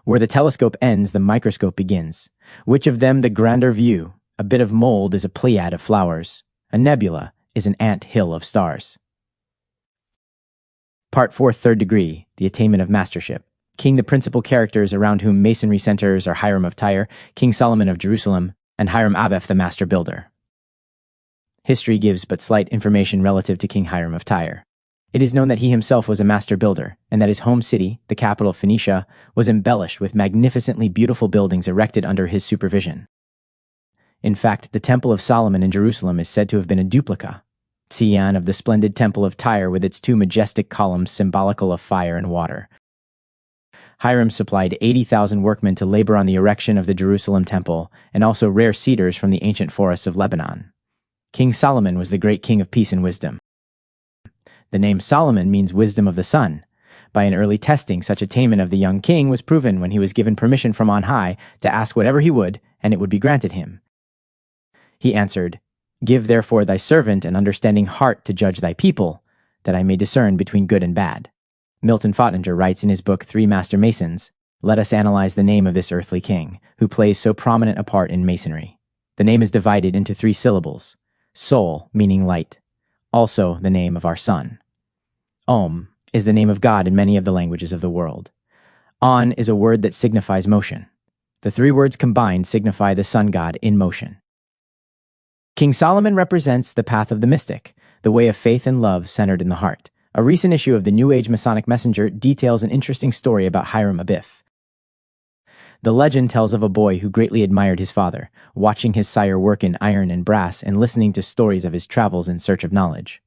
Where the telescope ends, the microscope begins. Which of them the grander view? A bit of mold is a pleiad of flowers. A nebula is an ant hill of stars. Part 4, Third Degree, the Attainment of Mastership. The principal characters around whom Masonry centers are Hiram of Tyre, King Solomon of Jerusalem, and Hiram Abiff, the master builder. History gives but slight information relative to King Hiram of Tyre. It is known that he himself was a master builder, and that his home city, the capital of Phoenicia, was embellished with magnificently beautiful buildings erected under his supervision. In fact, the Temple of Solomon in Jerusalem is said to have been a duplica, Sion, of the splendid Temple of Tyre with its two majestic columns symbolical of fire and water. Hiram supplied 80,000 workmen to labor on the erection of the Jerusalem temple, and also rare cedars from the ancient forests of Lebanon. King Solomon was the great king of peace and wisdom. The name Solomon means wisdom of the sun. By an early testing, such attainment of the young king was proven when he was given permission from on high to ask whatever he would, and it would be granted him. He answered, "Give therefore thy servant an understanding heart to judge thy people, that I may discern between good and bad." Milton Fottinger writes in his book Three Master Masons, "Let us analyze the name of this earthly king, who plays so prominent a part in Masonry. The name is divided into 3 syllables, Sol, meaning light, also the name of our sun. Om is the name of God in many of the languages of the world. On is a word that signifies motion. The 3 words combined signify the sun god in motion." King Solomon represents the path of the mystic, the way of faith and love centered in the heart. A recent issue of the New Age Masonic Messenger details an interesting story about Hiram Abiff. The legend tells of a boy who greatly admired his father, watching his sire work in iron and brass and listening to stories of his travels in search of knowledge.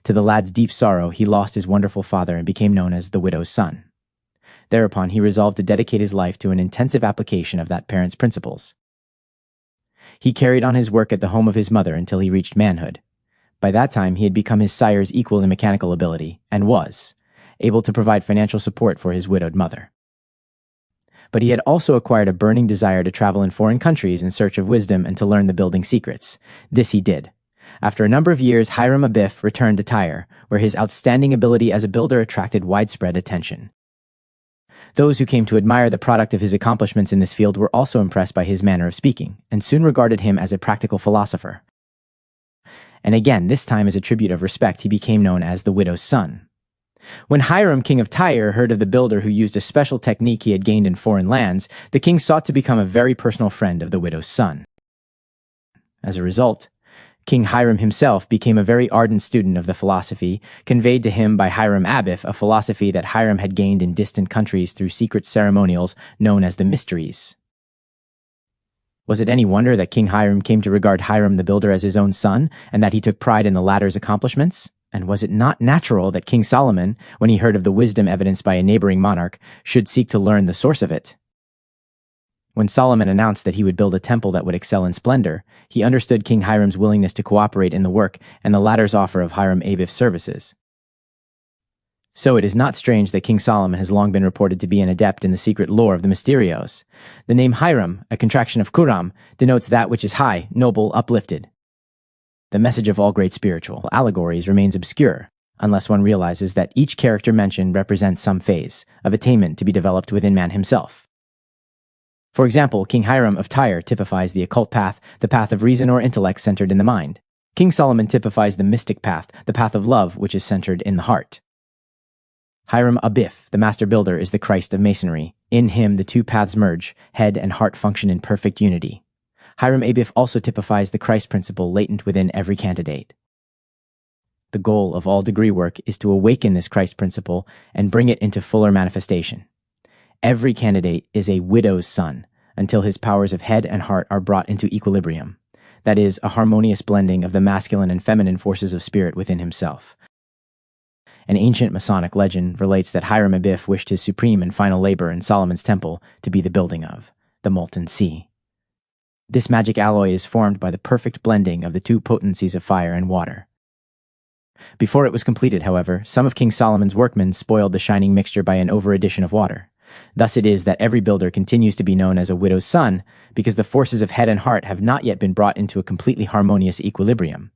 To the lad's deep sorrow, he lost his wonderful father and became known as the widow's son. Thereupon, he resolved to dedicate his life to an intensive application of that parent's principles. He carried on his work at the home of his mother until he reached manhood. By that time, he had become his sire's equal in mechanical ability, and was able to provide financial support for his widowed mother. But he had also acquired a burning desire to travel in foreign countries in search of wisdom and to learn the building secrets. This he did. After a number of years, Hiram Abiff returned to Tyre, where his outstanding ability as a builder attracted widespread attention. Those who came to admire the product of his accomplishments in this field were also impressed by his manner of speaking, and soon regarded him as a practical philosopher. And again, this time as a tribute of respect, he became known as the widow's son. When Hiram, king of Tyre, heard of the builder who used a special technique he had gained in foreign lands, the king sought to become a very personal friend of the widow's son. As a result, King Hiram himself became a very ardent student of the philosophy conveyed to him by Hiram Abiff, a philosophy that Hiram had gained in distant countries through secret ceremonials known as the mysteries. Was it any wonder that King Hiram came to regard Hiram the builder as his own son, and that he took pride in the latter's accomplishments? And was it not natural that King Solomon, when he heard of the wisdom evidenced by a neighboring monarch, should seek to learn the source of it? When Solomon announced that he would build a temple that would excel in splendor, he understood King Hiram's willingness to cooperate in the work and the latter's offer of Hiram Abiff's services. So it is not strange that King Solomon has long been reported to be an adept in the secret lore of the Mysterios. The name Hiram, a contraction of Kuram, denotes that which is high, noble, uplifted. The message of all great spiritual allegories remains obscure, unless one realizes that each character mentioned represents some phase of attainment to be developed within man himself. For example, King Hiram of Tyre typifies the occult path, the path of reason or intellect centered in the mind. King Solomon typifies the mystic path, the path of love which is centered in the heart. Hiram Abiff, the master builder, is the Christ of Masonry. In him, the 2 paths merge, head and heart function in perfect unity. Hiram Abiff also typifies the Christ principle latent within every candidate. The goal of all degree work is to awaken this Christ principle and bring it into fuller manifestation. Every candidate is a widow's son until his powers of head and heart are brought into equilibrium. That is, a harmonious blending of the masculine and feminine forces of spirit within himself. An ancient Masonic legend relates that Hiram Abiff wished his supreme and final labor in Solomon's temple to be the building of the molten sea. This magic alloy is formed by the perfect blending of the 2 potencies of fire and water. Before it was completed, however, some of King Solomon's workmen spoiled the shining mixture by an over-addition of water. Thus it is that every builder continues to be known as a widow's son, because the forces of head and heart have not yet been brought into a completely harmonious equilibrium.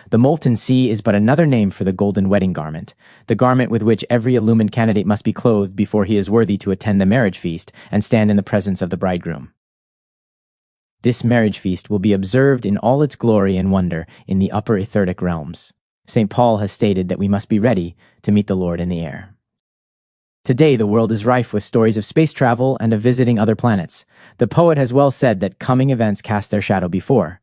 The molten sea is but another name for the golden wedding garment, the garment with which every illumined candidate must be clothed before he is worthy to attend the marriage feast and stand in the presence of the bridegroom. This marriage feast will be observed in all its glory and wonder in the upper etheric realms. St. Paul has stated that we must be ready to meet the Lord in the air. Today, the world is rife with stories of space travel and of visiting other planets. The poet has well said that coming events cast their shadow before.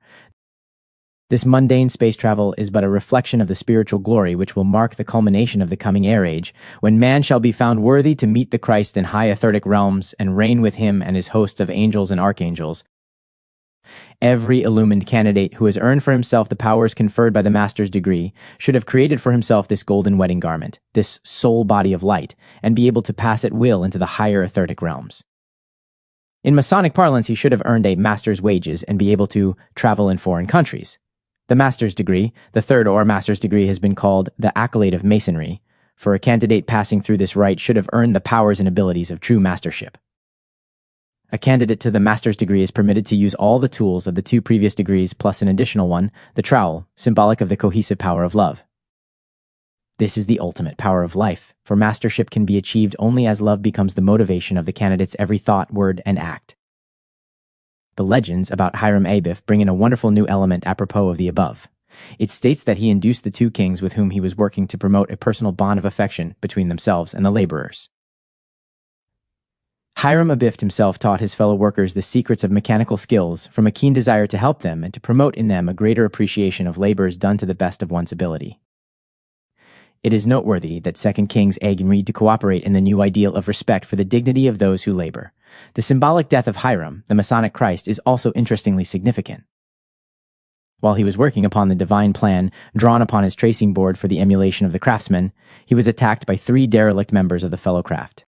This mundane space travel is but a reflection of the spiritual glory which will mark the culmination of the coming air age, when man shall be found worthy to meet the Christ in high etheric realms and reign with him and his hosts of angels and archangels. Every illumined candidate who has earned for himself the powers conferred by the master's degree should have created for himself this golden wedding garment, this soul body of light, and be able to pass at will into the higher etheric realms. In Masonic parlance, he should have earned a master's wages and be able to travel in foreign countries. The master's degree, the third or master's degree, has been called the accolade of Masonry, for a candidate passing through this rite should have earned the powers and abilities of true mastership. A candidate to the master's degree is permitted to use all the tools of the two previous degrees plus an additional one, the trowel, symbolic of the cohesive power of love. This is the ultimate power of life, for mastership can be achieved only as love becomes the motivation of the candidate's every thought, word, and act. The legends about Hiram Abiff bring in a wonderful new element apropos of the above. It states that he induced the two kings with whom he was working to promote a personal bond of affection between themselves and the laborers. Hiram Abiff himself taught his fellow workers the secrets of mechanical skills from a keen desire to help them and to promote in them a greater appreciation of labors done to the best of one's ability. It is noteworthy that 2 Kings egg and Reed to cooperate in the new ideal of respect for the dignity of those who labor. The symbolic death of Hiram, the Masonic Christ, is also interestingly significant. While he was working upon the divine plan drawn upon his tracing board for the emulation of the craftsman, he was attacked by 3 derelict members of the fellow craft.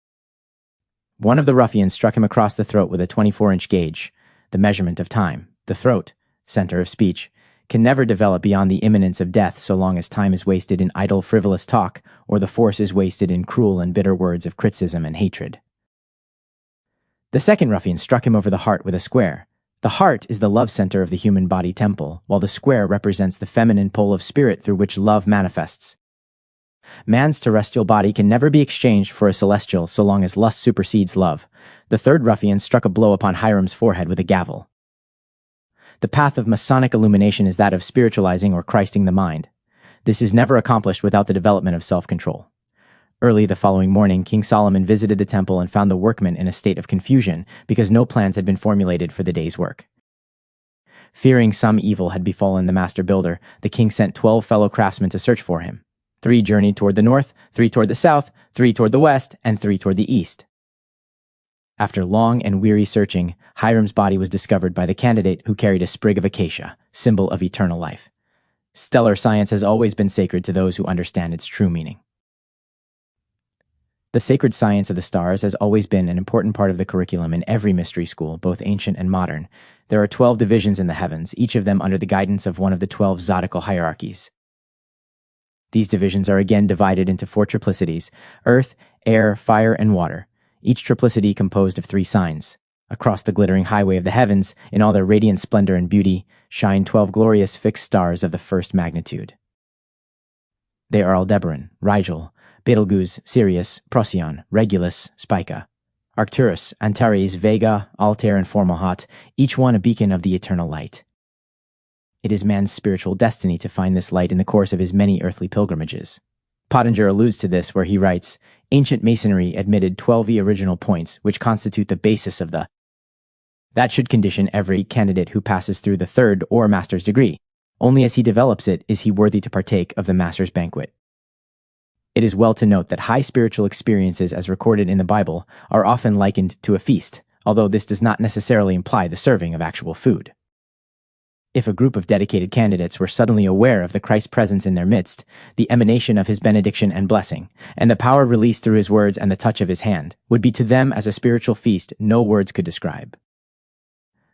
One of the ruffians struck him across the throat with a 24-inch gauge. The measurement of time, the throat, center of speech, can never develop beyond the imminence of death so long as time is wasted in idle, frivolous talk, or the force is wasted in cruel and bitter words of criticism and hatred. The second ruffian struck him over the heart with a square. The heart is the love center of the human body temple, while the square represents the feminine pole of spirit through which love manifests. Man's terrestrial body can never be exchanged for a celestial so long as lust supersedes love. The third ruffian struck a blow upon Hiram's forehead with a gavel. The path of Masonic illumination is that of spiritualizing or Christing the mind. This is never accomplished without the development of self-control. Early the following morning, King Solomon visited the temple and found the workmen in a state of confusion because no plans had been formulated for the day's work. Fearing some evil had befallen the master builder, the king sent 12 fellow craftsmen to search for him. 3 journeyed toward the north, 3 toward the south, 3 toward the west, and 3 toward the east. After long and weary searching, Hiram's body was discovered by the candidate who carried a sprig of acacia, symbol of eternal life. Stellar science has always been sacred to those who understand its true meaning. The sacred science of the stars has always been an important part of the curriculum in every mystery school, both ancient and modern. There are 12 divisions in the heavens, each of them under the guidance of one of the 12 zodiacal hierarchies. These divisions are again divided into 4 triplicities: earth, air, fire, and water, each triplicity composed of 3 signs. Across the glittering highway of the heavens, in all their radiant splendor and beauty, shine 12 glorious fixed stars of the first magnitude. They are Aldebaran, Rigel, Betelgeuse, Sirius, Procyon, Regulus, Spica, Arcturus, Antares, Vega, Altair, and Fomalhaut, each one a beacon of the eternal light. It is man's spiritual destiny to find this light in the course of his many earthly pilgrimages. Pottinger alludes to this where he writes, "Ancient Masonry admitted 12 original points which constitute the basis of that should condition every candidate who passes through the third or master's degree. Only as he develops it is he worthy to partake of the master's banquet." It is well to note that high spiritual experiences as recorded in the Bible are often likened to a feast, although this does not necessarily imply the serving of actual food. If a group of dedicated candidates were suddenly aware of the Christ's presence in their midst, the emanation of his benediction and blessing, and the power released through his words and the touch of his hand, would be to them as a spiritual feast no words could describe.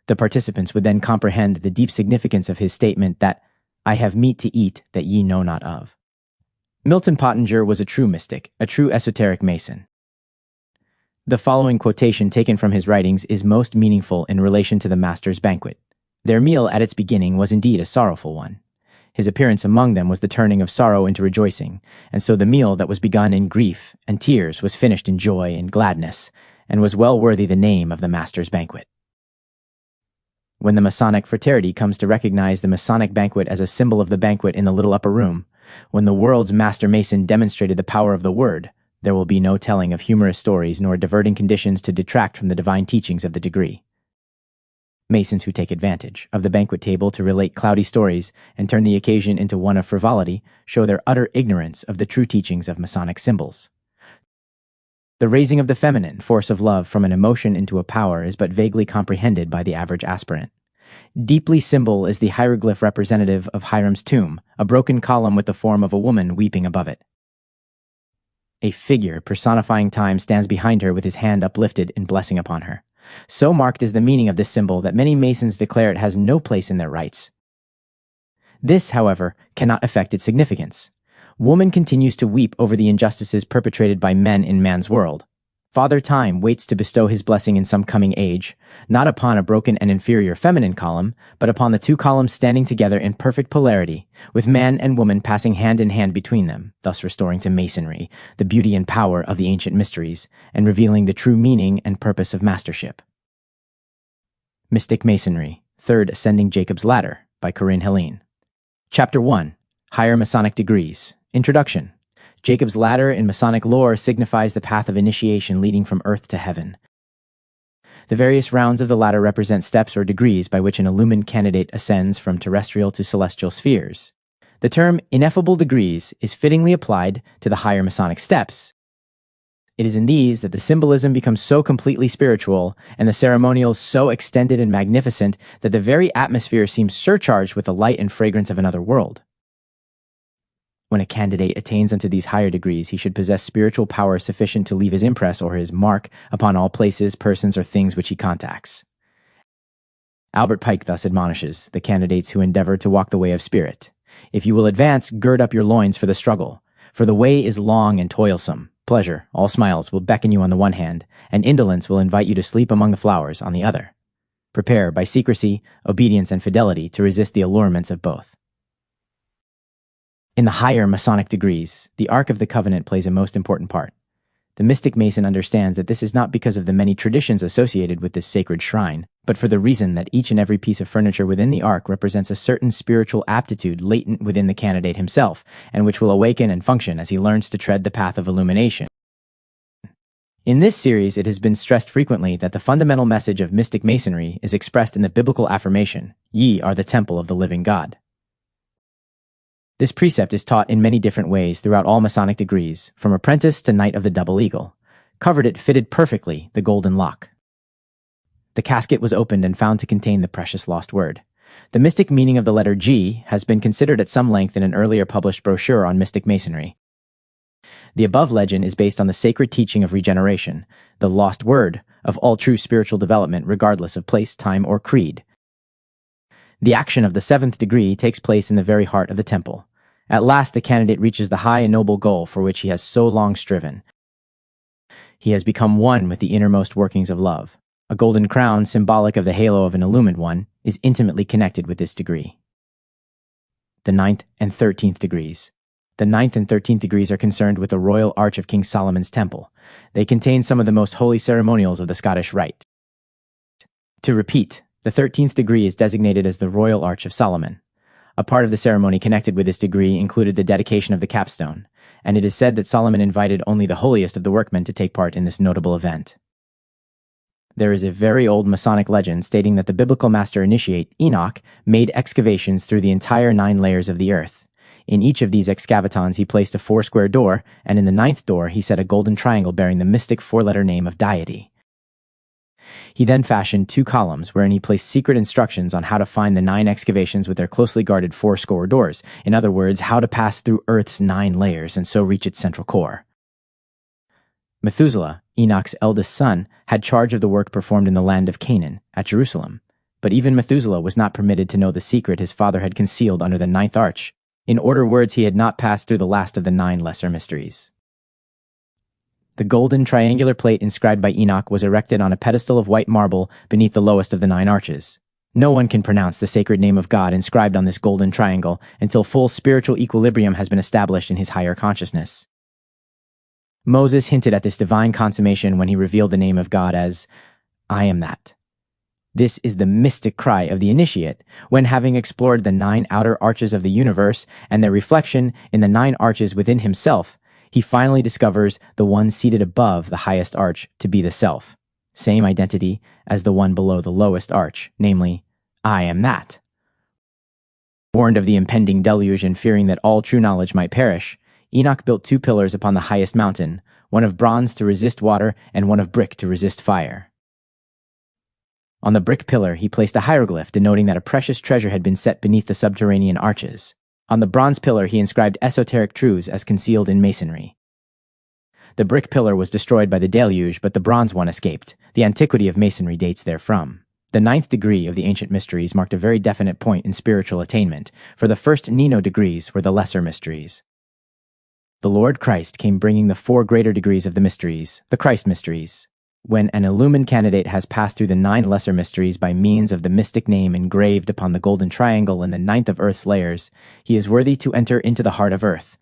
The participants would then comprehend the deep significance of his statement that, "I have meat to eat that ye know not of." Milton Pottinger was a true mystic, a true esoteric Mason. The following quotation taken from his writings is most meaningful in relation to the master's banquet. Their meal at its beginning was indeed a sorrowful one. His appearance among them was the turning of sorrow into rejoicing, and so the meal that was begun in grief and tears was finished in joy and gladness, and was well worthy the name of the master's banquet. When the Masonic fraternity comes to recognize the Masonic banquet as a symbol of the banquet in the little upper room, when the world's master mason demonstrated the power of the word, There will be no telling of humorous stories nor diverting conditions to detract from the divine teachings of the degree. Masons who take advantage of the banquet table to relate cloudy stories and turn the occasion into one of frivolity show their utter ignorance of the true teachings of Masonic symbols. The raising of the feminine force of love from an emotion into a power is but vaguely comprehended by the average aspirant. Deeply symbol is the hieroglyph representative of Hiram's tomb, a broken column with the form of a woman weeping above it. A figure personifying time stands behind her with his hand uplifted in blessing upon her. So marked is the meaning of this symbol that many Masons declare it has no place in their rites. This, however, cannot affect its significance. Woman continues to weep over the injustices perpetrated by men in man's world. Father Time waits to bestow his blessing in some coming age, not upon a broken and inferior feminine column, but upon the two columns standing together in perfect polarity, with man and woman passing hand in hand between them, thus restoring to Masonry the beauty and power of the ancient mysteries, and revealing the true meaning and purpose of mastership. Mystic Masonry, Third Ascending Jacob's Ladder, by Corinne Heline. Chapter 1. Higher Masonic Degrees. Introduction. Jacob's Ladder in Masonic lore signifies the path of initiation leading from earth to heaven. The various rounds of the ladder represent steps or degrees by which an illumined candidate ascends from terrestrial to celestial spheres. The term ineffable degrees is fittingly applied to the higher Masonic steps. It is in these that the symbolism becomes so completely spiritual and the ceremonials so extended and magnificent that the very atmosphere seems surcharged with the light and fragrance of another world. When a candidate attains unto these higher degrees, he should possess spiritual power sufficient to leave his impress or his mark upon all places, persons, or things which he contacts. Albert Pike thus admonishes the candidates who endeavor to walk the way of spirit. If you will advance, gird up your loins for the struggle, for the way is long and toilsome. Pleasure, all smiles, will beckon you on the one hand, and indolence will invite you to sleep among the flowers on the other. Prepare by secrecy, obedience, and fidelity to resist the allurements of both. In the higher Masonic degrees, the Ark of the Covenant plays a most important part. The mystic Mason understands that this is not because of the many traditions associated with this sacred shrine, but for the reason that each and every piece of furniture within the Ark represents a certain spiritual aptitude latent within the candidate himself, and which will awaken and function as he learns to tread the path of illumination. In this series, it has been stressed frequently that the fundamental message of mystic Masonry is expressed in the biblical affirmation, "Ye are the temple of the living God." This precept is taught in many different ways throughout all Masonic degrees, from apprentice to Knight of the Double Eagle. Covered it fitted perfectly the golden lock. The casket was opened and found to contain the precious lost word. The mystic meaning of the letter G has been considered at some length in an earlier published brochure on mystic Masonry. The above legend is based on the sacred teaching of regeneration, the lost word of all true spiritual development regardless of place, time, or creed. The action of the seventh degree takes place in the very heart of the temple. At last the candidate reaches the high and noble goal for which he has so long striven. He has become one with the innermost workings of love. A golden crown, symbolic of the halo of an illumined one, is intimately connected with this degree. The 9th and 13th degrees. The 9th and 13th degrees are concerned with the royal arch of King Solomon's temple. They contain some of the most holy ceremonials of the Scottish Rite. To repeat, the 13th degree is designated as the Royal Arch of Solomon. A part of the ceremony connected with this degree included the dedication of the capstone, and it is said that Solomon invited only the holiest of the workmen to take part in this notable event. There is a very old Masonic legend stating that the biblical master initiate, Enoch, made excavations through the entire 9 layers of the earth. In each of these excavatons he placed a 4-square door, and in the 9th door he set a golden triangle bearing the mystic 4-letter name of deity. He then fashioned 2 columns wherein he placed secret instructions on how to find the 9 excavations with their closely guarded 4-score doors. In other words, how to pass through Earth's 9 layers and so reach its central core. Methuselah, Enoch's eldest son, had charge of the work performed in the land of Canaan, at Jerusalem. But even Methuselah was not permitted to know the secret his father had concealed under the 9th arch. In other words, he had not passed through the last of the 9 lesser mysteries. The golden triangular plate inscribed by Enoch was erected on a pedestal of white marble beneath the lowest of the 9 arches. No one can pronounce the sacred name of God inscribed on this golden triangle until full spiritual equilibrium has been established in his higher consciousness. Moses hinted at this divine consummation when he revealed the name of God as, "I am that." This is the mystic cry of the initiate, when having explored the 9 outer arches of the universe and their reflection in the 9 arches within himself, He finally discovers the one seated above the highest arch to be the self, same identity as the one below the lowest arch, namely, I am that. Warned of the impending deluge and fearing that all true knowledge might perish, Enoch built 2 pillars upon the highest mountain, one of bronze to resist water and one of brick to resist fire. On the brick pillar, he placed a hieroglyph denoting that a precious treasure had been set beneath the subterranean arches. On the bronze pillar, he inscribed esoteric truths as concealed in Masonry. The brick pillar was destroyed by the deluge, but the bronze one escaped. The antiquity of Masonry dates therefrom. The 9th degree of the ancient mysteries marked a very definite point in spiritual attainment, for the first Nino degrees were the lesser mysteries. The Lord Christ came bringing the 4 greater degrees of the mysteries, the Christ mysteries. When an illumined candidate has passed through the 9 lesser mysteries by means of the mystic name engraved upon the golden triangle in the 9th of Earth's layers, he is worthy to enter into the heart of Earth,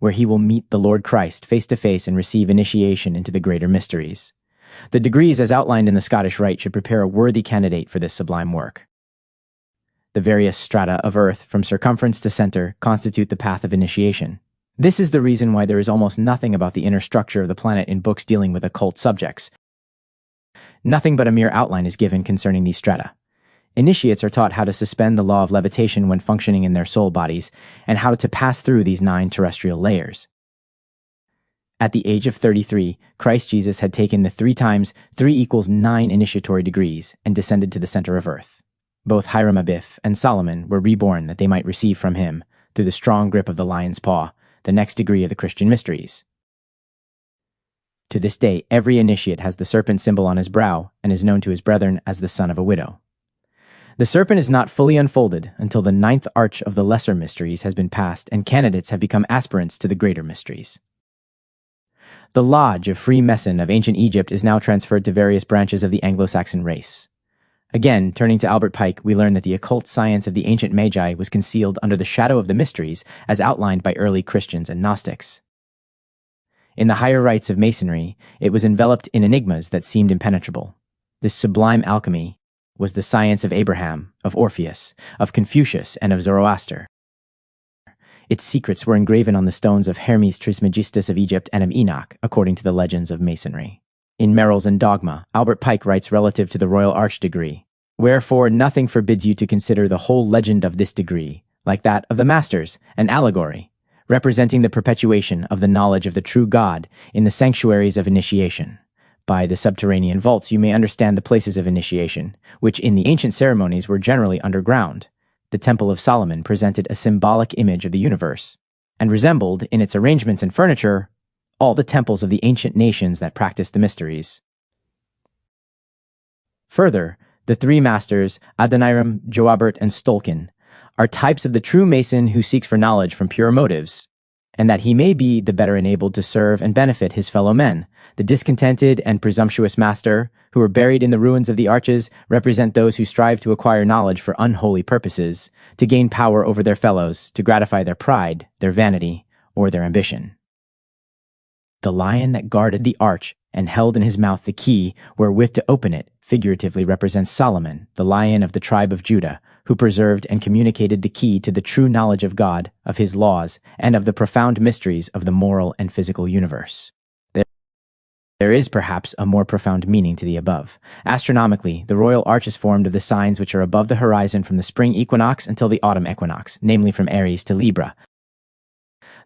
where he will meet the Lord Christ face to face and receive initiation into the greater mysteries. The degrees as outlined in the Scottish Rite should prepare a worthy candidate for this sublime work. The various strata of Earth, from circumference to center, constitute the path of initiation. This is the reason why there is almost nothing about the inner structure of the planet in books dealing with occult subjects. Nothing but a mere outline is given concerning these strata. Initiates are taught how to suspend the law of levitation when functioning in their soul bodies, and how to pass through these 9 terrestrial layers. At the age of 33, Christ Jesus had taken the 3 times 3 = 9 initiatory degrees and descended to the center of Earth. Both Hiram Abiff and Solomon were reborn that they might receive from him, through the strong grip of the lion's paw, the next degree of the Christian mysteries. To this day, every initiate has the serpent symbol on his brow and is known to his brethren as the son of a widow. The serpent is not fully unfolded until the 9th arch of the lesser mysteries has been passed and candidates have become aspirants to the greater mysteries. The lodge of Freemason of ancient Egypt is now transferred to various branches of the Anglo-Saxon race. Again, turning to Albert Pike, we learn that the occult science of the ancient Magi was concealed under the shadow of the mysteries as outlined by early Christians and Gnostics. In the higher rites of Masonry, it was enveloped in enigmas that seemed impenetrable. This sublime alchemy was the science of Abraham, of Orpheus, of Confucius, and of Zoroaster. Its secrets were engraven on the stones of Hermes Trismegistus of Egypt and of Enoch, according to the legends of Masonry. In Merrills and Dogma, Albert Pike writes relative to the Royal Arch degree, "Wherefore nothing forbids you to consider the whole legend of this degree, like that of the Masters, an allegory, representing the perpetuation of the knowledge of the true God in the sanctuaries of initiation. By the subterranean vaults you may understand the places of initiation, which in the ancient ceremonies were generally underground. The Temple of Solomon presented a symbolic image of the universe, and resembled, in its arrangements and furniture, all the temples of the ancient nations that practiced the mysteries." Further, the 3 masters, Adoniram, Joabert, and Stolkin, are types of the true Mason who seeks for knowledge from pure motives, and that he may be the better enabled to serve and benefit his fellow men. The discontented and presumptuous master, who are buried in the ruins of the arches, represent those who strive to acquire knowledge for unholy purposes, to gain power over their fellows, to gratify their pride, their vanity, or their ambition. The lion that guarded the arch and held in his mouth the key wherewith to open it figuratively represents Solomon, the lion of the tribe of Judah, who preserved and communicated the key to the true knowledge of God, of his laws, and of the profound mysteries of the moral and physical universe. There is perhaps a more profound meaning to the above. Astronomically, the royal arch is formed of the signs which are above the horizon from the spring equinox until the autumn equinox, namely from Aries to Libra.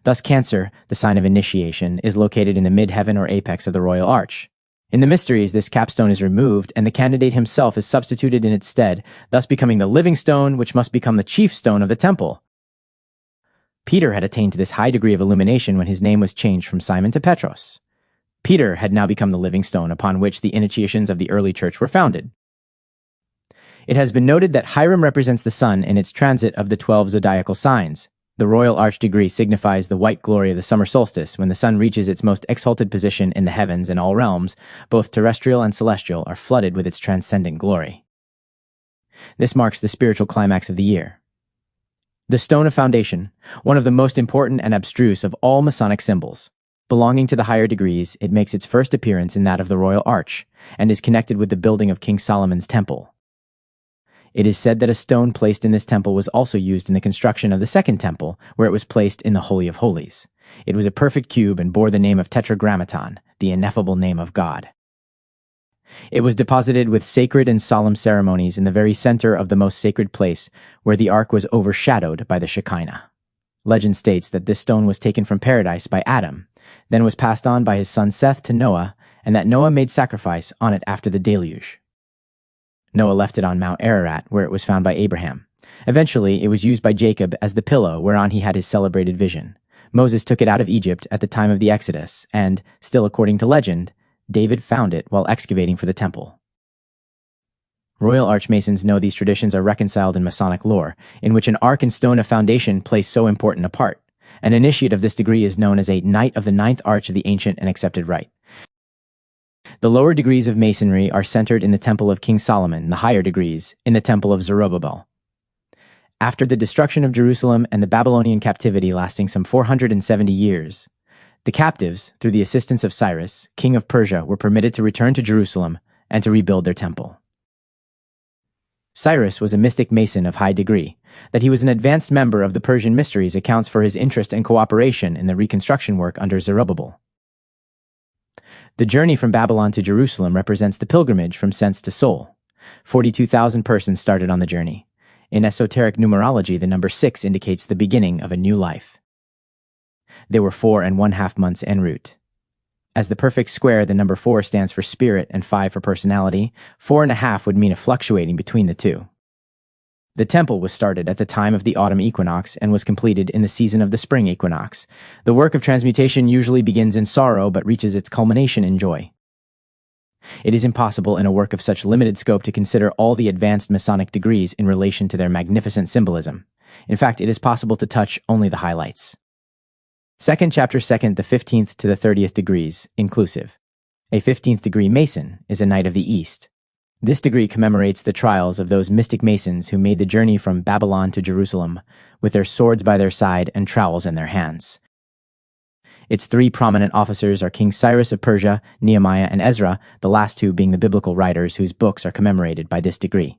Thus Cancer, the sign of initiation, is located in the mid-heaven or apex of the royal arch. In the mysteries, this capstone is removed, and the candidate himself is substituted in its stead, thus becoming the living stone, which must become the chief stone of the temple. Peter had attained to this high degree of illumination when his name was changed from Simon to Petros. Peter had now become the living stone upon which the initiations of the early church were founded. It has been noted that Hiram represents the sun in its transit of the 12 zodiacal signs. The royal arch degree signifies the white glory of the summer solstice when the sun reaches its most exalted position in the heavens and all realms, both terrestrial and celestial, are flooded with its transcendent glory. This marks the spiritual climax of the year. The stone of foundation, one of the most important and abstruse of all Masonic symbols. Belonging to the higher degrees, it makes its first appearance in that of the royal arch, and is connected with the building of King Solomon's temple. It is said that a stone placed in this temple was also used in the construction of the second temple, where it was placed in the Holy of Holies. It was a perfect cube and bore the name of Tetragrammaton, the ineffable name of God. It was deposited with sacred and solemn ceremonies in the very center of the most sacred place, where the ark was overshadowed by the Shekinah. Legend states that this stone was taken from paradise by Adam, then was passed on by his son Seth to Noah, and that Noah made sacrifice on it after the deluge. Noah left it on Mount Ararat, where it was found by Abraham. Eventually, it was used by Jacob as the pillow whereon he had his celebrated vision. Moses took it out of Egypt at the time of the Exodus, and, still according to legend, David found it while excavating for the temple. Royal Archmasons know these traditions are reconciled in Masonic lore, in which an ark and stone of foundation play so important a part. An initiate of this degree is known as a Knight of the Ninth Arch of the Ancient and Accepted Rite. The lower degrees of Masonry are centered in the Temple of King Solomon, the higher degrees in the Temple of Zerubbabel. After the destruction of Jerusalem and the Babylonian captivity lasting some 470 years, the captives, through the assistance of Cyrus, king of Persia, were permitted to return to Jerusalem and to rebuild their temple. Cyrus was a mystic Mason of high degree. That he was an advanced member of the Persian mysteries accounts for his interest and cooperation in the reconstruction work under Zerubbabel. The journey from Babylon to Jerusalem represents the pilgrimage from sense to soul. 42,000 persons started on the journey. In esoteric numerology, the number 6 indicates the beginning of a new life. They were 4½ months en route. As the perfect square, the number 4 stands for spirit and 5 for personality. 4½ would mean a fluctuating between the two. The temple was started at the time of the autumn equinox and was completed in the season of the spring equinox. The work of transmutation usually begins in sorrow but reaches its culmination in joy. It is impossible in a work of such limited scope to consider all the advanced Masonic degrees in relation to their magnificent symbolism. In fact, it is possible to touch only the highlights. Second chapter, the 15th to the 30th degrees, inclusive. A 15th degree Mason is a Knight of the East. This degree commemorates the trials of those mystic Masons who made the journey from Babylon to Jerusalem with their swords by their side and trowels in their hands. Its 3 prominent officers are King Cyrus of Persia, Nehemiah, and Ezra, the last 2 being the biblical writers whose books are commemorated by this degree.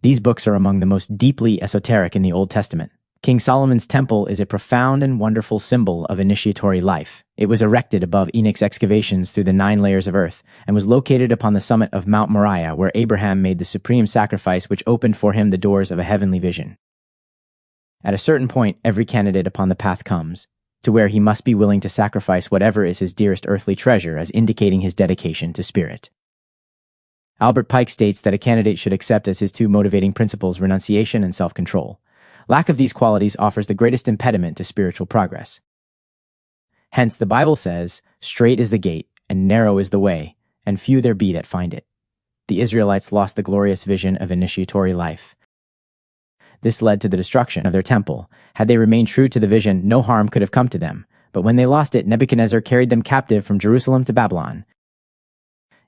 These books are among the most deeply esoteric in the Old Testament. King Solomon's temple is a profound and wonderful symbol of initiatory life. It was erected above Enoch's excavations through the 9 layers of earth and was located upon the summit of Mount Moriah, where Abraham made the supreme sacrifice which opened for him the doors of a heavenly vision. At a certain point, every candidate upon the path comes to where he must be willing to sacrifice whatever is his dearest earthly treasure, as indicating his dedication to spirit. Albert Pike states that a candidate should accept as his 2 motivating principles renunciation and self-control. Lack of these qualities offers the greatest impediment to spiritual progress. Hence, the Bible says, "Straight is the gate, and narrow is the way, and few there be that find it." The Israelites lost the glorious vision of initiatory life. This led to the destruction of their temple. Had they remained true to the vision, no harm could have come to them. But when they lost it, Nebuchadnezzar carried them captive from Jerusalem to Babylon.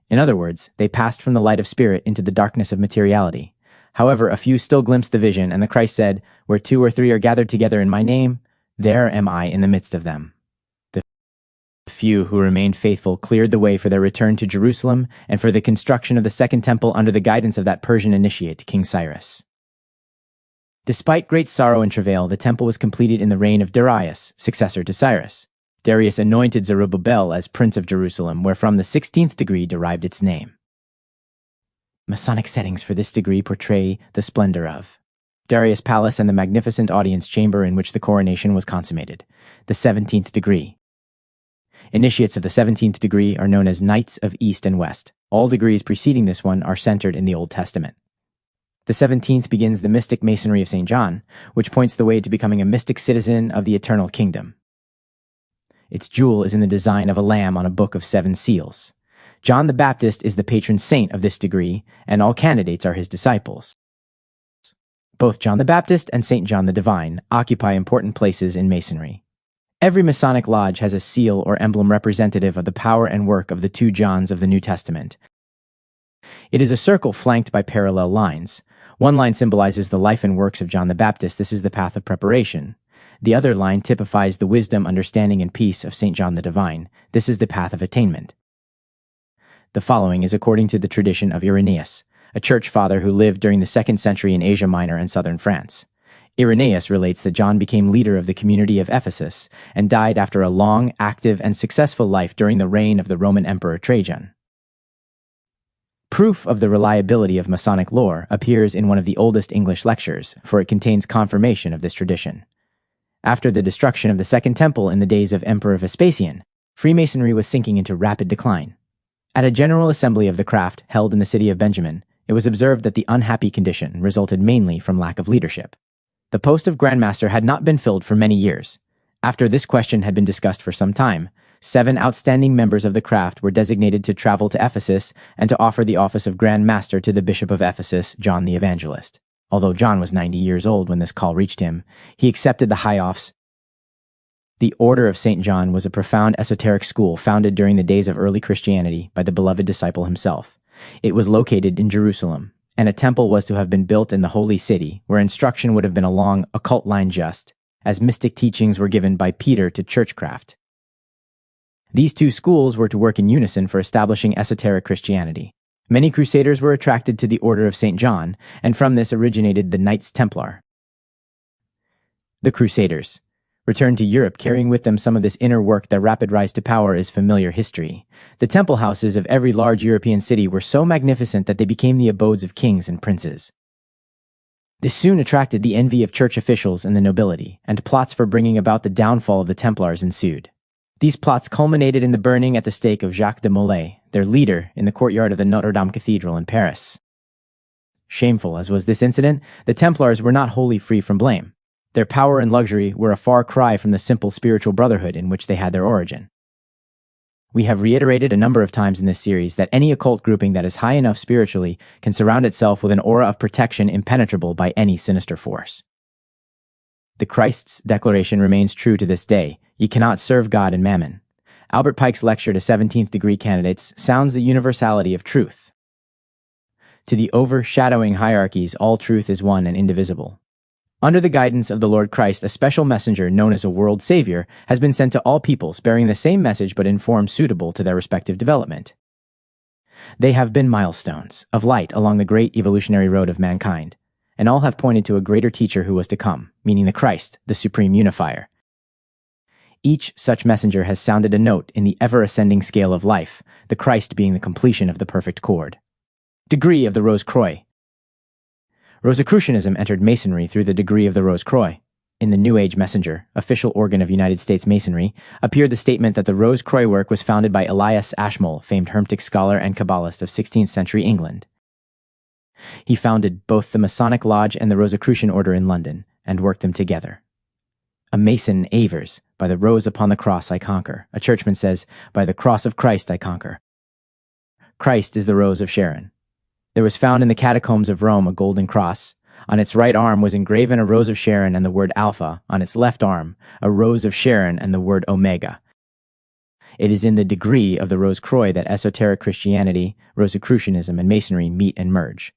In other words, they passed from the light of spirit into the darkness of materiality. However, a few still glimpsed the vision, and the Christ said, "Where 2 or 3 are gathered together in my name, there am I in the midst of them." The few who remained faithful cleared the way for their return to Jerusalem and for the construction of the second temple under the guidance of that Persian initiate, King Cyrus. Despite great sorrow and travail, the temple was completed in the reign of Darius, successor to Cyrus. Darius anointed Zerubbabel as Prince of Jerusalem, wherefrom the 16th degree derived its name. Masonic settings for this degree portray the splendor of Darius' palace and the magnificent audience chamber in which the coronation was consummated. The 17th degree. Initiates of the 17th degree are known as Knights of East and West. All degrees preceding this one are centered in the Old Testament. The 17th begins the mystic Masonry of St. John, which points the way to becoming a mystic citizen of the eternal kingdom. Its jewel is in the design of a lamb on a book of 7 seals. John the Baptist is the patron saint of this degree, and all candidates are his disciples. Both John the Baptist and St. John the Divine occupy important places in Masonry. Every Masonic lodge has a seal or emblem representative of the power and work of the 2 Johns of the New Testament. It is a circle flanked by parallel lines. One line symbolizes the life and works of John the Baptist. This is the path of preparation. The other line typifies the wisdom, understanding, and peace of St. John the Divine. This is the path of attainment. The following is according to the tradition of Irenaeus, a church father who lived during the 2nd century in Asia Minor and southern France. Irenaeus relates that John became leader of the community of Ephesus and died after a long, active, and successful life during the reign of the Roman Emperor Trajan. Proof of the reliability of Masonic lore appears in one of the oldest English lectures, for it contains confirmation of this tradition. After the destruction of the Second Temple in the days of Emperor Vespasian, Freemasonry was sinking into rapid decline. At a general assembly of the craft held in the city of Benjamin, it was observed that the unhappy condition resulted mainly from lack of leadership. The post of Grand Master had not been filled for many years. After this question had been discussed for some time, 7 outstanding members of the craft were designated to travel to Ephesus and to offer the office of Grand Master to the Bishop of Ephesus, John the Evangelist. Although John was 90 years old when this call reached him, he accepted the high office. The Order of St. John was a profound esoteric school founded during the days of early Christianity by the beloved disciple himself. It was located in Jerusalem, and a temple was to have been built in the Holy City, where instruction would have been along occult line just, as mystic teachings were given by Peter to churchcraft. These 2 schools were to work in unison for establishing esoteric Christianity. Many crusaders were attracted to the Order of St. John, and from this originated the Knights Templar. The Crusaders returned to Europe carrying with them some of this inner work. Their rapid rise to power is familiar history. The temple houses of every large European city were so magnificent that they became the abodes of kings and princes. This soon attracted the envy of church officials and the nobility, and plots for bringing about the downfall of the Templars ensued. These plots culminated in the burning at the stake of Jacques de Molay, their leader, in the courtyard of the Notre Dame Cathedral in Paris. Shameful as was this incident, the Templars were not wholly free from blame. Their power and luxury were a far cry from the simple spiritual brotherhood in which they had their origin. We have reiterated a number of times in this series that any occult grouping that is high enough spiritually can surround itself with an aura of protection impenetrable by any sinister force. The Christ's declaration remains true to this day: ye cannot serve God and mammon. Albert Pike's lecture to 17th degree candidates sounds the universality of truth. To the overshadowing hierarchies, all truth is one and indivisible. Under the guidance of the Lord Christ, a special messenger known as a world savior has been sent to all peoples, bearing the same message but in form suitable to their respective development. They have been milestones of light along the great evolutionary road of mankind, and all have pointed to a greater teacher who was to come, meaning the Christ, the supreme unifier. Each such messenger has sounded a note in the ever-ascending scale of life, the Christ being the completion of the perfect chord. Degree of the Rose-Croix. Rosicrucianism entered Masonry through the degree of the Rose-Croix. In the New Age Messenger, official organ of United States Masonry, appeared the statement that the Rose-Croix work was founded by Elias Ashmole, famed Hermetic scholar and Kabbalist of 16th century England. He founded both the Masonic Lodge and the Rosicrucian Order in London, and worked them together. A Mason avers, by the rose upon the cross I conquer. A churchman says, by the cross of Christ I conquer. Christ is the rose of Sharon. There was found in the catacombs of Rome a golden cross. On its right arm was engraven a rose of Sharon and the word Alpha. On its left arm, a rose of Sharon and the word Omega. It is in the degree of the Rose-Croix that esoteric Christianity, Rosicrucianism, and Masonry meet and merge.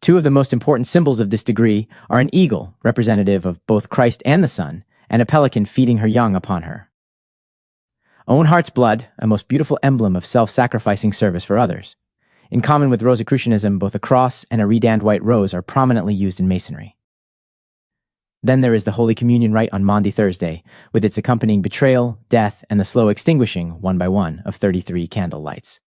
2 of the most important symbols of this degree are an eagle, representative of both Christ and the Son, and a pelican feeding her young upon her. Own heart's blood, a most beautiful emblem of self-sacrificing service for others. In common with Rosicrucianism, both a cross and a redanned white rose are prominently used in Masonry. Then there is the Holy Communion rite on Maundy Thursday, with its accompanying betrayal, death, and the slow extinguishing, one by one, of 33 candle lights.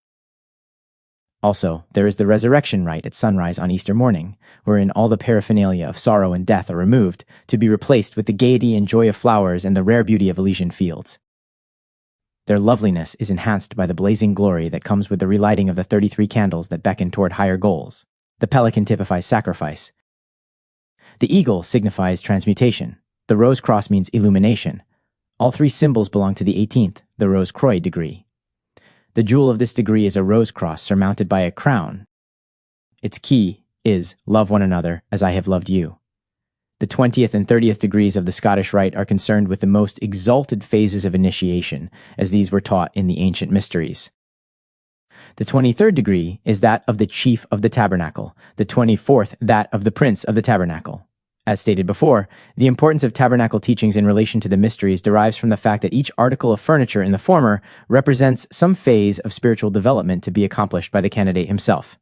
Also, there is the resurrection rite at sunrise on Easter morning, wherein all the paraphernalia of sorrow and death are removed, to be replaced with the gaiety and joy of flowers and the rare beauty of Elysian fields. Their loveliness is enhanced by the blazing glory that comes with the relighting of the 33 candles that beckon toward higher goals. The pelican typifies sacrifice. The eagle signifies transmutation. The rose cross means illumination. All 3 symbols belong to the 18th, the Rose-Croix degree. The jewel of this degree is a rose cross surmounted by a crown. Its key is, love one another as I have loved you. The 20th and 30th degrees of the Scottish Rite are concerned with the most exalted phases of initiation, as these were taught in the ancient mysteries. The 23rd degree is that of the Chief of the Tabernacle, the 24th that of the Prince of the Tabernacle. As stated before, the importance of tabernacle teachings in relation to the mysteries derives from the fact that each article of furniture in the former represents some phase of spiritual development to be accomplished by the candidate himself.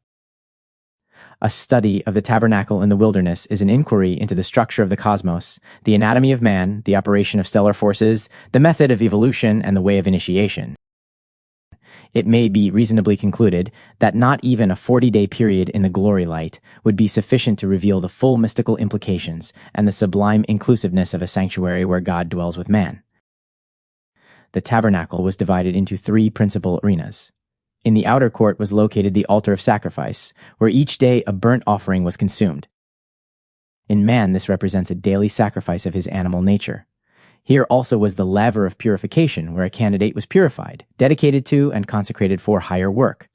A study of the tabernacle in the wilderness is an inquiry into the structure of the cosmos, the anatomy of man, the operation of stellar forces, the method of evolution, and the way of initiation. It may be reasonably concluded that not even a 40-day period in the glory light would be sufficient to reveal the full mystical implications and the sublime inclusiveness of a sanctuary where God dwells with man. The tabernacle was divided into 3 principal arenas. In the outer court was located the altar of sacrifice, where each day a burnt offering was consumed. In man, this represents a daily sacrifice of his animal nature. Here also was the laver of purification, where a candidate was purified, dedicated to, and consecrated for higher work.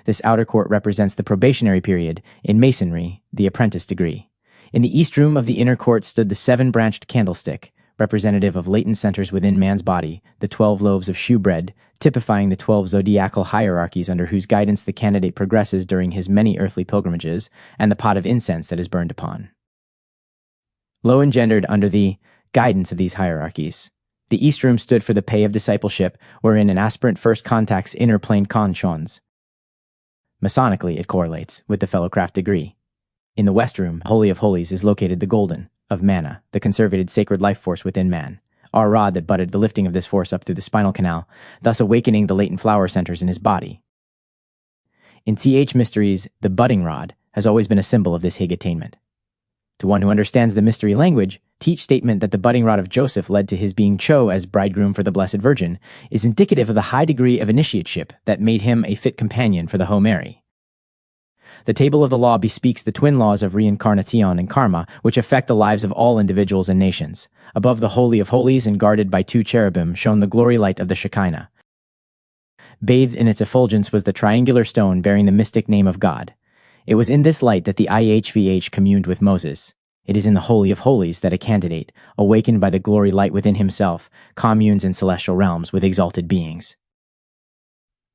This outer court represents the probationary period, in Masonry, the apprentice degree. In the east room of the inner court stood the 7-branched candlestick, representative of latent centers within man's body, the 12 loaves of shewbread, typifying the 12 zodiacal hierarchies under whose guidance the candidate progresses during his many earthly pilgrimages, and the pot of incense that is burned upon. Lo engendered under the guidance of these hierarchies. The east room stood for the pay of discipleship, wherein an aspirant first contacts inner plane conscience. Masonically, it correlates with the fellowcraft degree. In the west room, Holy of Holies, is located the golden, of mana, the conservated sacred life force within man, our rod that budded the lifting of this force up through the spinal canal, thus awakening the latent flower centers in his body. In TH Mysteries, the budding rod has always been a symbol of this Higg attainment. To one who understands the mystery language, Teach's statement that the budding rod of Joseph led to his being cho as bridegroom for the Blessed Virgin is indicative of the high degree of initiateship that made him a fit companion for the Ho Mary. The table of the law bespeaks the twin laws of reincarnation and karma, which affect the lives of all individuals and nations. Above the Holy of Holies and guarded by 2 cherubim shone the glory light of the Shekinah. Bathed in its effulgence was the triangular stone bearing the mystic name of God. It was in this light that the IHVH communed with Moses. It is in the Holy of Holies that a candidate, awakened by the glory light within himself, communes in celestial realms with exalted beings.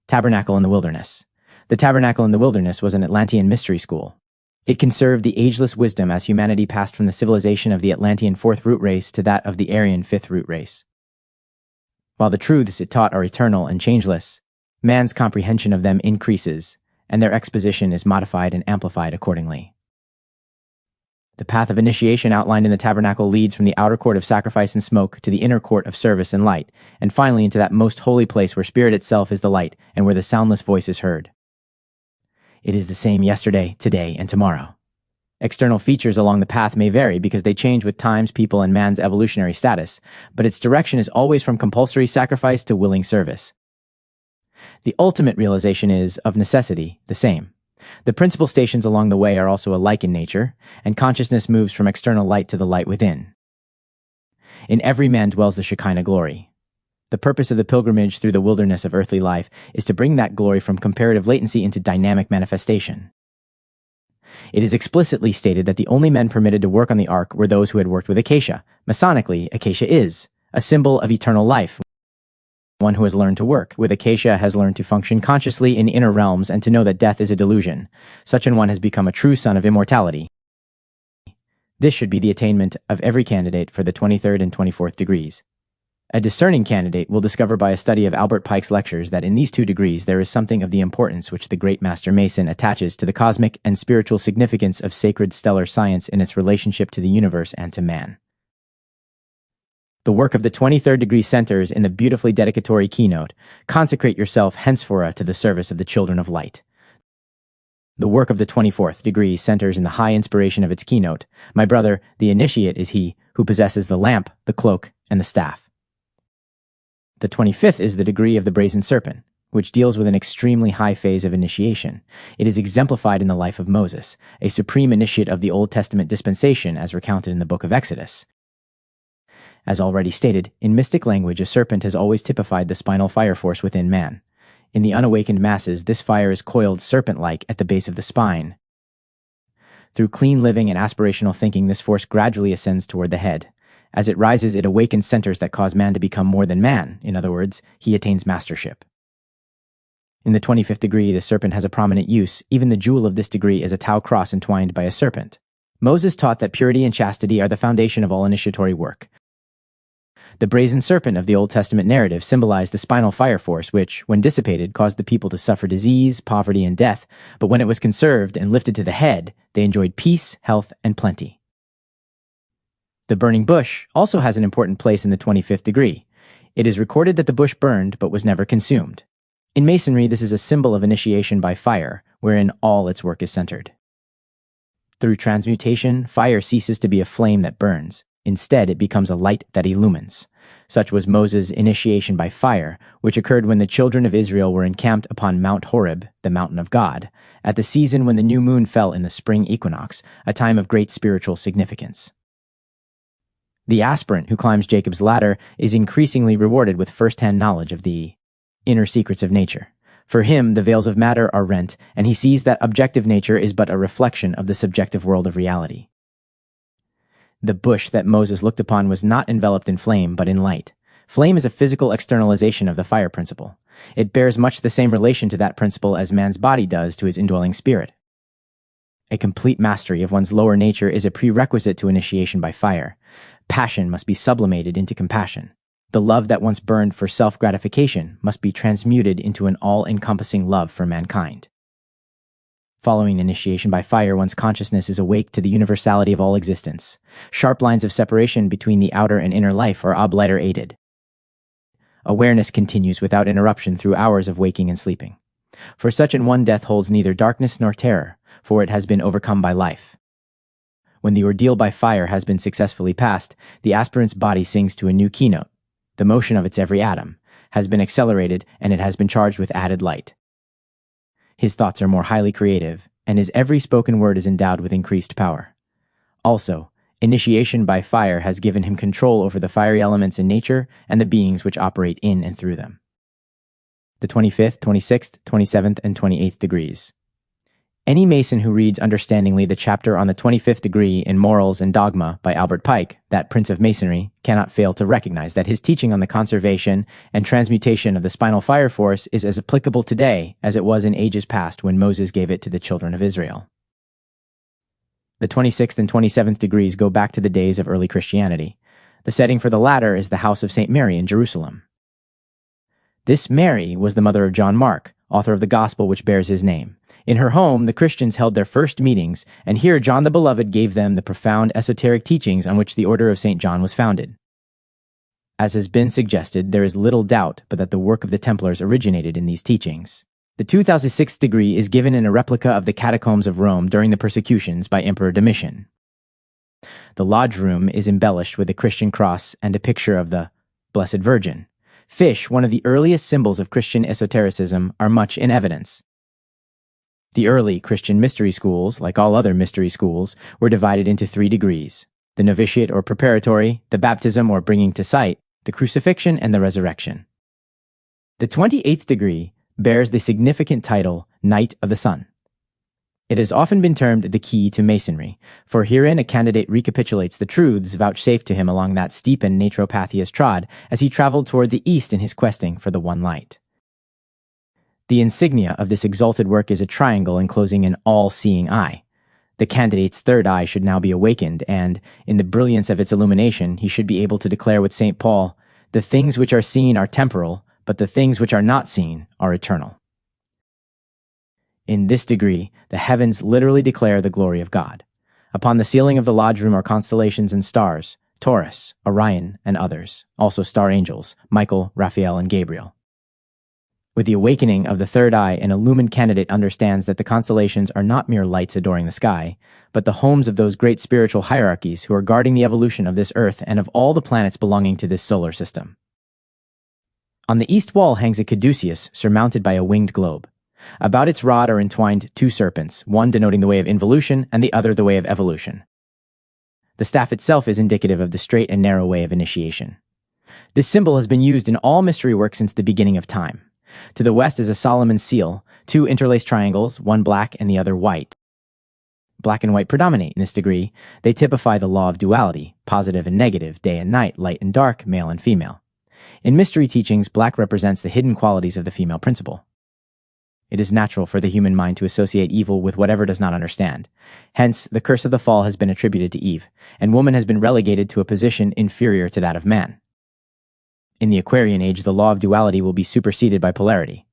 Tabernacle in the Wilderness. The Tabernacle in the Wilderness was an Atlantean mystery school. It conserved the ageless wisdom as humanity passed from the civilization of the Atlantean 4th root race to that of the Aryan 5th root race. While the truths it taught are eternal and changeless, man's comprehension of them increases, and their exposition is modified and amplified accordingly. The path of initiation outlined in the tabernacle leads from the outer court of sacrifice and smoke to the inner court of service and light, and finally into that most holy place where spirit itself is the light and where the soundless voice is heard. It is the same yesterday, today, and tomorrow. External features along the path may vary because they change with times, people, and man's evolutionary status, but its direction is always from compulsory sacrifice to willing service. The ultimate realization is, of necessity, the same. The principal stations along the way are also alike in nature, and consciousness moves from external light to the light within. In every man dwells the Shekinah glory. The purpose of the pilgrimage through the wilderness of earthly life is to bring that glory from comparative latency into dynamic manifestation. It is explicitly stated that the only men permitted to work on the ark were those who had worked with acacia. Masonically, acacia is a symbol of eternal life. One who has learned to work with acacia has learned to function consciously in inner realms and to know that death is a delusion. Such an one has become a true son of immortality. This should be the attainment of every candidate for the 23rd and 24th degrees. A discerning candidate will discover by a study of Albert Pike's lectures that in these 2 degrees there is something of the importance which the great Master Mason attaches to the cosmic and spiritual significance of sacred stellar science in its relationship to the universe and to man. The work of the 23rd degree centers in the beautifully dedicatory keynote, "Consecrate yourself henceforth to the service of the children of light." The work of the 24th degree centers in the high inspiration of its keynote, "My brother, the initiate is he who possesses the lamp, the cloak, and the staff." The 25th is the degree of the brazen serpent, which deals with an extremely high phase of initiation. It is exemplified in the life of Moses, a supreme initiate of the Old Testament dispensation as recounted in the book of Exodus. As already stated, in mystic language, a serpent has always typified the spinal fire force within man. In the unawakened masses, this fire is coiled serpent-like at the base of the spine. Through clean living and aspirational thinking, this force gradually ascends toward the head. As it rises, it awakens centers that cause man to become more than man. In other words, he attains mastership. In the 25th degree, the serpent has a prominent use. Even the jewel of this degree is a Tau cross entwined by a serpent. Moses taught that purity and chastity are the foundation of all initiatory work. The brazen serpent of the Old Testament narrative symbolized the spinal fire force which, when dissipated, caused the people to suffer disease, poverty, and death, but when it was conserved and lifted to the head, they enjoyed peace, health, and plenty. The burning bush also has an important place in the 25th degree. It is recorded that the bush burned but was never consumed. In Masonry, this is a symbol of initiation by fire, wherein all its work is centered. Through transmutation, fire ceases to be a flame that burns. Instead, it becomes a light that illumines. Such was Moses' initiation by fire, which occurred when the children of Israel were encamped upon Mount Horeb, the mountain of God, at the season when the new moon fell in the spring equinox, a time of great spiritual significance. The aspirant who climbs Jacob's ladder is increasingly rewarded with first-hand knowledge of the inner secrets of nature. For him, the veils of matter are rent, and he sees that objective nature is but a reflection of the subjective world of reality. The bush that Moses looked upon was not enveloped in flame, but in light. Flame is a physical externalization of the fire principle. It bears much the same relation to that principle as man's body does to his indwelling spirit. A complete mastery of one's lower nature is a prerequisite to initiation by fire. Passion must be sublimated into compassion. The love that once burned for self-gratification must be transmuted into an all-encompassing love for mankind. Following initiation by fire, one's consciousness is awake to the universality of all existence. Sharp lines of separation between the outer and inner life are obliterated. Awareness continues without interruption through hours of waking and sleeping. For such an one, death holds neither darkness nor terror, for it has been overcome by life. When the ordeal by fire has been successfully passed, the aspirant's body sings to a new keynote. The motion of its every atom has been accelerated, and it has been charged with added light. His thoughts are more highly creative, and his every spoken word is endowed with increased power. Also, initiation by fire has given him control over the fiery elements in nature and the beings which operate in and through them. The 25th, 26th, 27th, and 28th degrees. Any Mason who reads understandingly the chapter on the 25th degree in Morals and Dogma by Albert Pike, that Prince of Masonry, cannot fail to recognize that his teaching on the conservation and transmutation of the spinal fire force is as applicable today as it was in ages past when Moses gave it to the children of Israel. The 26th and 27th degrees go back to the days of early Christianity. The setting for the latter is the house of St. Mary in Jerusalem. This Mary was the mother of John Mark, author of the Gospel which bears his name. In her home, the Christians held their first meetings, and here John the Beloved gave them the profound esoteric teachings on which the Order of St. John was founded. As has been suggested, there is little doubt but that the work of the Templars originated in these teachings. The 2006th degree is given in a replica of the catacombs of Rome during the persecutions by Emperor Domitian. The lodge room is embellished with a Christian cross and a picture of the Blessed Virgin. Fish, one of the earliest symbols of Christian esotericism, are much in evidence. The early Christian mystery schools, like all other mystery schools, were divided into 3 degrees: the novitiate or preparatory, the baptism or bringing to sight, the crucifixion, and the resurrection. The 28th degree bears the significant title Knight of the Sun. It has often been termed the key to Masonry, for herein a candidate recapitulates the truths vouchsafed to him along that steep and natural path he has trod as he traveled toward the east in his questing for the one light. The insignia of this exalted work is a triangle enclosing an all-seeing eye. The candidate's third eye should now be awakened, and, in the brilliance of its illumination, he should be able to declare with St. Paul, "The things which are seen are temporal, but the things which are not seen are eternal." In this degree, the heavens literally declare the glory of God. Upon the ceiling of the lodge room are constellations and stars, Taurus, Orion, and others, also star angels, Michael, Raphael, and Gabriel. With the awakening of the third eye, an illumined candidate understands that the constellations are not mere lights adoring the sky, but the homes of those great spiritual hierarchies who are guarding the evolution of this earth and of all the planets belonging to this solar system. On the east wall hangs a caduceus surmounted by a winged globe. About its rod are entwined 2 serpents, one denoting the way of involution and the other the way of evolution. The staff itself is indicative of the straight and narrow way of initiation. This symbol has been used in all mystery work since the beginning of time. To the west is a Solomon's seal, 2 interlaced triangles, one black and the other white. Black and white predominate in this degree. They typify the law of duality, positive and negative, day and night, light and dark, male and female. In mystery teachings, black represents the hidden qualities of the female principle. It is natural for the human mind to associate evil with whatever does not understand. Hence, the curse of the fall has been attributed to Eve, and woman has been relegated to a position inferior to that of man. In the Aquarian age, the law of duality will be superseded by polarity.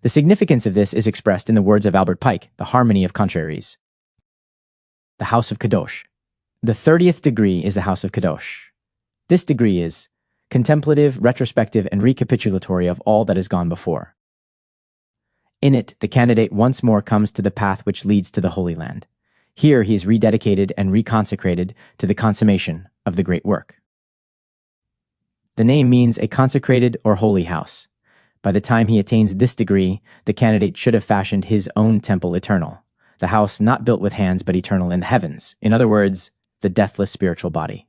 The significance of this is expressed in the words of Albert Pike, the harmony of contraries. The House of Kadosh. The 30th degree is the House of Kadosh. This degree is contemplative, retrospective, and recapitulatory of all that has gone before. In it, the candidate once more comes to the path which leads to the Holy Land. Here he is rededicated and reconsecrated to the consummation of the great work. The name means a consecrated or holy house. By the time he attains this degree, the candidate should have fashioned his own temple eternal, the house not built with hands but eternal in the heavens. In other words, the deathless spiritual body.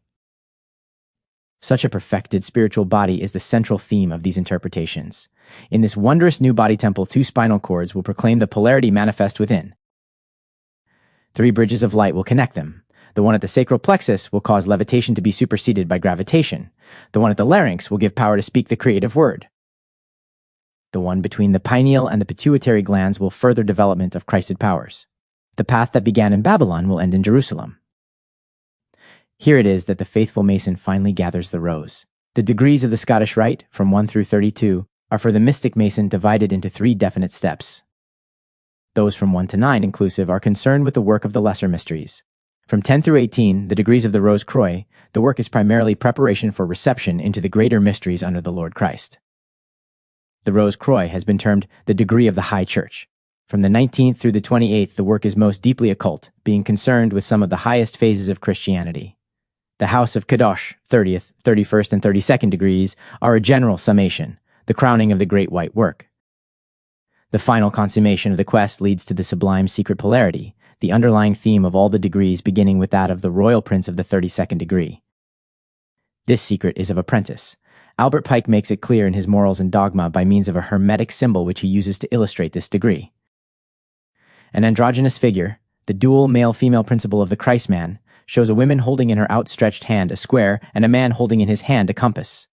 Such a perfected spiritual body is the central theme of these interpretations. In this wondrous new body temple, 2 spinal cords will proclaim the polarity manifest within. 3 bridges of light will connect them. The one at the sacral plexus will cause levitation to be superseded by gravitation. The one at the larynx will give power to speak the creative word. The one between the pineal and the pituitary glands will further development of Christed powers. The path that began in Babylon will end in Jerusalem. Here it is that the faithful Mason finally gathers the rose. The degrees of the Scottish Rite, from 1 through 32, are for the mystic Mason divided into 3 definite steps. Those from 1 to 9 inclusive are concerned with the work of the lesser mysteries. From 10 through 18, the degrees of the Rose Croix, the work is primarily preparation for reception into the greater mysteries under the Lord Christ. The Rose Croix has been termed the degree of the High Church. From the 19th through the 28th, the work is most deeply occult, being concerned with some of the highest phases of Christianity. The House of Kadosh, 30th, 31st, and 32nd degrees, are a general summation, the crowning of the great white work. The final consummation of the quest leads to the sublime secret polarity, the underlying theme of all the degrees beginning with that of the royal prince of the 32nd degree. This secret is of apprentice. Albert Pike makes it clear in his Morals and Dogma by means of a hermetic symbol which he uses to illustrate this degree. An androgynous figure, the dual male-female principle of the Christ man, shows a woman holding in her outstretched hand a square and a man holding in his hand a compass.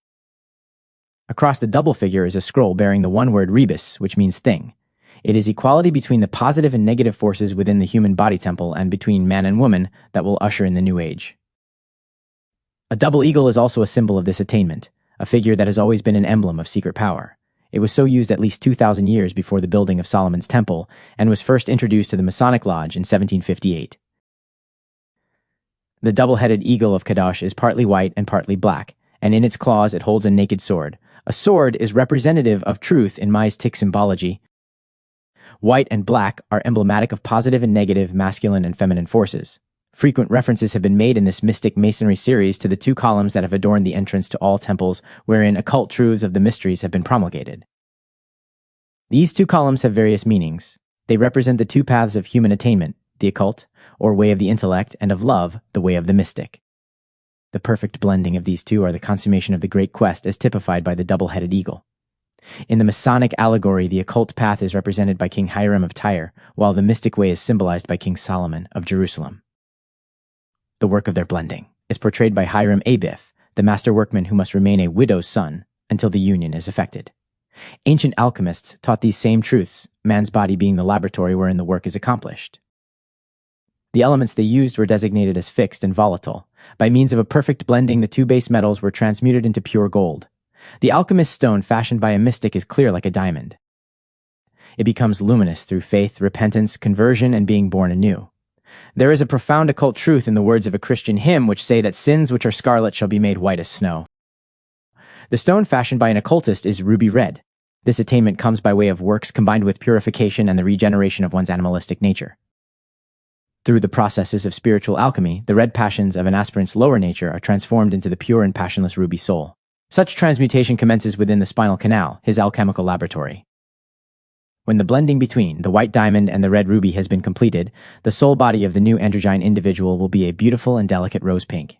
Across the double figure is a scroll bearing the one word rebus, which means thing. It is equality between the positive and negative forces within the human body temple and between man and woman that will usher in the new age. A double eagle is also a symbol of this attainment, a figure that has always been an emblem of secret power. It was so used at least 2,000 years before the building of Solomon's Temple and was first introduced to the Masonic Lodge in 1758. The double-headed eagle of Kadosh is partly white and partly black, and in its claws it holds a naked sword. A sword is representative of truth in Mysticism symbology. White and black are emblematic of positive and negative, masculine and feminine forces. Frequent references have been made in this mystic Masonry series to the 2 columns that have adorned the entrance to all temples wherein occult truths of the mysteries have been promulgated. These 2 columns have various meanings. They represent the 2 paths of human attainment, the occult, or way of the intellect, and of love, the way of the mystic. The perfect blending of these 2 are the consummation of the great quest as typified by the double-headed eagle. In the Masonic allegory, the occult path is represented by King Hiram of Tyre, while the mystic way is symbolized by King Solomon of Jerusalem. The work of their blending is portrayed by Hiram Abiff, the master workman who must remain a widow's son until the union is effected. Ancient alchemists taught these same truths, man's body being the laboratory wherein the work is accomplished. The elements they used were designated as fixed and volatile. By means of a perfect blending, the 2 base metals were transmuted into pure gold. The alchemist's stone fashioned by a mystic is clear like a diamond. It becomes luminous through faith, repentance, conversion, and being born anew. There is a profound occult truth in the words of a Christian hymn which say that sins which are scarlet shall be made white as snow. The stone fashioned by an occultist is ruby red. This attainment comes by way of works combined with purification and the regeneration of one's animalistic nature. Through the processes of spiritual alchemy, the red passions of an aspirant's lower nature are transformed into the pure and passionless ruby soul. Such transmutation commences within the spinal canal, his alchemical laboratory. When the blending between the white diamond and the red ruby has been completed, the soul body of the new androgyne individual will be a beautiful and delicate rose pink.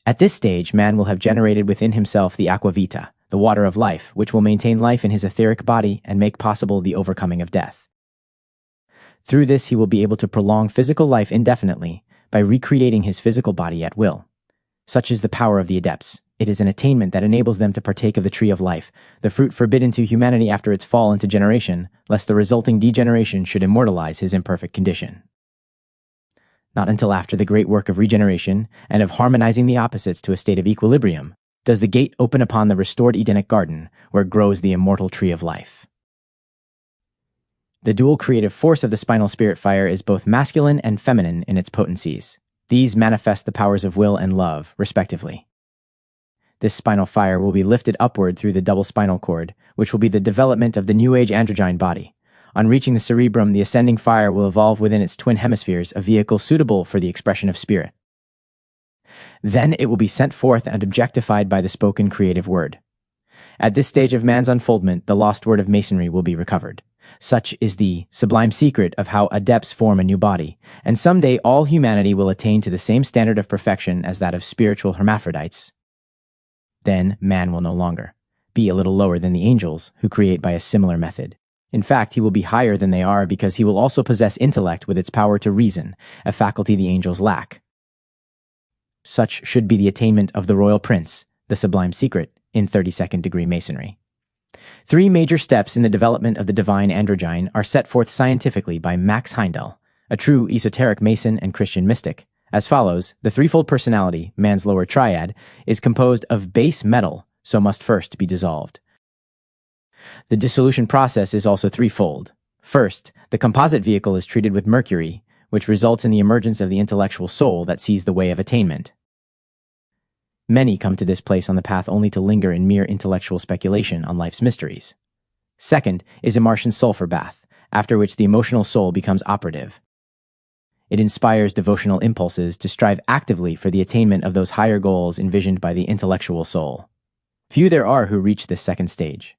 At this stage, man will have generated within himself the aqua vita, the water of life, which will maintain life in his etheric body and make possible the overcoming of death. Through this, he will be able to prolong physical life indefinitely by recreating his physical body at will. Such is the power of the adepts. It is an attainment that enables them to partake of the tree of life, the fruit forbidden to humanity after its fall into generation, lest the resulting degeneration should immortalize his imperfect condition. Not until after the great work of regeneration and of harmonizing the opposites to a state of equilibrium does the gate open upon the restored Edenic garden, where grows the immortal tree of life. The dual creative force of the spinal spirit fire is both masculine and feminine in its potencies. These manifest the powers of will and love, respectively. This spinal fire will be lifted upward through the double spinal cord, which will be the development of the New Age androgyne body. On reaching the cerebrum, the ascending fire will evolve within its twin hemispheres a vehicle suitable for the expression of spirit. Then it will be sent forth and objectified by the spoken creative word. At this stage of man's unfoldment, the lost word of Masonry will be recovered. Such is the sublime secret of how adepts form a new body, and someday all humanity will attain to the same standard of perfection as that of spiritual hermaphrodites. Then man will no longer be a little lower than the angels, who create by a similar method. In fact, he will be higher than they are because he will also possess intellect with its power to reason, a faculty the angels lack. Such should be the attainment of the royal prince, the sublime secret, in 32nd degree Masonry. 3 major steps in the development of the divine androgyne are set forth scientifically by Max Heindel, a true esoteric Mason and Christian mystic. As follows: the threefold personality, man's lower triad, is composed of base metal, so must first be dissolved. The dissolution process is also threefold. First, the composite vehicle is treated with mercury, which results in the emergence of the intellectual soul that sees the way of attainment. Many come to this place on the path only to linger in mere intellectual speculation on life's mysteries. Second is a Martian sulfur bath, after which the emotional soul becomes operative. It inspires devotional impulses to strive actively for the attainment of those higher goals envisioned by the intellectual soul. Few there are who reach this second stage.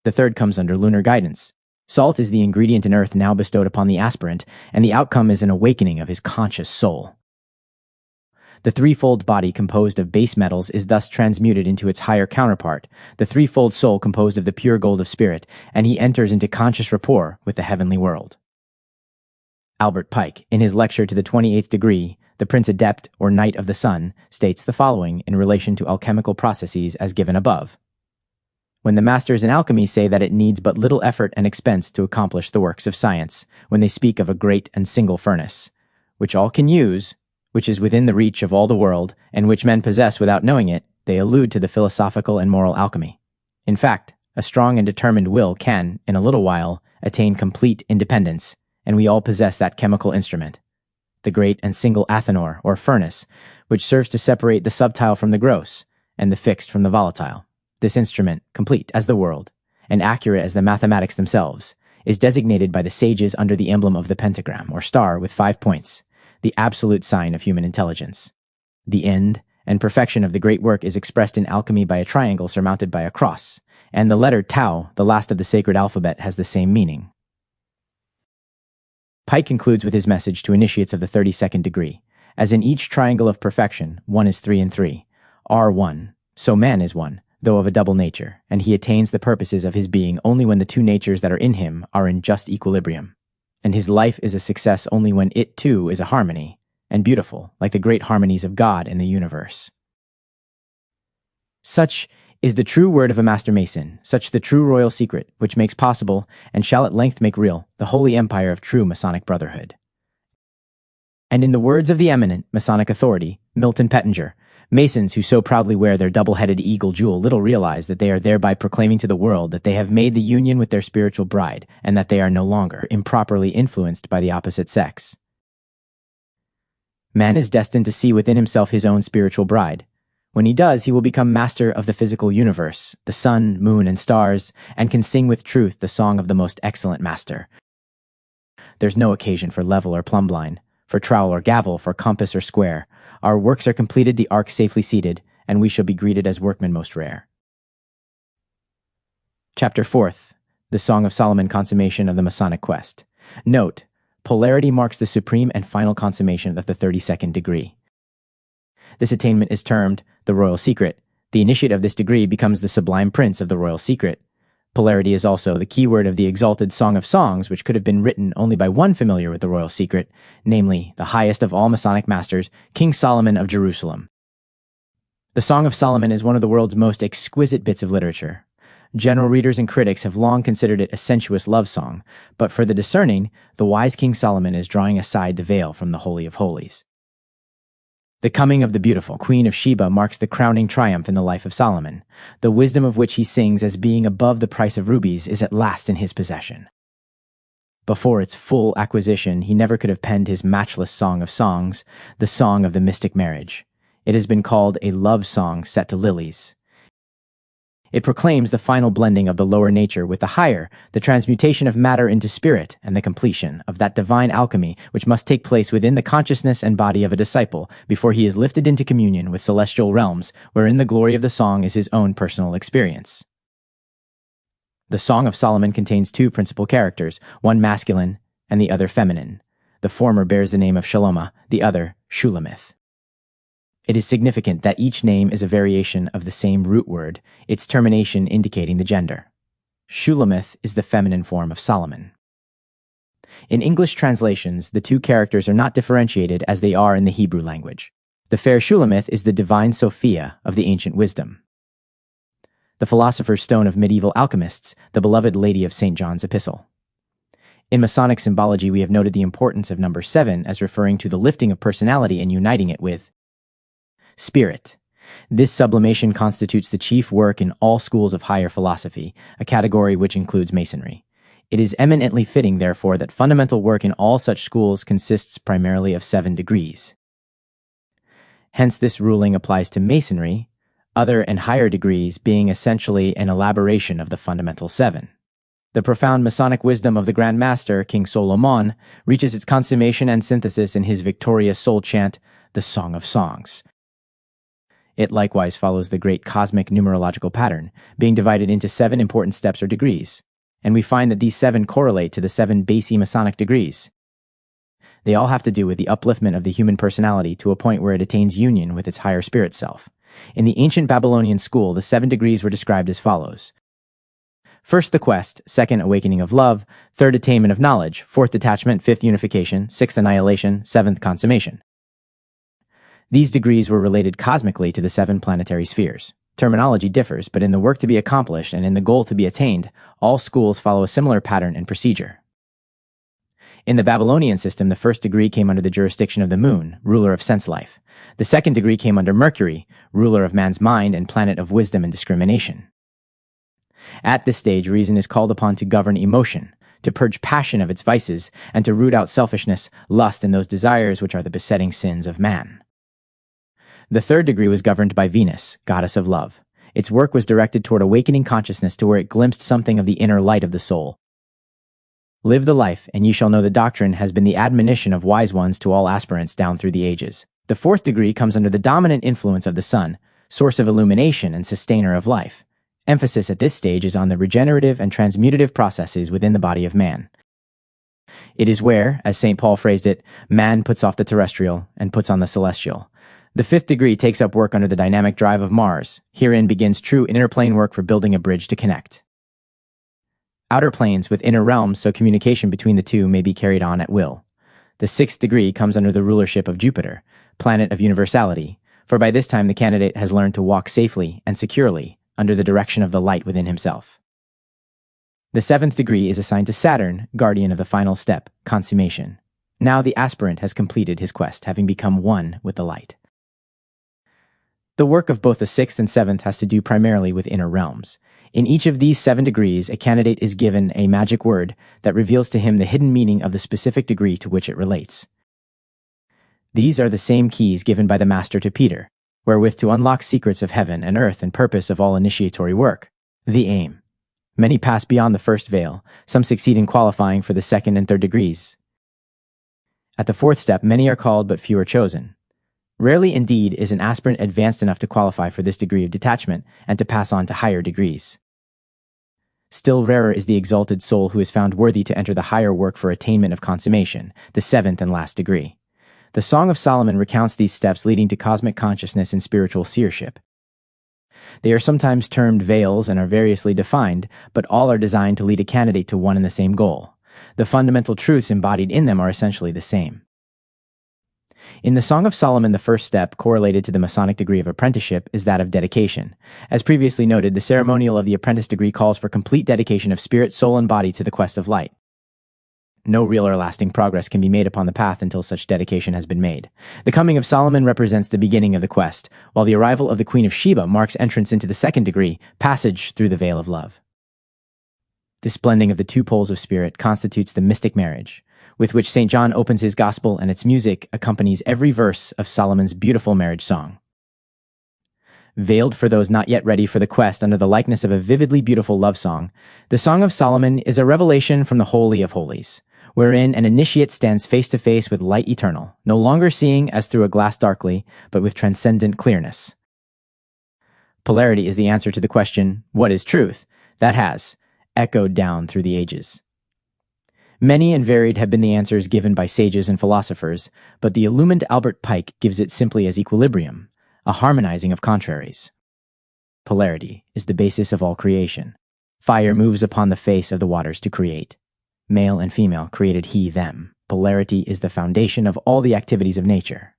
The third comes under lunar guidance. Salt is the ingredient in earth now bestowed upon the aspirant, and the outcome is an awakening of his conscious soul. The threefold body composed of base metals is thus transmuted into its higher counterpart, the threefold soul composed of the pure gold of spirit, and he enters into conscious rapport with the heavenly world. Albert Pike, in his lecture to the 28th degree, the Prince Adept or Knight of the Sun, states the following in relation to alchemical processes as given above. When the masters in alchemy say that it needs but little effort and expense to accomplish the works of science, when they speak of a great and single furnace, which all can use, which is within the reach of all the world, and which men possess without knowing it, they allude to the philosophical and moral alchemy. In fact, a strong and determined will can, in a little while, attain complete independence, and we all possess that chemical instrument, the great and single athanor, or furnace, which serves to separate the subtile from the gross, and the fixed from the volatile. This instrument, complete as the world, and accurate as the mathematics themselves, is designated by the sages under the emblem of the pentagram, or star with 5 points, the absolute sign of human intelligence. The end and perfection of the great work is expressed in alchemy by a triangle surmounted by a cross, and the letter tau, the last of the sacred alphabet, has the same meaning. Pike concludes with his message to initiates of the 32nd degree. As in each triangle of perfection, 1 is 3 and 3, are 1, so man is 1, though of a double nature, and he attains the purposes of his being only when the 2 natures that are in him are in just equilibrium. And his life is a success only when it too is a harmony, and beautiful, like the great harmonies of God in the universe. Such is the true word of a Master Mason, such the true royal secret, which makes possible, and shall at length make real, the holy empire of true Masonic brotherhood. And in the words of the eminent Masonic authority, Milton Pettinger, Masons who so proudly wear their double-headed eagle jewel little realize that they are thereby proclaiming to the world that they have made the union with their spiritual bride, and that they are no longer improperly influenced by the opposite sex. Man is destined to see within himself his own spiritual bride. When he does, he will become master of the physical universe, the sun, moon, and stars, and can sing with truth the song of the most excellent master. There's no occasion for level or plumbline, for trowel or gavel, for compass or square. Our works are completed, the ark safely seated, and we shall be greeted as workmen most rare. Chapter 4th, the Song of Solomon, consummation of the Masonic quest. Note, polarity marks the supreme and final consummation of the 32nd degree. This attainment is termed the royal secret. The initiate of this degree becomes the sublime prince of the royal secret. Polarity is also the keyword of the exalted Song of Songs, which could have been written only by one familiar with the royal secret, namely, the highest of all Masonic masters, King Solomon of Jerusalem. The Song of Solomon is one of the world's most exquisite bits of literature. General readers and critics have long considered it a sensuous love song, but for the discerning, the wise King Solomon is drawing aside the veil from the Holy of Holies. The coming of the beautiful Queen of Sheba marks the crowning triumph in the life of Solomon. The wisdom of which he sings as being above the price of rubies is at last in his possession. Before its full acquisition, he never could have penned his matchless Song of Songs, the song of the mystic marriage. It has been called a love song set to lilies. It proclaims the final blending of the lower nature with the higher, the transmutation of matter into spirit, and the completion of that divine alchemy which must take place within the consciousness and body of a disciple before he is lifted into communion with celestial realms, wherein the glory of the song is his own personal experience. The Song of Solomon contains two principal characters, one masculine and the other feminine. The former bears the name of Shalomah, the other Shulamith. It is significant that each name is a variation of the same root word, its termination indicating the gender. Shulamith is the feminine form of Solomon. In English translations, the two characters are not differentiated as they are in the Hebrew language. The fair Shulamith is the divine Sophia of the ancient wisdom, the philosopher's stone of medieval alchemists, the beloved lady of St. John's epistle. In Masonic symbology, we have noted the importance of number 7 as referring to the lifting of personality and uniting it with spirit. This sublimation constitutes the chief work in all schools of higher philosophy, a category which includes Masonry. It is eminently fitting, therefore, that fundamental work in all such schools consists primarily of 7 degrees. Hence, this ruling applies to Masonry, other and higher degrees being essentially an elaboration of the fundamental 7. The profound Masonic wisdom of the Grand Master, King Solomon, reaches its consummation and synthesis in his victorious soul chant, the Song of Songs. It likewise follows the great cosmic numerological pattern, being divided into 7 important steps or degrees, and we find that these 7 correlate to the 7 base Masonic degrees. They all have to do with the upliftment of the human personality to a point where it attains union with its higher spirit self. In the ancient Babylonian school, the 7 degrees were described as follows. First, the quest; second, awakening of love; third, attainment of knowledge; fourth, detachment; fifth, unification; sixth, annihilation; seventh, consummation. These degrees were related cosmically to the 7 planetary spheres. Terminology differs, but in the work to be accomplished and in the goal to be attained, all schools follow a similar pattern and procedure. In the Babylonian system, the first degree came under the jurisdiction of the moon, ruler of sense life. The second degree came under Mercury, ruler of man's mind and planet of wisdom and discrimination. At this stage, reason is called upon to govern emotion, to purge passion of its vices, and to root out selfishness, lust, and those desires which are the besetting sins of man. The third degree was governed by Venus, goddess of love. Its work was directed toward awakening consciousness to where it glimpsed something of the inner light of the soul. Live the life, and ye shall know the doctrine has been the admonition of wise ones to all aspirants down through the ages. The fourth degree comes under the dominant influence of the sun, source of illumination and sustainer of life. Emphasis at this stage is on the regenerative and transmutative processes within the body of man. It is where, as St. Paul phrased it, man puts off the terrestrial and puts on the celestial. The fifth degree takes up work under the dynamic drive of Mars. Herein begins true inner plane work for building a bridge to connect outer planes with inner realms so communication between the two may be carried on at will. The sixth degree comes under the rulership of Jupiter, planet of universality, for by this time the candidate has learned to walk safely and securely under the direction of the light within himself. The seventh degree is assigned to Saturn, guardian of the final step, consummation. Now the aspirant has completed his quest, having become one with the light. The work of both the sixth and seventh has to do primarily with inner realms. In each of these 7 degrees, a candidate is given a magic word that reveals to him the hidden meaning of the specific degree to which it relates. These are the same keys given by the Master to Peter, wherewith to unlock secrets of heaven and earth and purpose of all initiatory work. The aim. Many pass beyond the first veil, some succeed in qualifying for the second and third degrees. At the fourth step, many are called but few are chosen. Rarely indeed is an aspirant advanced enough to qualify for this degree of detachment and to pass on to higher degrees. Still rarer is the exalted soul who is found worthy to enter the higher work for attainment of consummation, the 7th and last degree. The Song of Solomon recounts these steps leading to cosmic consciousness and spiritual seership. They are sometimes termed veils and are variously defined, but all are designed to lead a candidate to one and the same goal. The fundamental truths embodied in them are essentially the same. In the Song of Solomon, the first step, correlated to the Masonic degree of apprenticeship, is that of dedication. As previously noted, the ceremonial of the apprentice degree calls for complete dedication of spirit, soul, and body to the quest of light. No real or lasting progress can be made upon the path until such dedication has been made. The coming of Solomon represents the beginning of the quest, while the arrival of the Queen of Sheba marks entrance into the second degree, passage through the veil of love. This blending of the two poles of spirit constitutes the mystic marriage, with which St. John opens his gospel, and its music accompanies every verse of Solomon's beautiful marriage song. Veiled for those not yet ready for the quest under the likeness of a vividly beautiful love song, the Song of Solomon is a revelation from the Holy of Holies, wherein an initiate stands face to face with light eternal, no longer seeing as through a glass darkly, but with transcendent clearness. Polarity is the answer to the question, what is truth? That has echoed down through the ages. Many and varied have been the answers given by sages and philosophers, but the illumined Albert Pike gives it simply as equilibrium, a harmonizing of contraries. Polarity is the basis of all creation. Fire moves upon the face of the waters to create. Male and female created he, them. Polarity is the foundation of all the activities of nature.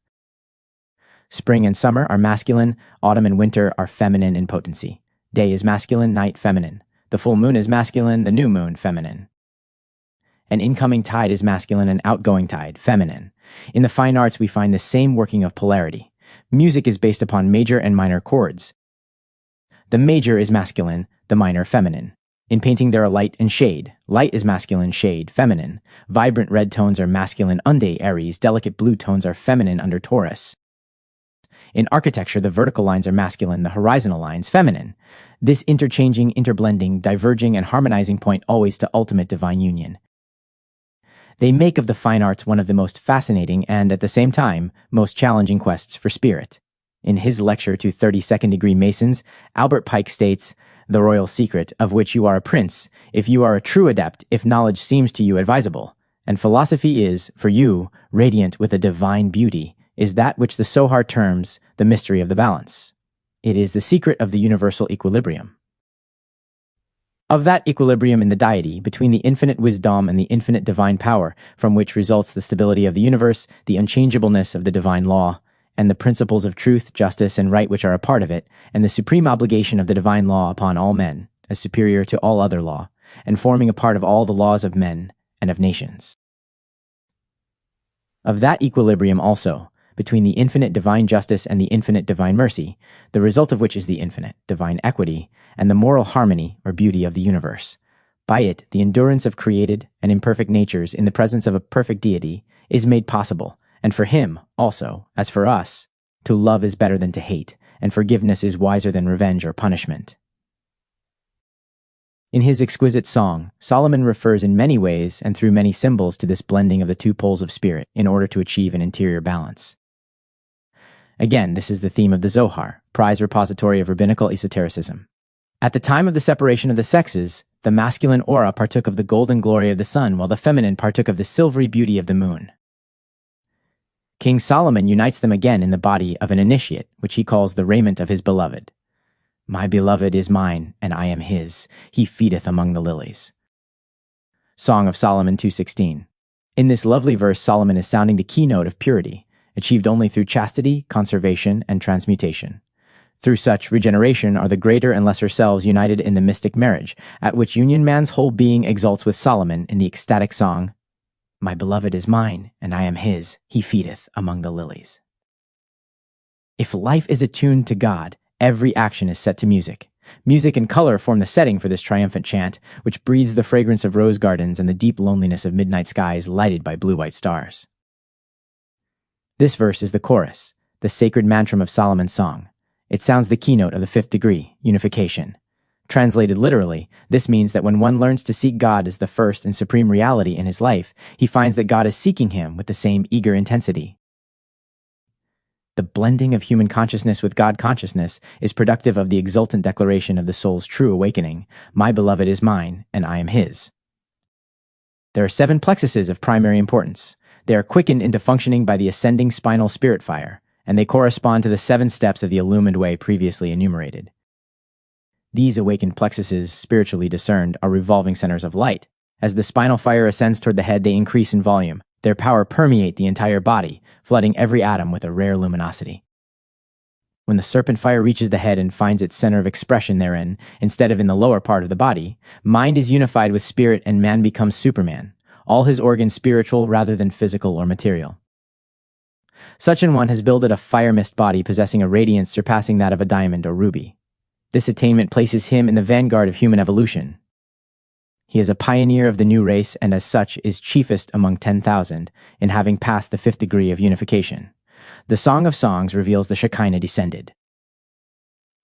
Spring and summer are masculine, autumn and winter are feminine in potency. Day is masculine, night feminine. The full moon is masculine, the new moon feminine. An incoming tide is masculine, an outgoing tide feminine. In the fine arts we find the same working of polarity. Music is based upon major and minor chords. The major is masculine, the minor feminine. In painting there are light and shade. Light is masculine, shade feminine. Vibrant red tones are masculine under Aries, delicate blue tones are feminine under Taurus. In architecture, the vertical lines are masculine, the horizontal lines feminine. This interchanging, interblending, diverging, and harmonizing point always to ultimate divine union. They make of the fine arts one of the most fascinating and, at the same time, most challenging quests for spirit. In his lecture to 32nd degree Masons, Albert Pike states, "The royal secret, of which you are a prince, if you are a true adept, if knowledge seems to you advisable, and philosophy is, for you, radiant with a divine beauty, is that which the Sohar terms the mystery of the balance. It is the secret of the universal equilibrium. Of that equilibrium in the deity, between the infinite wisdom and the infinite divine power, from which results the stability of the universe, the unchangeableness of the divine law, and the principles of truth, justice, and right which are a part of it, and the supreme obligation of the divine law upon all men, as superior to all other law, and forming a part of all the laws of men and of nations. Of that equilibrium also, between the infinite divine justice and the infinite divine mercy, the result of which is the infinite divine equity, and the moral harmony or beauty of the universe. By it, the endurance of created and imperfect natures in the presence of a perfect deity is made possible, and for him, also, as for us, to love is better than to hate, and forgiveness is wiser than revenge or punishment." In his exquisite song, Solomon refers in many ways and through many symbols to this blending of the two poles of spirit in order to achieve an interior balance. Again, this is the theme of the Zohar, prize repository of rabbinical esotericism. At the time of the separation of the sexes, the masculine aura partook of the golden glory of the sun, while the feminine partook of the silvery beauty of the moon. King Solomon unites them again in the body of an initiate, which he calls the raiment of his beloved. "My beloved is mine, and I am his. He feedeth among the lilies." Song of Solomon 2:16. In this lovely verse, Solomon is sounding the keynote of purity, achieved only through chastity, conservation, and transmutation. Through such regeneration are the greater and lesser selves united in the mystic marriage, at which union man's whole being exalts with Solomon in the ecstatic song, "My beloved is mine, and I am his. He feedeth among the lilies." If life is attuned to God, every action is set to music. Music and color form the setting for this triumphant chant, which breathes the fragrance of rose gardens and the deep loneliness of midnight skies lighted by blue-white stars. This verse is the chorus, the sacred mantram of Solomon's song. It sounds the keynote of the fifth degree, unification. Translated literally, this means that when one learns to seek God as the first and supreme reality in his life, he finds that God is seeking him with the same eager intensity. The blending of human consciousness with God consciousness is productive of the exultant declaration of the soul's true awakening, "My beloved is mine, and I am his." There are 7 plexuses of primary importance. They are quickened into functioning by the ascending spinal spirit fire, and they correspond to the 7 steps of the illumined way previously enumerated. These awakened plexuses, spiritually discerned, are revolving centers of light. As the spinal fire ascends toward the head, they increase in volume. Their power permeate the entire body, flooding every atom with a rare luminosity. When the serpent fire reaches the head and finds its center of expression therein, instead of in the lower part of the body, mind is unified with spirit and man becomes Superman. all his organs spiritual rather than physical or material. Such an one has builded a fire-mist body possessing a radiance surpassing that of a diamond or ruby. This attainment places him in the vanguard of human evolution. He is a pioneer of the new race and as such is chiefest among 10,000 in having passed the 5th degree of unification. The Song of Songs reveals the Shekinah descended.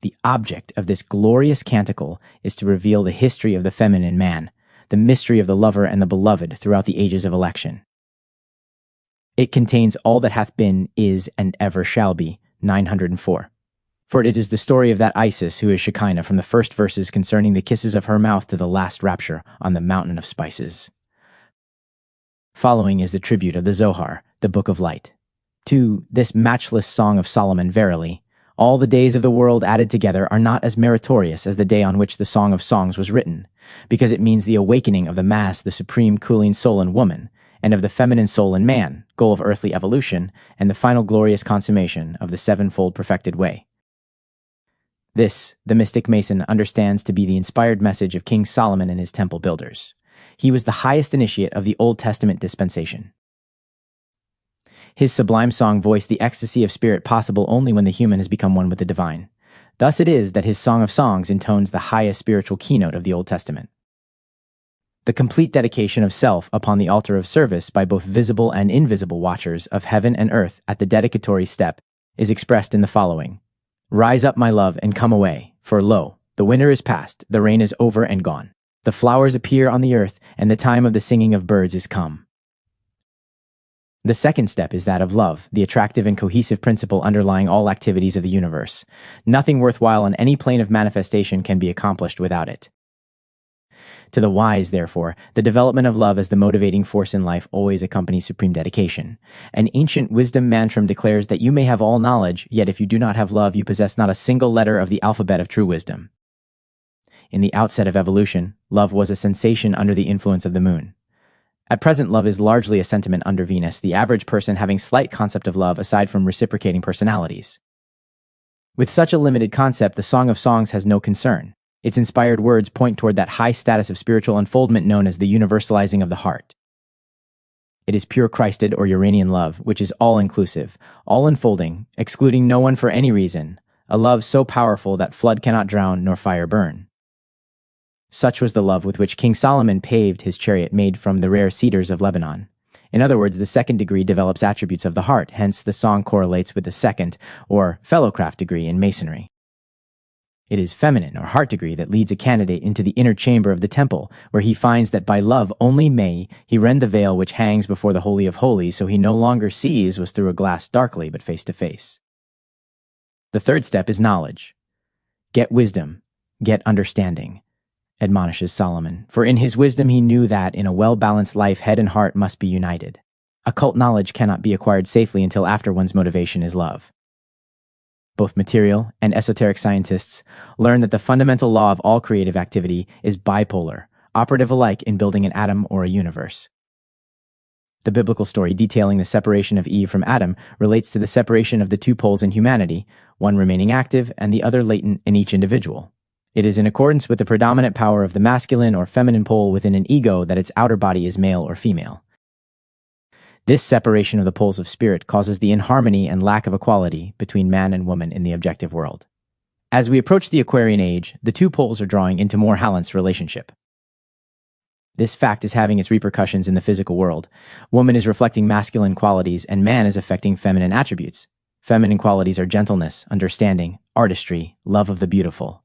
The object of this glorious canticle is to reveal the history of the feminine man, the mystery of the lover and the beloved throughout the ages of election. It contains all that hath been, is, and ever shall be, 904. For it is the story of that Isis who is Shekinah from the first verses concerning the kisses of her mouth to the last rapture on the mountain of spices. Following is the tribute of the Zohar, the Book of Light. To this matchless Song of Solomon, verily, all the days of the world added together are not as meritorious as the day on which the Song of Songs was written, because it means the awakening of the mass, the supreme cooling soul in woman, and of the feminine soul in man, goal of earthly evolution, and the final glorious consummation of the sevenfold perfected way. This, the mystic Mason understands to be the inspired message of King Solomon and his temple builders. He was the highest initiate of the Old Testament dispensation. His sublime song voiced the ecstasy of spirit possible only when the human has become one with the divine. Thus it is that his Song of Songs intones the highest spiritual keynote of the Old Testament. The complete dedication of self upon the altar of service by both visible and invisible watchers of heaven and earth at the dedicatory step is expressed in the following. Rise up, my love, and come away, for lo, the winter is past, the rain is over and gone. The flowers appear on the earth, and the time of the singing of birds is come. The second step is that of love, the attractive and cohesive principle underlying all activities of the universe. Nothing worthwhile on any plane of manifestation can be accomplished without it. To the wise, therefore, the development of love as the motivating force in life always accompanies supreme dedication. An ancient wisdom mantra declares that you may have all knowledge, yet if you do not have love, you possess not a single letter of the alphabet of true wisdom. In the outset of evolution, love was a sensation under the influence of the moon. At present, love is largely a sentiment under Venus, the average person having slight concept of love aside from reciprocating personalities. With such a limited concept, the Song of Songs has no concern. Its inspired words point toward that high status of spiritual unfoldment known as the universalizing of the heart. It is pure Christed or Uranian love, which is all-inclusive, all-enfolding, excluding no one for any reason, a love so powerful that flood cannot drown nor fire burn. Such was the love with which King Solomon paved his chariot made from the rare cedars of Lebanon. In other words, the second degree develops attributes of the heart, hence the song correlates with the second, or fellowcraft degree in Masonry. It is feminine or heart degree that leads a candidate into the inner chamber of the temple, where he finds that by love only may he rend the veil which hangs before the Holy of Holies, so he no longer sees was through a glass darkly, but face to face. The third step is knowledge. Get wisdom, get understanding, admonishes Solomon, for in his wisdom he knew that in a well-balanced life head and heart must be united. Occult knowledge cannot be acquired safely until after one's motivation is love. Both material and esoteric scientists learn that the fundamental law of all creative activity is bipolar, operative alike in building an atom or a universe. The biblical story detailing the separation of Eve from Adam relates to the separation of the two poles in humanity, one remaining active and the other latent in each individual. It is in accordance with the predominant power of the masculine or feminine pole within an ego that its outer body is male or female. This separation of the poles of spirit causes the inharmony and lack of equality between man and woman in the objective world. As we approach the Aquarian age, the two poles are drawing into more balanced relationship. This fact is having its repercussions in the physical world. Woman is reflecting masculine qualities and man is affecting feminine attributes. Feminine qualities are gentleness, understanding, artistry, love of the beautiful.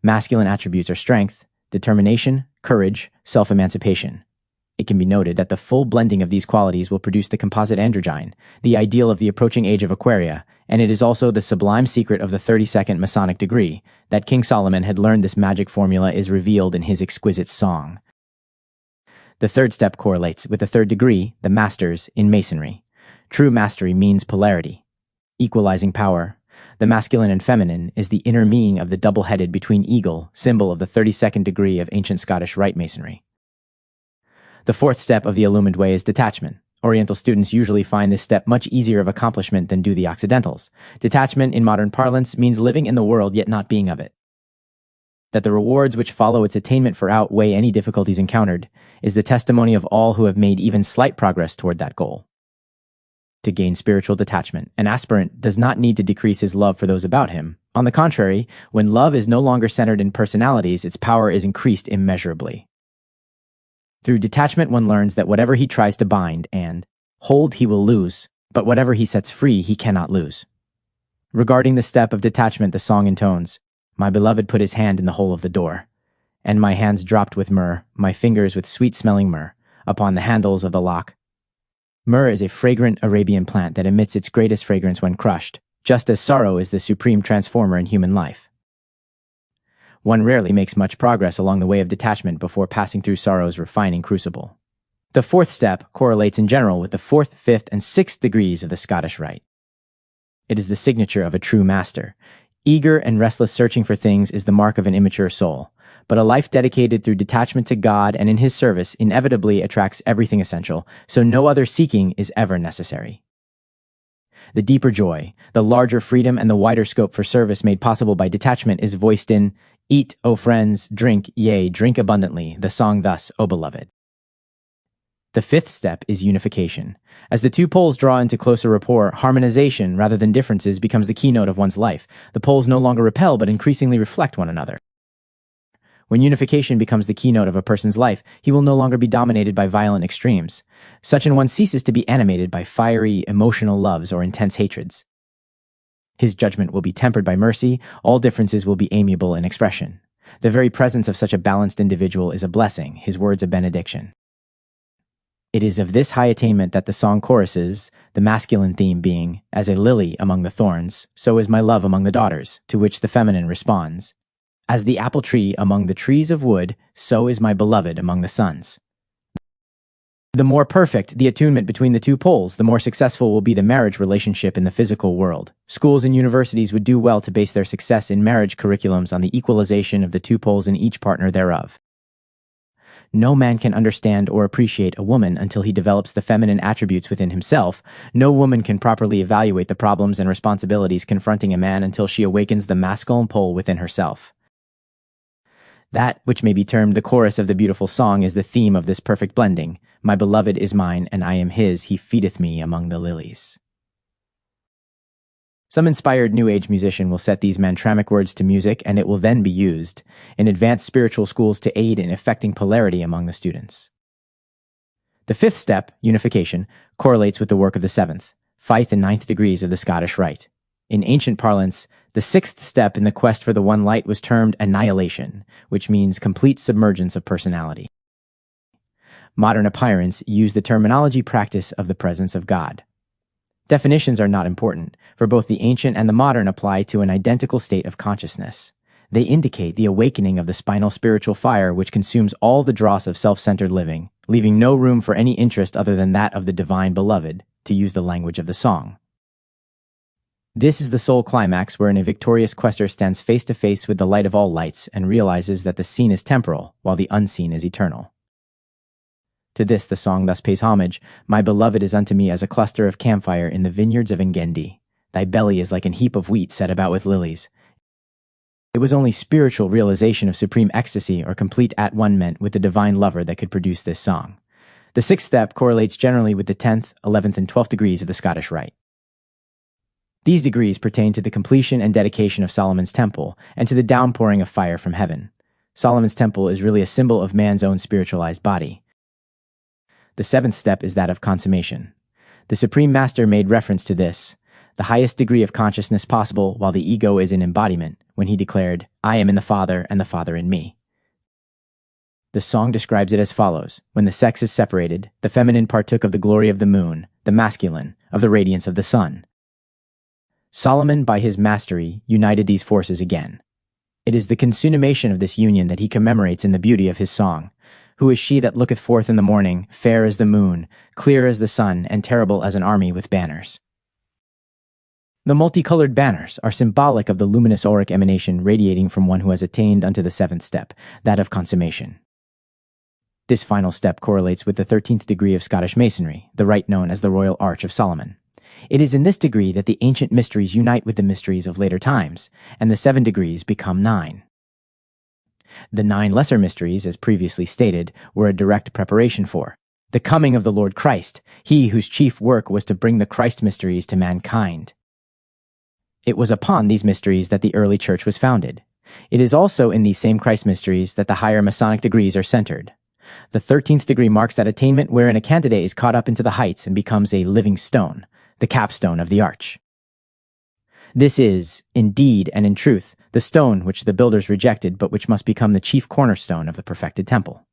Masculine attributes are strength, determination, courage, self-emancipation. It can be noted that the full blending of these qualities will produce the composite androgyne, the ideal of the approaching age of Aquaria, and it is also the sublime secret of the 32nd Masonic degree. That King Solomon had learned this magic formula is revealed in his exquisite song. The third step correlates with the third degree, the Masters, in Masonry. True mastery means polarity, equalizing power. The masculine and feminine is the inner meaning of the double-headed between eagle, symbol of the 32nd degree of ancient Scottish Rite Masonry. The fourth step of the illumined way is detachment. Oriental students usually find this step much easier of accomplishment than do the Occidentals. Detachment, in modern parlance, means living in the world yet not being of it. that the rewards which follow its attainment for outweigh any difficulties encountered, is the testimony of all who have made even slight progress toward that goal. To gain spiritual detachment, an aspirant does not need to decrease his love for those about him. On the contrary, when love is no longer centered in personalities, its power is increased immeasurably. Through detachment, one learns that whatever he tries to bind and hold, he will lose, but whatever he sets free, he cannot lose. Regarding the step of detachment, the song intones, "My beloved put his hand in the hole of the door, and my hands dropped with myrrh, my fingers with sweet-smelling myrrh, upon the handles of the lock." Myrrh is a fragrant Arabian plant that emits its greatest fragrance when crushed, just as sorrow is the supreme transformer in human life. One rarely makes much progress along the way of detachment before passing through sorrow's refining crucible. The fourth step correlates in general with the fourth, fifth, and sixth degrees of the Scottish Rite. It is the signature of a true master. Eager and restless searching for things is the mark of an immature soul, but a life dedicated through detachment to God and in His service inevitably attracts everything essential, so no other seeking is ever necessary. The deeper joy, the larger freedom, and the wider scope for service made possible by detachment is voiced in "Eat, O friends, drink, yea, drink abundantly," the song thus, "O beloved." The fifth step is unification. As the two poles draw into closer rapport, harmonization rather than differences becomes the keynote of one's life. The poles no longer repel but increasingly reflect one another. When unification becomes the keynote of a person's life, he will no longer be dominated by violent extremes. Such an one ceases to be animated by fiery, emotional loves or intense hatreds. His judgment will be tempered by mercy, all differences will be amiable in expression. The very presence of such a balanced individual is a blessing, his words a benediction. It is of this high attainment that the song choruses, the masculine theme being, "As a lily among the thorns, so is my love among the daughters," to which the feminine responds, "As the apple tree among the trees of wood, so is my beloved among the sons." The more perfect the attunement between the two poles, the more successful will be the marriage relationship in the physical world. Schools and universities would do well to base their success in marriage curriculums on the equalization of the two poles in each partner thereof. No man can understand or appreciate a woman until he develops the feminine attributes within himself. No woman can properly evaluate the problems and responsibilities confronting a man until she awakens the masculine pole within herself. That which may be termed the chorus of the beautiful song is the theme of this perfect blending. "My beloved is mine, and I am his. He feedeth me among the lilies." Some inspired New Age musician will set these mantramic words to music, and it will then be used in advanced spiritual schools to aid in effecting polarity among the students. The fifth step, unification, correlates with the work of the seventh, fifth, and ninth degrees of the Scottish Rite. In ancient parlance, the sixth step in the quest for the one light was termed annihilation, which means complete submergence of personality. Modern apirants use the terminology practice of the presence of God. Definitions are not important, for both the ancient and the modern apply to an identical state of consciousness. They indicate the awakening of the spinal spiritual fire which consumes all the dross of self-centered living, leaving no room for any interest other than that of the divine beloved, to use the language of the song. This is the soul climax wherein a victorious quester stands face to face with the light of all lights and realizes that the seen is temporal, while the unseen is eternal. To this the song thus pays homage, "My beloved is unto me as a cluster of camphire in the vineyards of Engendi. Thy belly is like an heap of wheat set about with lilies." It was only spiritual realization of supreme ecstasy or complete at-one-ment with the divine lover that could produce this song. The sixth step correlates generally with the 10th, 11th, and 12th degrees of the Scottish Rite. These degrees pertain to the completion and dedication of Solomon's temple and to the downpouring of fire from heaven. Solomon's temple is really a symbol of man's own spiritualized body. The seventh step is that of consummation. The Supreme Master made reference to this, the highest degree of consciousness possible while the ego is in embodiment, when he declared, "I am in the Father and the Father in me." The song describes it as follows: when the sex is separated, the feminine partook of the glory of the moon, the masculine, of the radiance of the sun. Solomon, by his mastery, united these forces again. It is the consummation of this union that he commemorates in the beauty of his song. "Who is she that looketh forth in the morning, fair as the moon, clear as the sun, and terrible as an army with banners?" The multicolored banners are symbolic of the luminous auric emanation radiating from one who has attained unto the seventh step, that of consummation. This final step correlates with the 13th degree of Scottish Masonry, the rite known as the Royal Arch of Solomon. It is in this degree that the ancient mysteries unite with the mysteries of later times, and the 7 degrees become 9. The 9 lesser mysteries, as previously stated, were a direct preparation for the coming of the Lord Christ, he whose chief work was to bring the Christ mysteries to mankind. It was upon these mysteries that the early church was founded. It is also in these same Christ mysteries that the higher Masonic degrees are centered. The 13th degree marks that attainment wherein a candidate is caught up into the heights and becomes a living stone, the capstone of the arch. This is, indeed and in truth, the stone which the builders rejected but which must become the chief cornerstone of the perfected temple.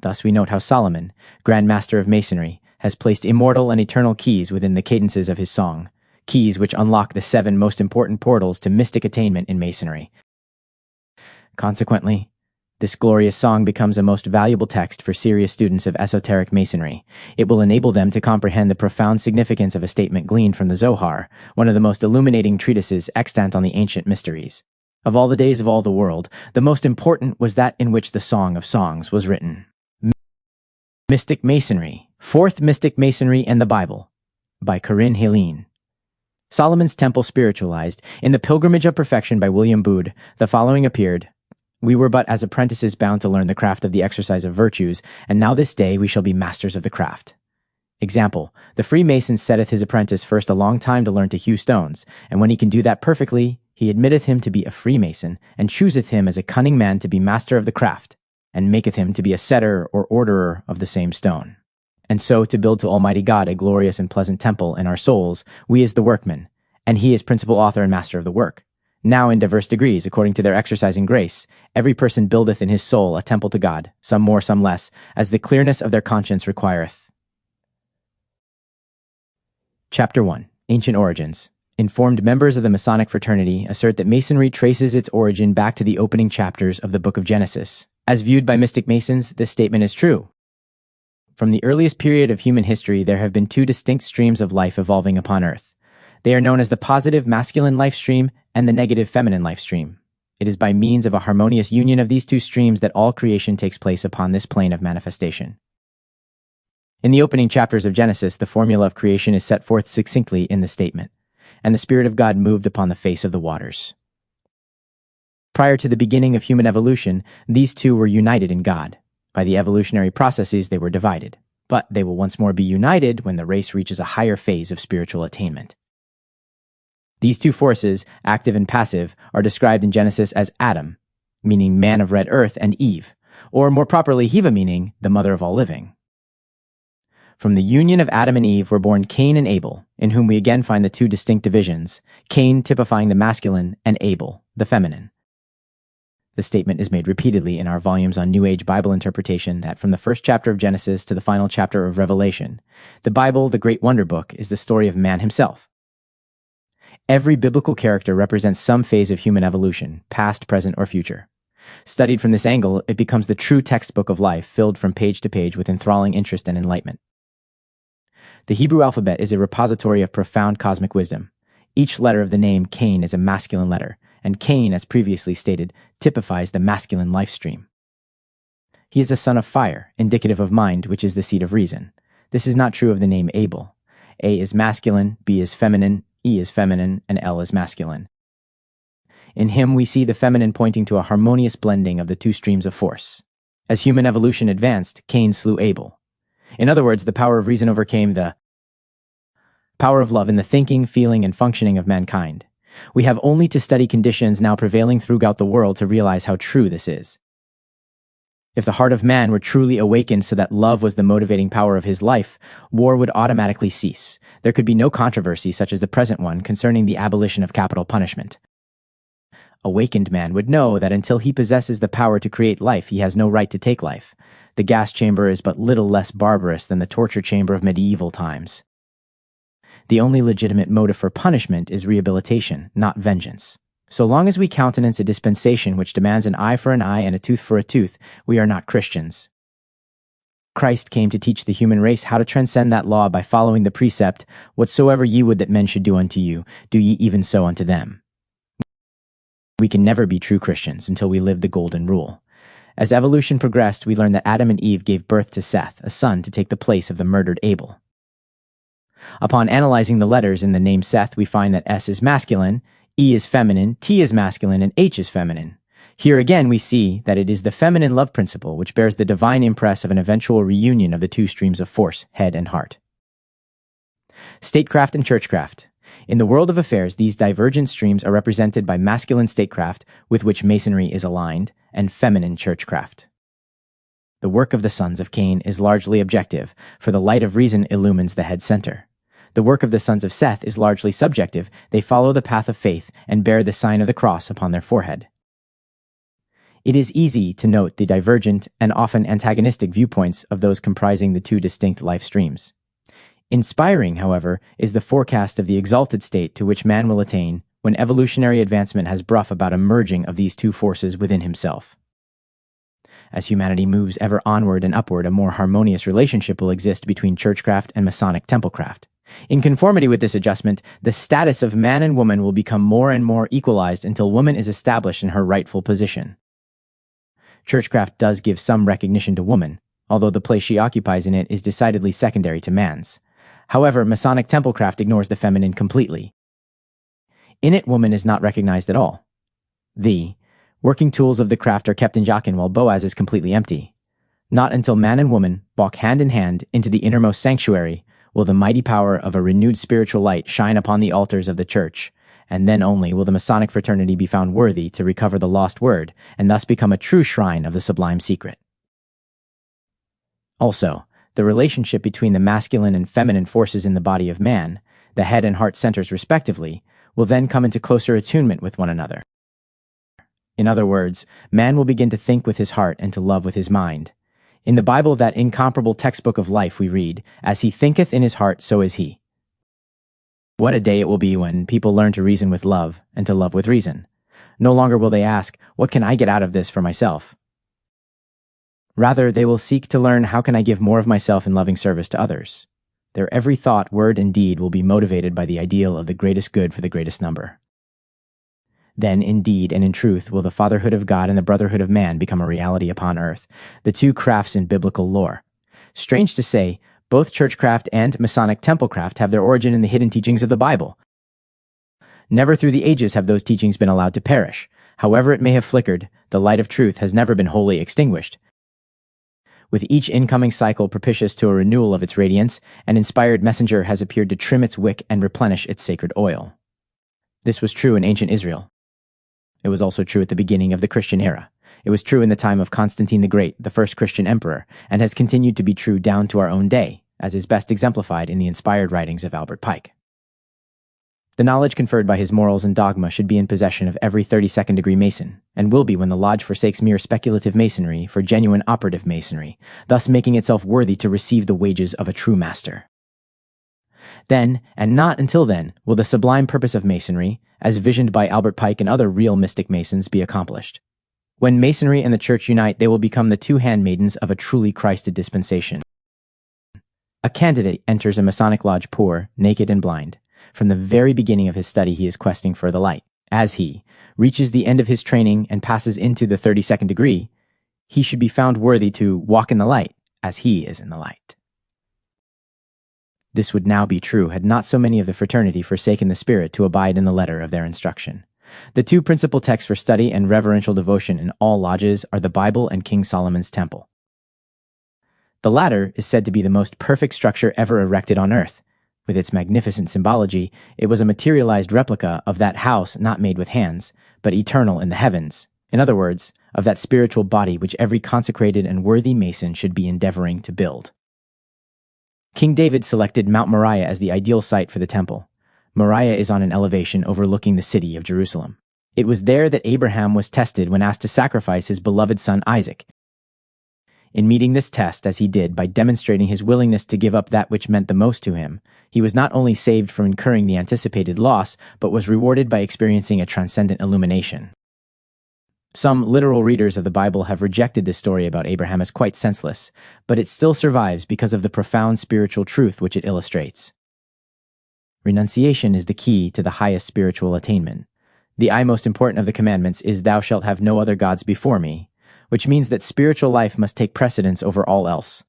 Thus we note how Solomon, Grand Master of Masonry, has placed immortal and eternal keys within the cadences of his song, keys which unlock the 7 most important portals to mystic attainment in Masonry. Consequently, this glorious song becomes a most valuable text for serious students of esoteric Masonry. It will enable them to comprehend the profound significance of a statement gleaned from the Zohar, one of the most illuminating treatises extant on the ancient mysteries. Of all the days of all the world, the most important was that in which the Song of Songs was written. Mystic Masonry, Fourth Mystic Masonry and the Bible, by Corinne Heline. Solomon's Temple Spiritualized. In The Pilgrimage of Perfection by William Bede, the following appeared: We were but as apprentices bound to learn the craft of the exercise of virtues, and now this day we shall be masters of the craft. Example, the Freemason setteth his apprentice first a long time to learn to hew stones, and when he can do that perfectly, he admitteth him to be a Freemason, and chooseth him as a cunning man to be master of the craft, and maketh him to be a setter or orderer of the same stone. And so to build to Almighty God a glorious and pleasant temple in our souls, we as the workmen, and he is principal author and master of the work. Now in diverse degrees, according to their exercising grace, every person buildeth in his soul a temple to God, some more, some less, as the clearness of their conscience requireth. Chapter 1. Ancient Origins. Informed members of the Masonic fraternity assert that Masonry traces its origin back to the opening chapters of the Book of Genesis. As viewed by mystic Masons, this statement is true. From the earliest period of human history, there have been 2 distinct streams of life evolving upon Earth. They are known as the positive masculine life stream and the negative feminine life stream. It is by means of a harmonious union of these 2 streams that all creation takes place upon this plane of manifestation. In the opening chapters of Genesis, the formula of creation is set forth succinctly in the statement, and the Spirit of God moved upon the face of the waters. Prior to the beginning of human evolution, these 2 were united in God. By the evolutionary processes, they were divided, but they will once more be united when the race reaches a higher phase of spiritual attainment. These 2 forces, active and passive, are described in Genesis as Adam, meaning man of red earth, and Eve, or more properly Hiva, meaning the mother of all living. From the union of Adam and Eve were born Cain and Abel, in whom we again find the 2 distinct divisions, Cain typifying the masculine and Abel, the feminine. The statement is made repeatedly in our volumes on New Age Bible interpretation that from the first chapter of Genesis to the final chapter of Revelation, the Bible, the great wonder book, is the story of man himself. Every biblical character represents some phase of human evolution, past, present, or future. Studied from this angle, it becomes the true textbook of life, filled from page to page with enthralling interest and enlightenment. The Hebrew alphabet is a repository of profound cosmic wisdom. Each letter of the name Cain is a masculine letter, and Cain, as previously stated, typifies the masculine life stream. He is a son of fire, indicative of mind, which is the seat of reason. This is not true of the name Abel. A is masculine, B is feminine, E is feminine, and L is masculine. In him we see the feminine pointing to a harmonious blending of the 2 streams of force. As human evolution advanced, Cain slew Abel. In other words, the power of reason overcame the power of love in the thinking, feeling, and functioning of mankind. We have only to study conditions now prevailing throughout the world to realize how true this is. If the heart of man were truly awakened so that love was the motivating power of his life, war would automatically cease. There could be no controversy such as the present one concerning the abolition of capital punishment. Awakened man would know that until he possesses the power to create life, he has no right to take life. The gas chamber is but little less barbarous than the torture chamber of medieval times. The only legitimate motive for punishment is rehabilitation, not vengeance. So long as we countenance a dispensation which demands an eye for an eye and a tooth for a tooth, we are not Christians. Christ came to teach the human race how to transcend that law by following the precept, "Whatsoever ye would that men should do unto you, do ye even so unto them." We can never be true Christians until we live the golden rule. As evolution progressed, we learned that Adam and Eve gave birth to Seth, a son to take the place of the murdered Abel. Upon analyzing the letters in the name Seth, we find that S is masculine, E is feminine, T is masculine, and H is feminine. Here again we see that it is the feminine love principle which bears the divine impress of an eventual reunion of the two streams of force, head and heart. Statecraft and churchcraft. In the world of affairs, these divergent streams are represented by masculine statecraft, with which Masonry is aligned, and feminine churchcraft. The work of the sons of Cain is largely objective, for the light of reason illumines the head center. The work of the sons of Seth is largely subjective. They follow the path of faith and bear the sign of the cross upon their forehead. It is easy to note the divergent and often antagonistic viewpoints of those comprising the two distinct life streams. Inspiring, however, is the forecast of the exalted state to which man will attain when evolutionary advancement has brought about a merging of these two forces within himself. As humanity moves ever onward and upward, a more harmonious relationship will exist between churchcraft and Masonic templecraft. In conformity with this adjustment, the status of man and woman will become more and more equalized until woman is established in her rightful position. Churchcraft does give some recognition to woman, although the place she occupies in it is decidedly secondary to man's. However, Masonic templecraft ignores the feminine completely. In it, woman is not recognized at all. The working tools of the craft are kept in Jachin while Boaz is completely empty. Not until man and woman walk hand in hand into the innermost sanctuary will the mighty power of a renewed spiritual light shine upon the altars of the church, and then only will the Masonic fraternity be found worthy to recover the lost word and thus become a true shrine of the sublime secret. Also, the relationship between the masculine and feminine forces in the body of man, the head and heart centers respectively, will then come into closer attunement with one another. In other words, man will begin to think with his heart and to love with his mind. In the Bible, that incomparable textbook of life, we read, "As he thinketh in his heart, so is he." What a day it will be when people learn to reason with love and to love with reason. No longer will they ask, "What can I get out of this for myself?" Rather, they will seek to learn, "How can I give more of myself in loving service to others?" Their every thought, word, and deed will be motivated by the ideal of the greatest good for the greatest number. Then, in deed and in truth, will the fatherhood of God and the brotherhood of man become a reality upon earth, the two crafts in biblical lore. Strange to say, both churchcraft and Masonic templecraft have their origin in the hidden teachings of the Bible. Never through the ages have those teachings been allowed to perish. However it may have flickered, the light of truth has never been wholly extinguished. With each incoming cycle propitious to a renewal of its radiance, an inspired messenger has appeared to trim its wick and replenish its sacred oil. This was true in ancient Israel. It was also true at the beginning of the Christian era. It was true in the time of Constantine the Great, the first Christian emperor, and has continued to be true down to our own day, as is best exemplified in the inspired writings of Albert Pike. The knowledge conferred by his morals and dogma should be in possession of every 32nd degree Mason, and will be when the lodge forsakes mere speculative Masonry for genuine operative Masonry, thus making itself worthy to receive the wages of a true master. Then, and not until then, will the sublime purpose of Masonry, as visioned by Albert Pike and other real mystic Masons, be accomplished. When Masonry and the Church unite, they will become the two handmaidens of a truly Christed dispensation. A candidate enters a Masonic lodge poor, naked, and blind. From the very beginning of his study, he is questing for the light. As he reaches the end of his training and passes into the 32nd degree, he should be found worthy to walk in the light, as he is in the light. This would now be true had not so many of the fraternity forsaken the spirit to abide in the letter of their instruction. The two principal texts for study and reverential devotion in all lodges are the Bible and King Solomon's Temple. The latter is said to be the most perfect structure ever erected on earth. With its magnificent symbology, it was a materialized replica of that house not made with hands, but eternal in the heavens. In other words, of that spiritual body which every consecrated and worthy Mason should be endeavoring to build. King David selected Mount Moriah as the ideal site for the temple. Moriah is on an elevation overlooking the city of Jerusalem. It was there that Abraham was tested when asked to sacrifice his beloved son Isaac. In meeting this test, as he did by demonstrating his willingness to give up that which meant the most to him, he was not only saved from incurring the anticipated loss, but was rewarded by experiencing a transcendent illumination. Some literal readers of the Bible have rejected this story about Abraham as quite senseless, but it still survives because of the profound spiritual truth which it illustrates. Renunciation is the key to the highest spiritual attainment. The most important of the commandments is, "Thou shalt have no other gods before me," which means that spiritual life must take precedence over all else.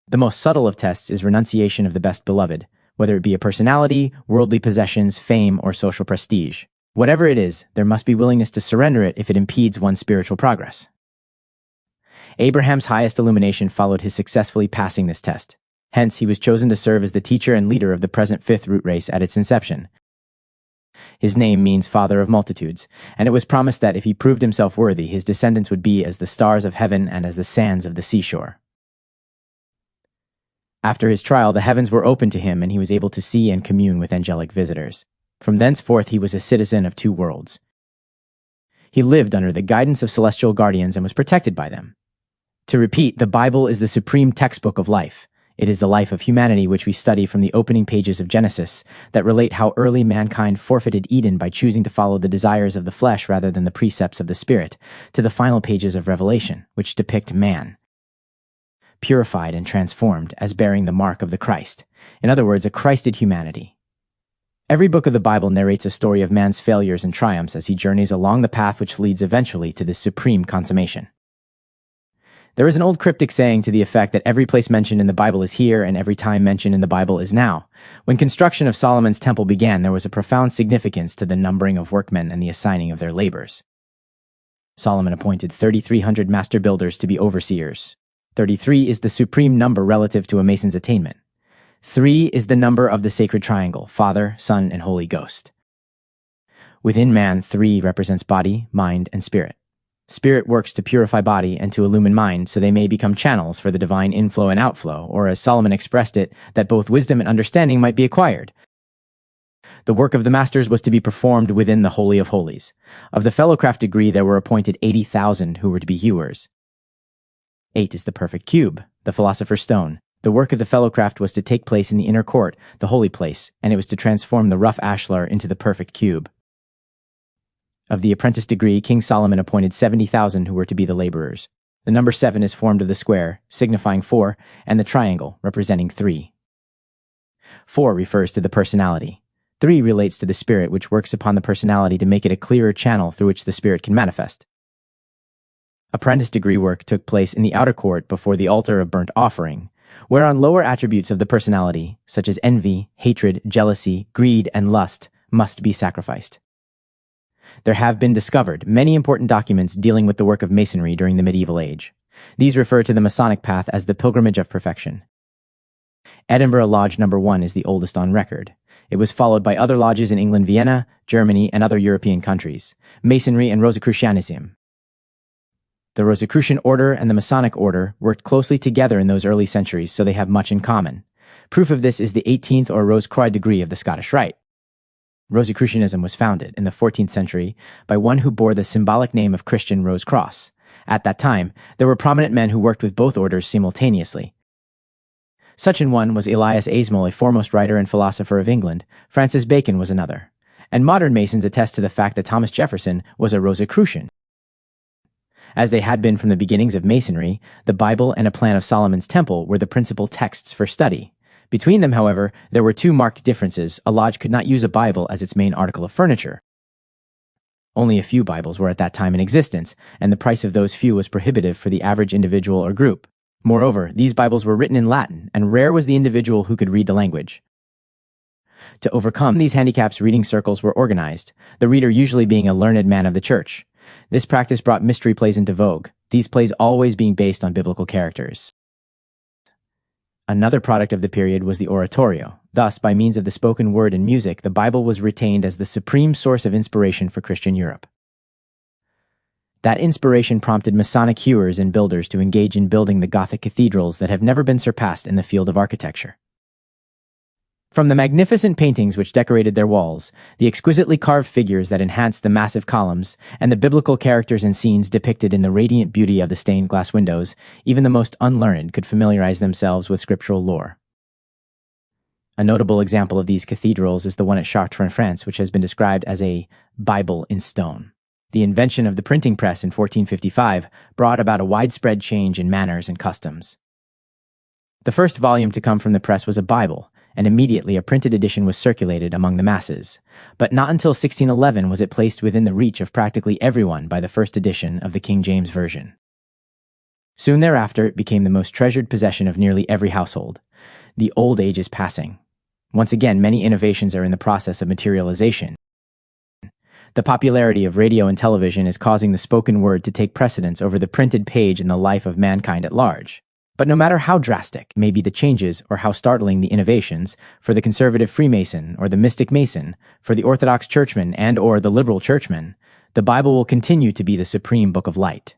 The most subtle of tests is renunciation of the best beloved, whether it be a personality, worldly possessions, fame, or social prestige. Whatever it is, there must be willingness to surrender it if it impedes one's spiritual progress. Abraham's highest illumination followed his successfully passing this test. Hence, he was chosen to serve as the teacher and leader of the present fifth root race at its inception. His name means father of multitudes, and it was promised that if he proved himself worthy, his descendants would be as the stars of heaven and as the sands of the seashore. After his trial, the heavens were opened to him, and he was able to see and commune with angelic visitors. From thenceforth, he was a citizen of two worlds. He lived under the guidance of celestial guardians and was protected by them. To repeat, the Bible is the supreme textbook of life. It is the life of humanity which we study from the opening pages of Genesis that relate how early mankind forfeited Eden by choosing to follow the desires of the flesh rather than the precepts of the Spirit, to the final pages of Revelation, which depict man, purified and transformed as bearing the mark of the Christ. In other words, a Christed humanity. Every book of the Bible narrates a story of man's failures and triumphs as he journeys along the path which leads eventually to this supreme consummation. There is an old cryptic saying to the effect that every place mentioned in the Bible is here and every time mentioned in the Bible is now. When construction of Solomon's temple began, there was a profound significance to the numbering of workmen and the assigning of their labors. Solomon appointed 3,300 master builders to be overseers. 33 is the supreme number relative to a mason's attainment. 3 is the number of the sacred triangle, Father, Son, and Holy Ghost. Within man, 3 represents body, mind, and spirit. Spirit works to purify body and to illumine mind so they may become channels for the divine inflow and outflow, or as Solomon expressed it, that both wisdom and understanding might be acquired. The work of the masters was to be performed within the Holy of Holies. Of the fellowcraft degree, there were appointed 80,000 who were to be hewers. 8 is the perfect cube, the philosopher's stone. The work of the fellowcraft was to take place in the inner court, the holy place, and it was to transform the rough ashlar into the perfect cube. Of the apprentice degree, King Solomon appointed 70,000 who were to be the laborers. The number 7 is formed of the square, signifying 4, and the triangle, representing 3. 4 refers to the personality. 3 relates to the spirit, which works upon the personality to make it a clearer channel through which the spirit can manifest. Apprentice degree work took place in the outer court before the altar of burnt offering, whereon lower attributes of the personality, such as envy, hatred, jealousy, greed, and lust, must be sacrificed. There have been discovered many important documents dealing with the work of Masonry during the medieval age. These refer to the Masonic path as the pilgrimage of perfection. Edinburgh Lodge No. 1 is the oldest on record. It was followed by other lodges in England, Vienna, Germany, and other European countries. Masonry and Rosicrucianism. The Rosicrucian order and the Masonic order worked closely together in those early centuries, so they have much in common. Proof of this is the 18th or Rose Croix degree of the Scottish Rite. Rosicrucianism was founded in the 14th century by one who bore the symbolic name of Christian Rose Cross. At that time, there were prominent men who worked with both orders simultaneously. Such an one was Elias Asmol, a foremost writer and philosopher of England. Francis Bacon was another. And modern Masons attest to the fact that Thomas Jefferson was a Rosicrucian. As they had been from the beginnings of Masonry, the Bible and a plan of Solomon's temple were the principal texts for study. Between them, however, there were 2 marked differences. A lodge could not use a Bible as its main article of furniture. Only a few Bibles were at that time in existence, and the price of those few was prohibitive for the average individual or group. Moreover, these Bibles were written in Latin, and rare was the individual who could read the language. To overcome these handicaps, reading circles were organized, the reader usually being a learned man of the church. This practice brought mystery plays into vogue, these plays always being based on biblical characters. Another product of the period was the oratorio. Thus, by means of the spoken word and music, the Bible was retained as the supreme source of inspiration for Christian Europe. That inspiration prompted Masonic hewers and builders to engage in building the Gothic cathedrals that have never been surpassed in the field of architecture. From the magnificent paintings which decorated their walls, the exquisitely carved figures that enhanced the massive columns, and the biblical characters and scenes depicted in the radiant beauty of the stained glass windows, even the most unlearned could familiarize themselves with scriptural lore. A notable example of these cathedrals is the one at Chartres in France, which has been described as a Bible in stone. The invention of the printing press in 1455 brought about a widespread change in manners and customs. The first volume to come from the press was a Bible, and immediately a printed edition was circulated among the masses. But not until 1611 was it placed within the reach of practically everyone by the first edition of the King James Version. Soon thereafter, it became the most treasured possession of nearly every household. The old age is passing. Once again, many innovations are in the process of materialization. The popularity of radio and television is causing the spoken word to take precedence over the printed page in the life of mankind at large. But no matter how drastic may be the changes or how startling the innovations, for the conservative Freemason or the mystic Mason, for the Orthodox Churchman and or the liberal Churchman, the Bible will continue to be the supreme book of light.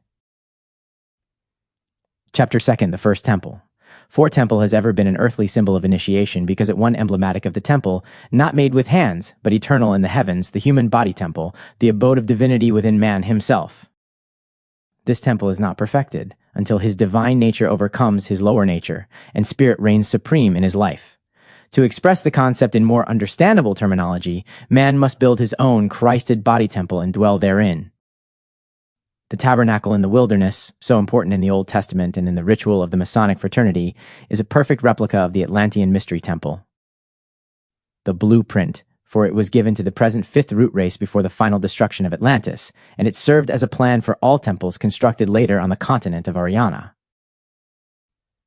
Chapter 2, the First Temple. For temple has ever been an earthly symbol of initiation because it one emblematic of the temple, not made with hands, but eternal in the heavens, the human body temple, the abode of divinity within man himself. This temple is not perfected until his divine nature overcomes his lower nature, and spirit reigns supreme in his life. To express the concept in more understandable terminology, man must build his own Christed body temple and dwell therein. The tabernacle in the wilderness, so important in the Old Testament and in the ritual of the Masonic fraternity, is a perfect replica of the Atlantean mystery temple. The blueprint, for it was given to the present fifth root race before the final destruction of Atlantis, and it served as a plan for all temples constructed later on the continent of Ariana.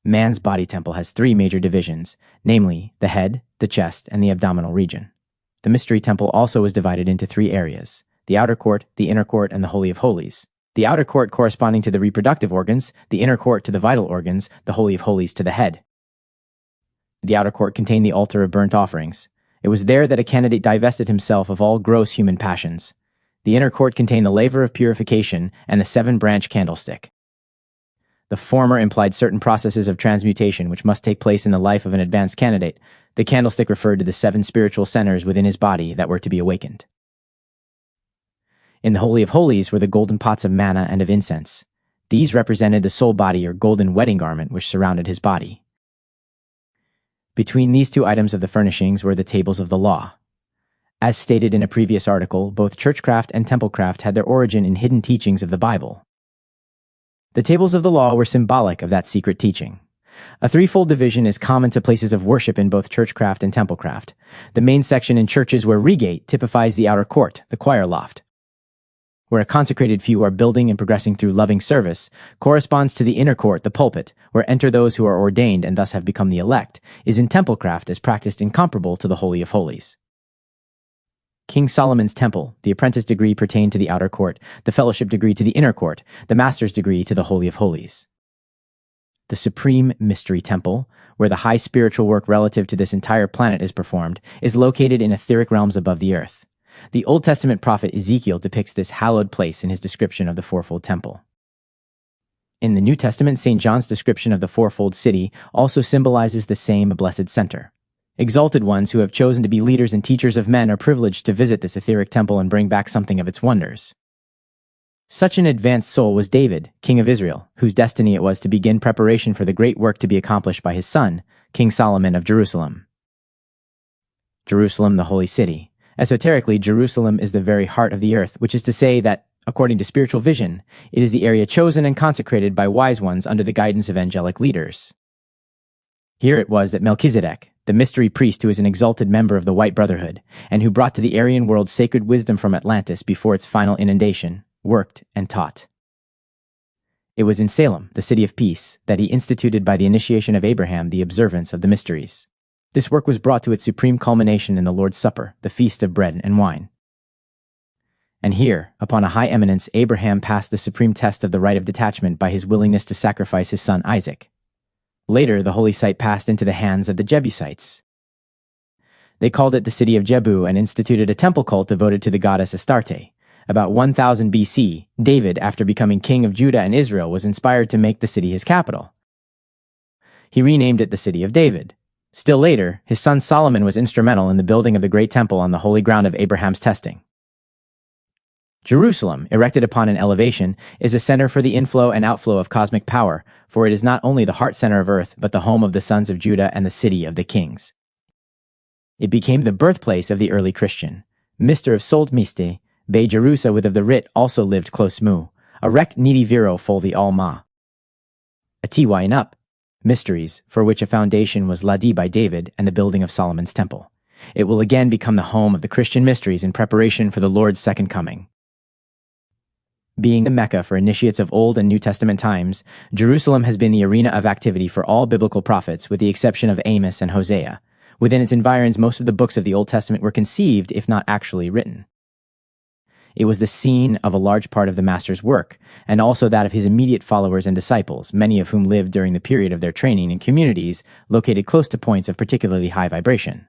Man's body temple has three major divisions, namely the head, the chest, and the abdominal region. The mystery temple also was divided into three areas: the outer court, the inner court, and the Holy of Holies. The outer court corresponding to the reproductive organs, the inner court to the vital organs, the Holy of Holies to the head. The outer court contained the altar of burnt offerings. It was there that a candidate divested himself of all gross human passions. The inner court contained the laver of purification and the seven-branch candlestick. The former implied certain processes of transmutation which must take place in the life of an advanced candidate. The candlestick referred to the seven spiritual centers within his body that were to be awakened. In the Holy of Holies were the golden pots of manna and of incense. These represented the soul body or golden wedding garment which surrounded his body. Between these two items of the furnishings were the tables of the law. As stated in a previous article, both churchcraft and templecraft had their origin in hidden teachings of the Bible. The tables of the law were symbolic of that secret teaching. A threefold division is common to places of worship in both churchcraft and templecraft. The main section in churches where regate typifies the outer court, the choir loft. Where a consecrated few are building and progressing through loving service, corresponds to the inner court, the pulpit, where enter those who are ordained and thus have become the elect, is in templecraft as practiced incomparable to the Holy of Holies. King Solomon's temple, the apprentice degree pertained to the outer court, the fellowship degree to the inner court, the master's degree to the Holy of Holies. The supreme mystery temple, where the high spiritual work relative to this entire planet is performed, is located in etheric realms above the earth. The Old Testament prophet Ezekiel depicts this hallowed place in his description of the fourfold temple. In the New Testament, St. John's description of the fourfold city also symbolizes the same blessed center. Exalted ones who have chosen to be leaders and teachers of men are privileged to visit this etheric temple and bring back something of its wonders. Such an advanced soul was David, king of Israel, whose destiny it was to begin preparation for the great work to be accomplished by his son, King Solomon of Jerusalem. Jerusalem, the holy city. Esoterically, Jerusalem is the very heart of the earth, which is to say that, according to spiritual vision, it is the area chosen and consecrated by wise ones under the guidance of angelic leaders. Here it was that Melchizedek, the mystery priest who is an exalted member of the White Brotherhood, and who brought to the Aryan world sacred wisdom from Atlantis before its final inundation, worked and taught. It was in Salem, the city of peace, that he instituted by the initiation of Abraham the observance of the mysteries. This work was brought to its supreme culmination in the Lord's Supper, the feast of bread and wine. And here, upon a high eminence, Abraham passed the supreme test of the rite of detachment by his willingness to sacrifice his son Isaac. Later, the holy site passed into the hands of the Jebusites. They called it the city of Jebu and instituted a temple cult devoted to the goddess Astarte. About 1000 BC, David, after becoming king of Judah and Israel, was inspired to make the city his capital. He renamed it the City of David. Still later, his son Solomon was instrumental in the building of the great temple on the holy ground of Abraham's testing. Jerusalem, erected upon an elevation, is a center for the inflow and outflow of cosmic power, for it is not only the heart center of earth, but the home of the sons of Judah and the city of the kings. It became the birthplace of the early Christian. Mr. of Sold Miste, Be Jerusa with of the writ also lived close mu, a rec needy viro fol the alma. A ty and up. Mysteries, for which a foundation was laid by David and the building of Solomon's temple. It will again become the home of the Christian mysteries in preparation for the Lord's second coming. Being the Mecca for initiates of Old and New Testament times, Jerusalem has been the arena of activity for all biblical prophets with the exception of Amos and Hosea. Within its environs, most of the books of the Old Testament were conceived, if not actually written. It was the scene of a large part of the master's work, and also that of his immediate followers and disciples, many of whom lived during the period of their training in communities located close to points of particularly high vibration.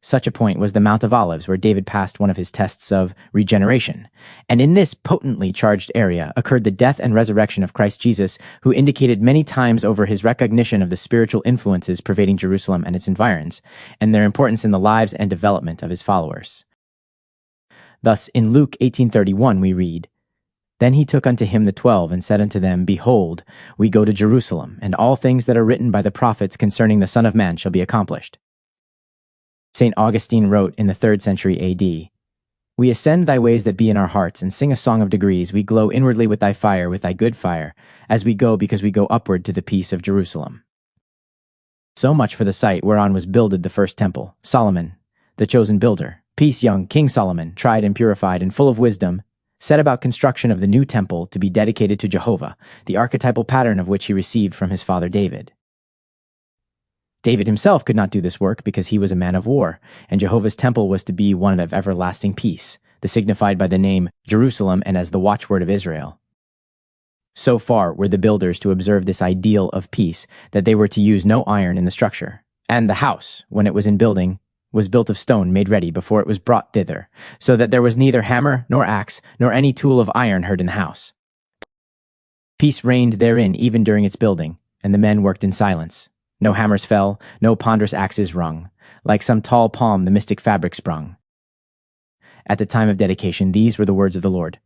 Such a point was the Mount of Olives, where David passed one of his tests of regeneration. And in this potently charged area occurred the death and resurrection of Christ Jesus, who indicated many times over his recognition of the spiritual influences pervading Jerusalem and its environs, and their importance in the lives and development of his followers. Thus, in Luke 18:31 we read, "Then he took unto him the 12, and said unto them, Behold, we go to Jerusalem, and all things that are written by the prophets concerning the Son of Man shall be accomplished." St. Augustine wrote in the 3rd century A.D., "We ascend thy ways that be in our hearts, and sing a song of degrees. We glow inwardly with thy fire, with thy good fire, as we go, because we go upward to the peace of Jerusalem." So much for the site whereon was builded the first temple. Solomon, the chosen builder, peace young King Solomon, tried and purified and full of wisdom, set about construction of the new temple to be dedicated to Jehovah, the archetypal pattern of which he received from his father David. David himself could not do this work because he was a man of war, and Jehovah's temple was to be one of everlasting peace, signified by the name Jerusalem and as the watchword of Israel. So far were the builders to observe this ideal of peace that they were to use no iron in the structure, and the house, when it was in building, was built of stone made ready before it was brought thither, so that there was neither hammer nor axe nor any tool of iron heard in the house. Peace reigned therein even during its building, and the men worked in silence. No hammers fell, no ponderous axes rung. Like some tall palm the mystic fabric sprung. At the time of dedication these were the words of the Lord.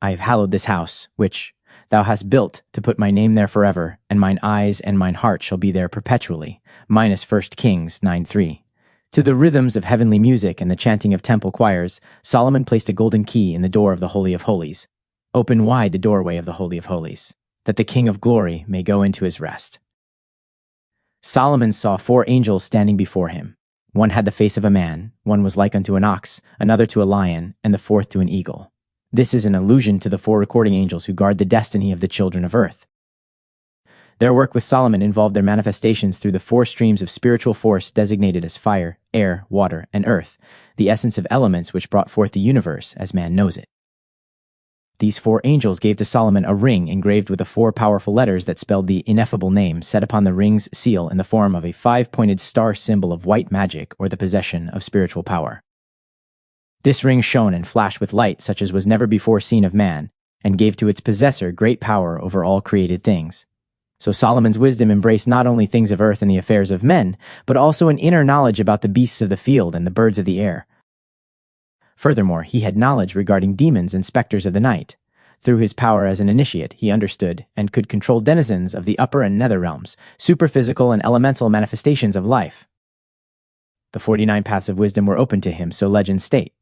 "I have hallowed this house, which thou hast built to put my name there forever, and mine eyes and mine heart shall be there perpetually." Minus 1 Kings 9:3. To the rhythms of heavenly music and the chanting of temple choirs, Solomon placed a golden key in the door of the Holy of Holies. Open wide the doorway of the Holy of Holies, that the King of Glory may go into his rest. Solomon saw 4 angels standing before him. One had the face of a man, one was like unto an ox, another to a lion, and the 4th to an eagle. This is an allusion to the 4 recording angels who guard the destiny of the children of earth. Their work with Solomon involved their manifestations through the 4 streams of spiritual force designated as fire, air, water, and earth, the essence of elements which brought forth the universe as man knows it. These 4 angels gave to Solomon a ring engraved with the 4 powerful letters that spelled the ineffable name set upon the ring's seal in the form of a 5-pointed star symbol of white magic or the possession of spiritual power. This ring shone and flashed with light such as was never before seen of man, and gave to its possessor great power over all created things. So Solomon's wisdom embraced not only things of earth and the affairs of men, but also an inner knowledge about the beasts of the field and the birds of the air. Furthermore, he had knowledge regarding demons and specters of the night. Through his power as an initiate, he understood and could control denizens of the upper and nether realms, superphysical and elemental manifestations of life. The 49 paths of wisdom were open to him, so legends state.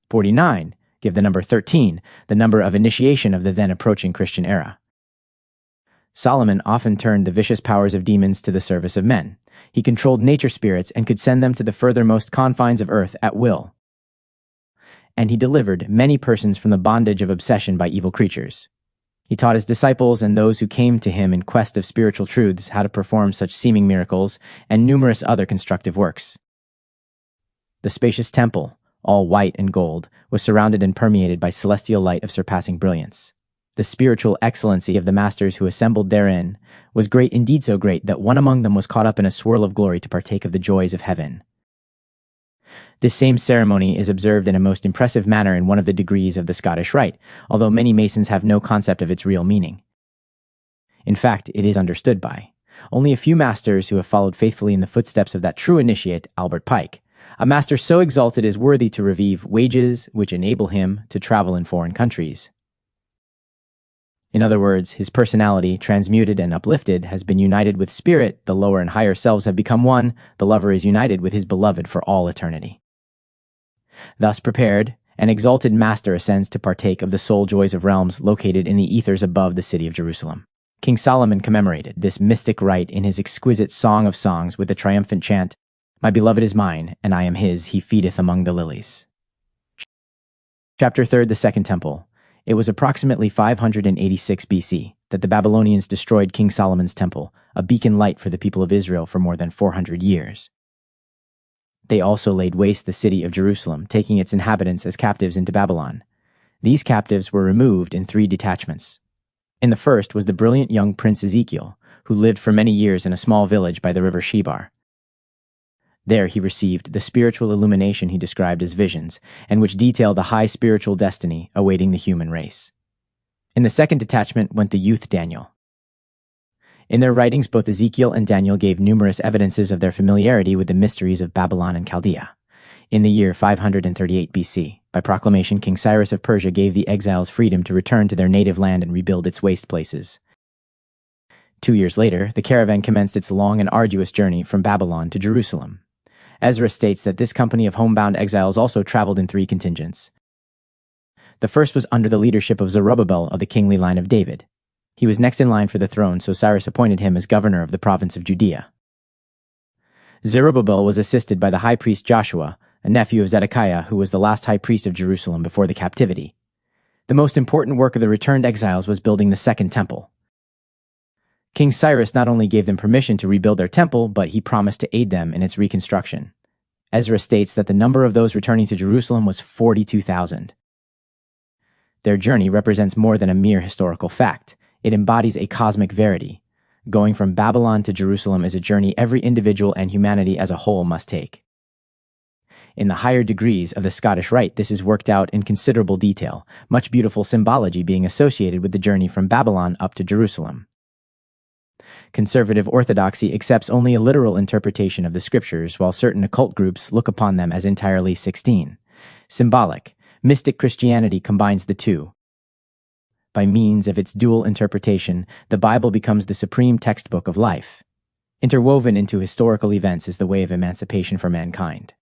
49 give the number 13, the number of initiation of the then approaching Christian era. Solomon often turned the vicious powers of demons to the service of men. He controlled nature spirits and could send them to the furthermost confines of earth at will. And he delivered many persons from the bondage of obsession by evil creatures. He taught his disciples and those who came to him in quest of spiritual truths how to perform such seeming miracles and numerous other constructive works. The spacious temple, all white and gold, was surrounded and permeated by celestial light of surpassing brilliance. The spiritual excellency of the masters who assembled therein was great, indeed so great that one among them was caught up in a swirl of glory to partake of the joys of heaven. This same ceremony is observed in a most impressive manner in one of the degrees of the Scottish Rite, although many Masons have no concept of its real meaning. In fact, it is understood by only a few masters who have followed faithfully in the footsteps of that true initiate, Albert Pike. A master so exalted is worthy to receive wages which enable him to travel in foreign countries. In other words, his personality, transmuted and uplifted, has been united with spirit, the lower and higher selves have become one, the lover is united with his beloved for all eternity. Thus prepared, an exalted master ascends to partake of the soul joys of realms located in the ethers above the city of Jerusalem. King Solomon commemorated this mystic rite in his exquisite Song of Songs with the triumphant chant, "My beloved is mine, and I am his, he feedeth among the lilies." Chapter 3, the Second Temple. It was approximately 586 BC that the Babylonians destroyed King Solomon's temple, a beacon light for the people of Israel for more than 400 years. They also laid waste the city of Jerusalem, taking its inhabitants as captives into Babylon. These captives were removed in 3 detachments. In the first was the brilliant young prince Ezekiel, who lived for many years in a small village by the river Shebar. There he received the spiritual illumination he described as visions, and which detailed the high spiritual destiny awaiting the human race. In the second detachment went the youth Daniel. In their writings, both Ezekiel and Daniel gave numerous evidences of their familiarity with the mysteries of Babylon and Chaldea. In the year 538 BC, by proclamation, King Cyrus of Persia gave the exiles freedom to return to their native land and rebuild its waste places. 2 years later, the caravan commenced its long and arduous journey from Babylon to Jerusalem. Ezra states that this company of homebound exiles also traveled in 3 contingents. The first was under the leadership of Zerubbabel of the kingly line of David. He was next in line for the throne, so Cyrus appointed him as governor of the province of Judea. Zerubbabel was assisted by the high priest Joshua, a nephew of Zedekiah, who was the last high priest of Jerusalem before the captivity. The most important work of the returned exiles was building the second temple. King Cyrus not only gave them permission to rebuild their temple, but he promised to aid them in its reconstruction. Ezra states that the number of those returning to Jerusalem was 42,000. Their journey represents more than a mere historical fact. It embodies a cosmic verity. Going from Babylon to Jerusalem is a journey every individual and humanity as a whole must take. In the higher degrees of the Scottish Rite, this is worked out in considerable detail, much beautiful symbology being associated with the journey from Babylon up to Jerusalem. Conservative orthodoxy accepts only a literal interpretation of the scriptures, while certain occult groups look upon them as entirely 16. Symbolic, mystic Christianity combines the two. By means of its dual interpretation, the Bible becomes the supreme textbook of life. Interwoven into historical events is the way of emancipation for mankind.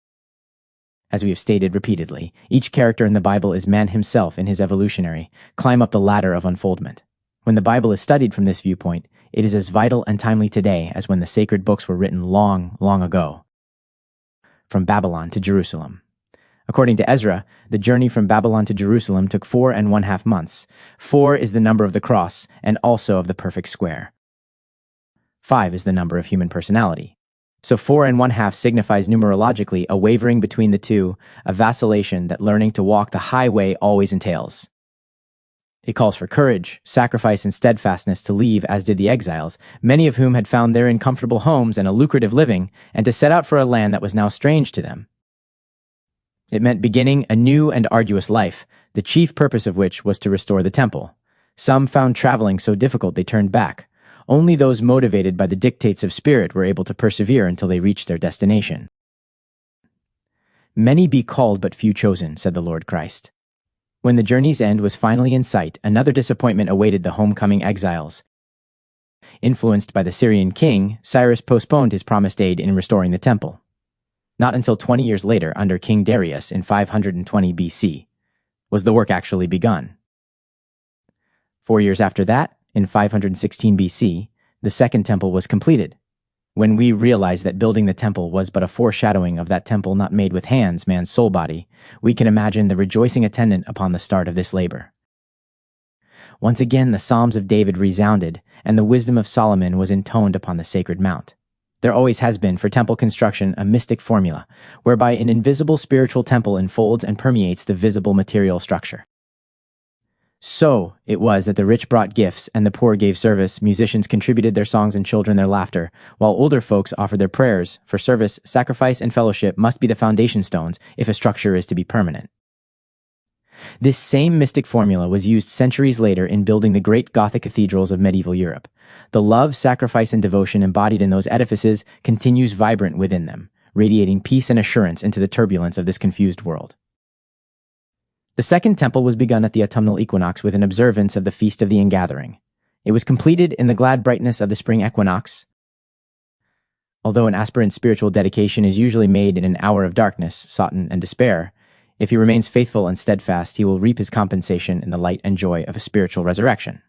As we have stated repeatedly, each character in the Bible is man himself in his evolutionary, climb up the ladder of unfoldment. When the Bible is studied from this viewpoint, it is as vital and timely today as when the sacred books were written long, long ago. From Babylon to Jerusalem. According to Ezra, the journey from Babylon to Jerusalem took 4½ months. 4 is the number of the cross, and also of the perfect square. 5 is the number of human personality. So 4½ signifies numerologically a wavering between the two, a vacillation that learning to walk the high way always entails. It calls for courage, sacrifice, and steadfastness to leave, as did the exiles, many of whom had found therein comfortable homes and a lucrative living, and to set out for a land that was now strange to them. It meant beginning a new and arduous life, the chief purpose of which was to restore the temple. Some found traveling so difficult they turned back. Only those motivated by the dictates of spirit were able to persevere until they reached their destination. Many be called, but few chosen, said the Lord Christ. When the journey's end was finally in sight, another disappointment awaited the homecoming exiles. Influenced by the Syrian king, Cyrus postponed his promised aid in restoring the temple. Not until 20 years later, under King Darius in 520 BC, was the work actually begun. 4 years after that, in 516 BC, the second temple was completed. When we realize that building the temple was but a foreshadowing of that temple not made with hands, man's soul body, we can imagine the rejoicing attendant upon the start of this labor. Once again the Psalms of David resounded, and the wisdom of Solomon was intoned upon the sacred mount. There always has been for temple construction a mystic formula, whereby an invisible spiritual temple enfolds and permeates the visible material structure. So it was that the rich brought gifts and the poor gave service, musicians contributed their songs and children their laughter, while older folks offered their prayers, for service, sacrifice, and fellowship must be the foundation stones if a structure is to be permanent. This same mystic formula was used centuries later in building the great Gothic cathedrals of medieval Europe. The love, sacrifice, and devotion embodied in those edifices continues vibrant within them, radiating peace and assurance into the turbulence of this confused world. The second temple was begun at the autumnal equinox with an observance of the Feast of the Ingathering. It was completed in the glad brightness of the spring equinox. Although an aspirant's spiritual dedication is usually made in an hour of darkness, sodden, and despair, if he remains faithful and steadfast, he will reap his compensation in the light and joy of a spiritual resurrection.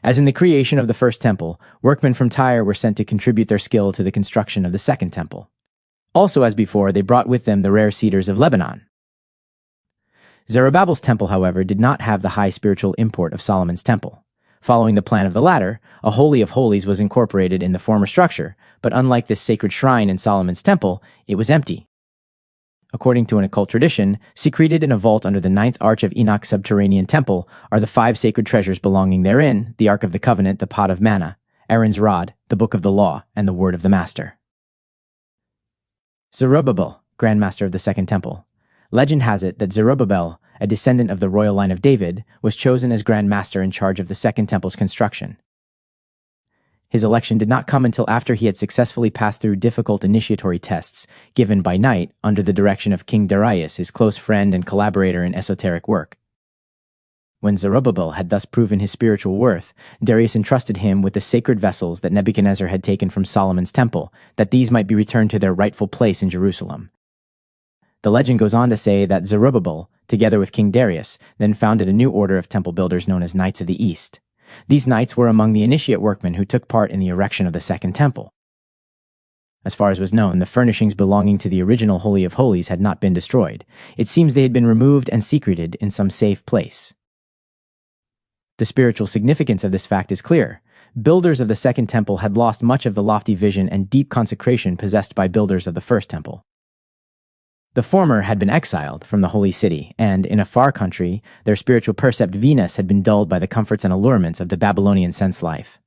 As in the creation of the first temple, workmen from Tyre were sent to contribute their skill to the construction of the second temple. Also, as before, they brought with them the rare cedars of Lebanon. Zerubbabel's temple, however, did not have the high spiritual import of Solomon's temple. Following the plan of the latter, a Holy of Holies was incorporated in the former structure, but unlike this sacred shrine in Solomon's temple, it was empty. According to an occult tradition, secreted in a vault under the ninth arch of Enoch's subterranean temple are the 5 sacred treasures belonging therein: the Ark of the Covenant, the pot of manna, Aaron's rod, the book of the law, and the word of the Master. Zerubbabel, Grand Master of the Second Temple. Legend has it that Zerubbabel, a descendant of the royal line of David, was chosen as Grand Master in charge of the Second Temple's construction. His election did not come until after he had successfully passed through difficult initiatory tests, given by night under the direction of King Darius, his close friend and collaborator in esoteric work. When Zerubbabel had thus proven his spiritual worth, Darius entrusted him with the sacred vessels that Nebuchadnezzar had taken from Solomon's temple, that these might be returned to their rightful place in Jerusalem. The legend goes on to say that Zerubbabel, together with King Darius, then founded a new order of temple builders known as Knights of the East. These knights were among the initiate workmen who took part in the erection of the Second Temple. As far as was known, the furnishings belonging to the original Holy of Holies had not been destroyed. It seems they had been removed and secreted in some safe place. The spiritual significance of this fact is clear. Builders of the Second Temple had lost much of the lofty vision and deep consecration possessed by builders of the First Temple. The former had been exiled from the holy city, and in a far country, their spiritual percept Venus had been dulled by the comforts and allurements of the Babylonian sense life.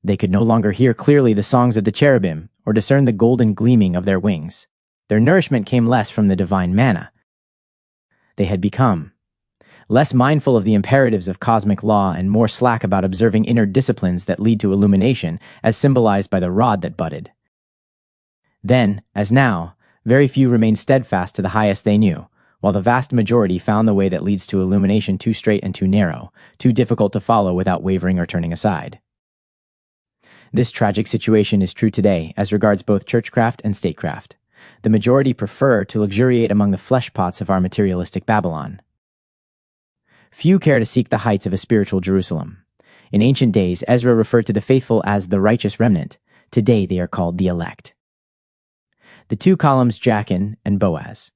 They could no longer hear clearly the songs of the cherubim, or discern the golden gleaming of their wings. Their nourishment came less from the divine manna. They had become less mindful of the imperatives of cosmic law and more slack about observing inner disciplines that lead to illumination, as symbolized by the rod that budded. Then, as now, very few remained steadfast to the highest they knew, while the vast majority found the way that leads to illumination too straight and too narrow, too difficult to follow without wavering or turning aside. This tragic situation is true today as regards both churchcraft and statecraft. The majority prefer to luxuriate among the flesh pots of our materialistic Babylon. Few care to seek the heights of a spiritual Jerusalem. In ancient days, Ezra referred to the faithful as the righteous remnant. Today they are called the elect. The 2 columns Jachin and Boaz.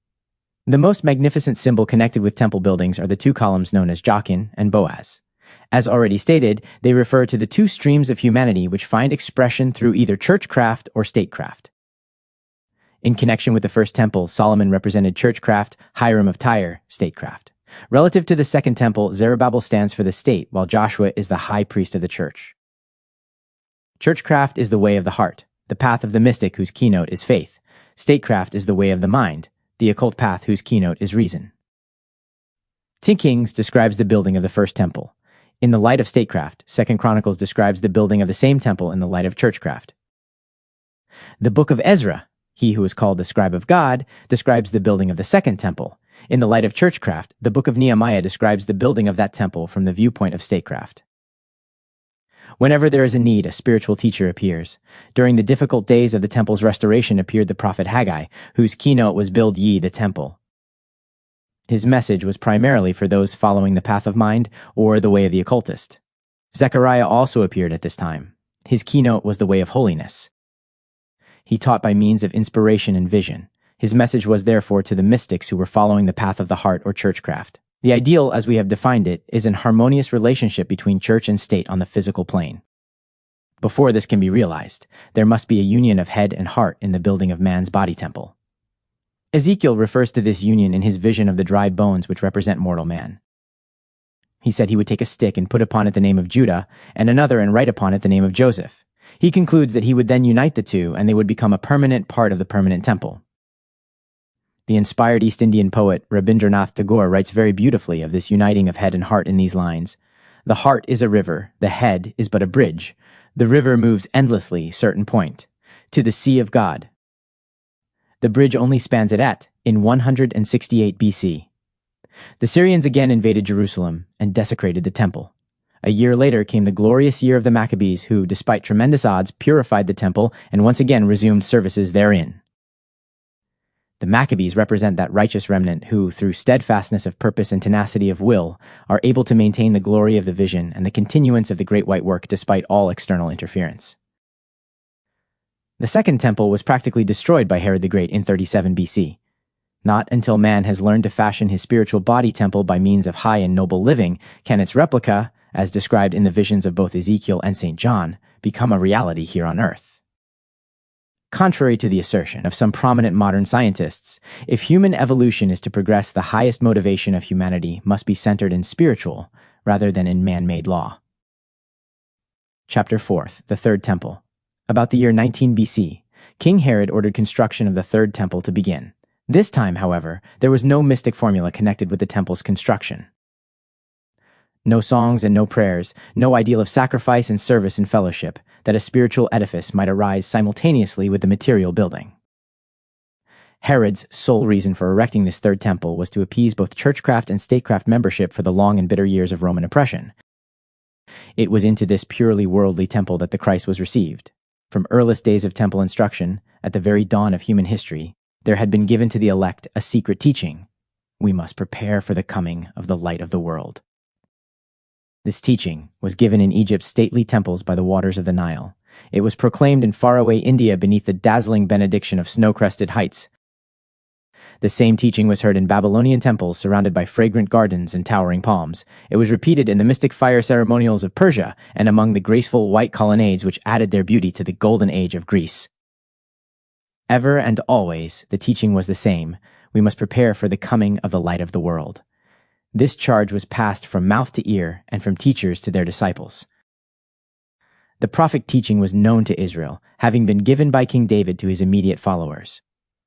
The most magnificent symbol connected with temple buildings are the 2 columns known as Jachin and Boaz. As already stated, they refer to the 2 streams of humanity which find expression through either churchcraft or statecraft. In connection with the First Temple, Solomon represented churchcraft, Hiram of Tyre, statecraft. Relative to the Second Temple, Zerubbabel stands for the state, while Joshua is the high priest of the church. Churchcraft is the way of the heart, the path of the mystic whose keynote is faith. Statecraft is the way of the mind, the occult path whose keynote is reason. 2 Kings describes the building of the First Temple. In the light of statecraft, 2 Chronicles describes the building of the same temple in the light of churchcraft. The book of Ezra, he who is called the scribe of God, describes the building of the Second Temple. In the light of churchcraft, the book of Nehemiah describes the building of that temple from the viewpoint of statecraft. Whenever there is a need, a spiritual teacher appears. During the difficult days of the temple's restoration appeared the prophet Haggai, whose keynote was "Build ye the temple." His message was primarily for those following the path of mind or the way of the occultist. Zechariah also appeared at this time. His keynote was the way of holiness. He taught by means of inspiration and vision. His message was therefore to the mystics who were following the path of the heart or churchcraft. The ideal, as we have defined it, is an harmonious relationship between church and state on the physical plane. Before this can be realized, there must be a union of head and heart in the building of man's body temple. Ezekiel refers to this union in his vision of the dry bones which represent mortal man. He said he would take a stick and put upon it the name of Judah, and another and write upon it the name of Joseph. He concludes that he would then unite the two, and they would become a permanent part of the permanent temple. The inspired East Indian poet Rabindranath Tagore writes very beautifully of this uniting of head and heart in these lines. The heart is a river, the head is but a bridge. The river moves endlessly, certain point, to the sea of God. The bridge only spans it in 168 BC. The Syrians again invaded Jerusalem and desecrated the temple. A year later came the glorious year of the Maccabees who, despite tremendous odds, purified the temple and once again resumed services therein. The Maccabees represent that righteous remnant who, through steadfastness of purpose and tenacity of will, are able to maintain the glory of the vision and the continuance of the great white work despite all external interference. The Second Temple was practically destroyed by Herod the Great in 37 BC. Not until man has learned to fashion his spiritual body temple by means of high and noble living can its replica, as described in the visions of both Ezekiel and St. John, become a reality here on Earth. Contrary to the assertion of some prominent modern scientists, if human evolution is to progress, the highest motivation of humanity must be centered in spiritual rather than in man-made law. Chapter 4, the Third Temple. About the year 19 BC, King Herod ordered construction of the Third Temple to begin. This time, however, there was no mystic formula connected with the temple's construction. No songs and no prayers, no ideal of sacrifice and service and fellowship, that a spiritual edifice might arise simultaneously with the material building. Herod's sole reason for erecting this third temple was to appease both churchcraft and statecraft membership for the long and bitter years of Roman oppression. It was into this purely worldly temple that the Christ was received. From earliest days of temple instruction, at the very dawn of human history, there had been given to the elect a secret teaching. We must prepare for the coming of the light of the world. This teaching was given in Egypt's stately temples by the waters of the Nile. It was proclaimed in faraway India beneath the dazzling benediction of snow-crested heights. The same teaching was heard in Babylonian temples surrounded by fragrant gardens and towering palms. It was repeated in the mystic fire ceremonials of Persia and among the graceful white colonnades which added their beauty to the golden age of Greece. Ever and always, the teaching was the same. We must prepare for the coming of the light of the world. This charge was passed from mouth to ear and from teachers to their disciples. The prophetic teaching was known to Israel, having been given by King David to his immediate followers.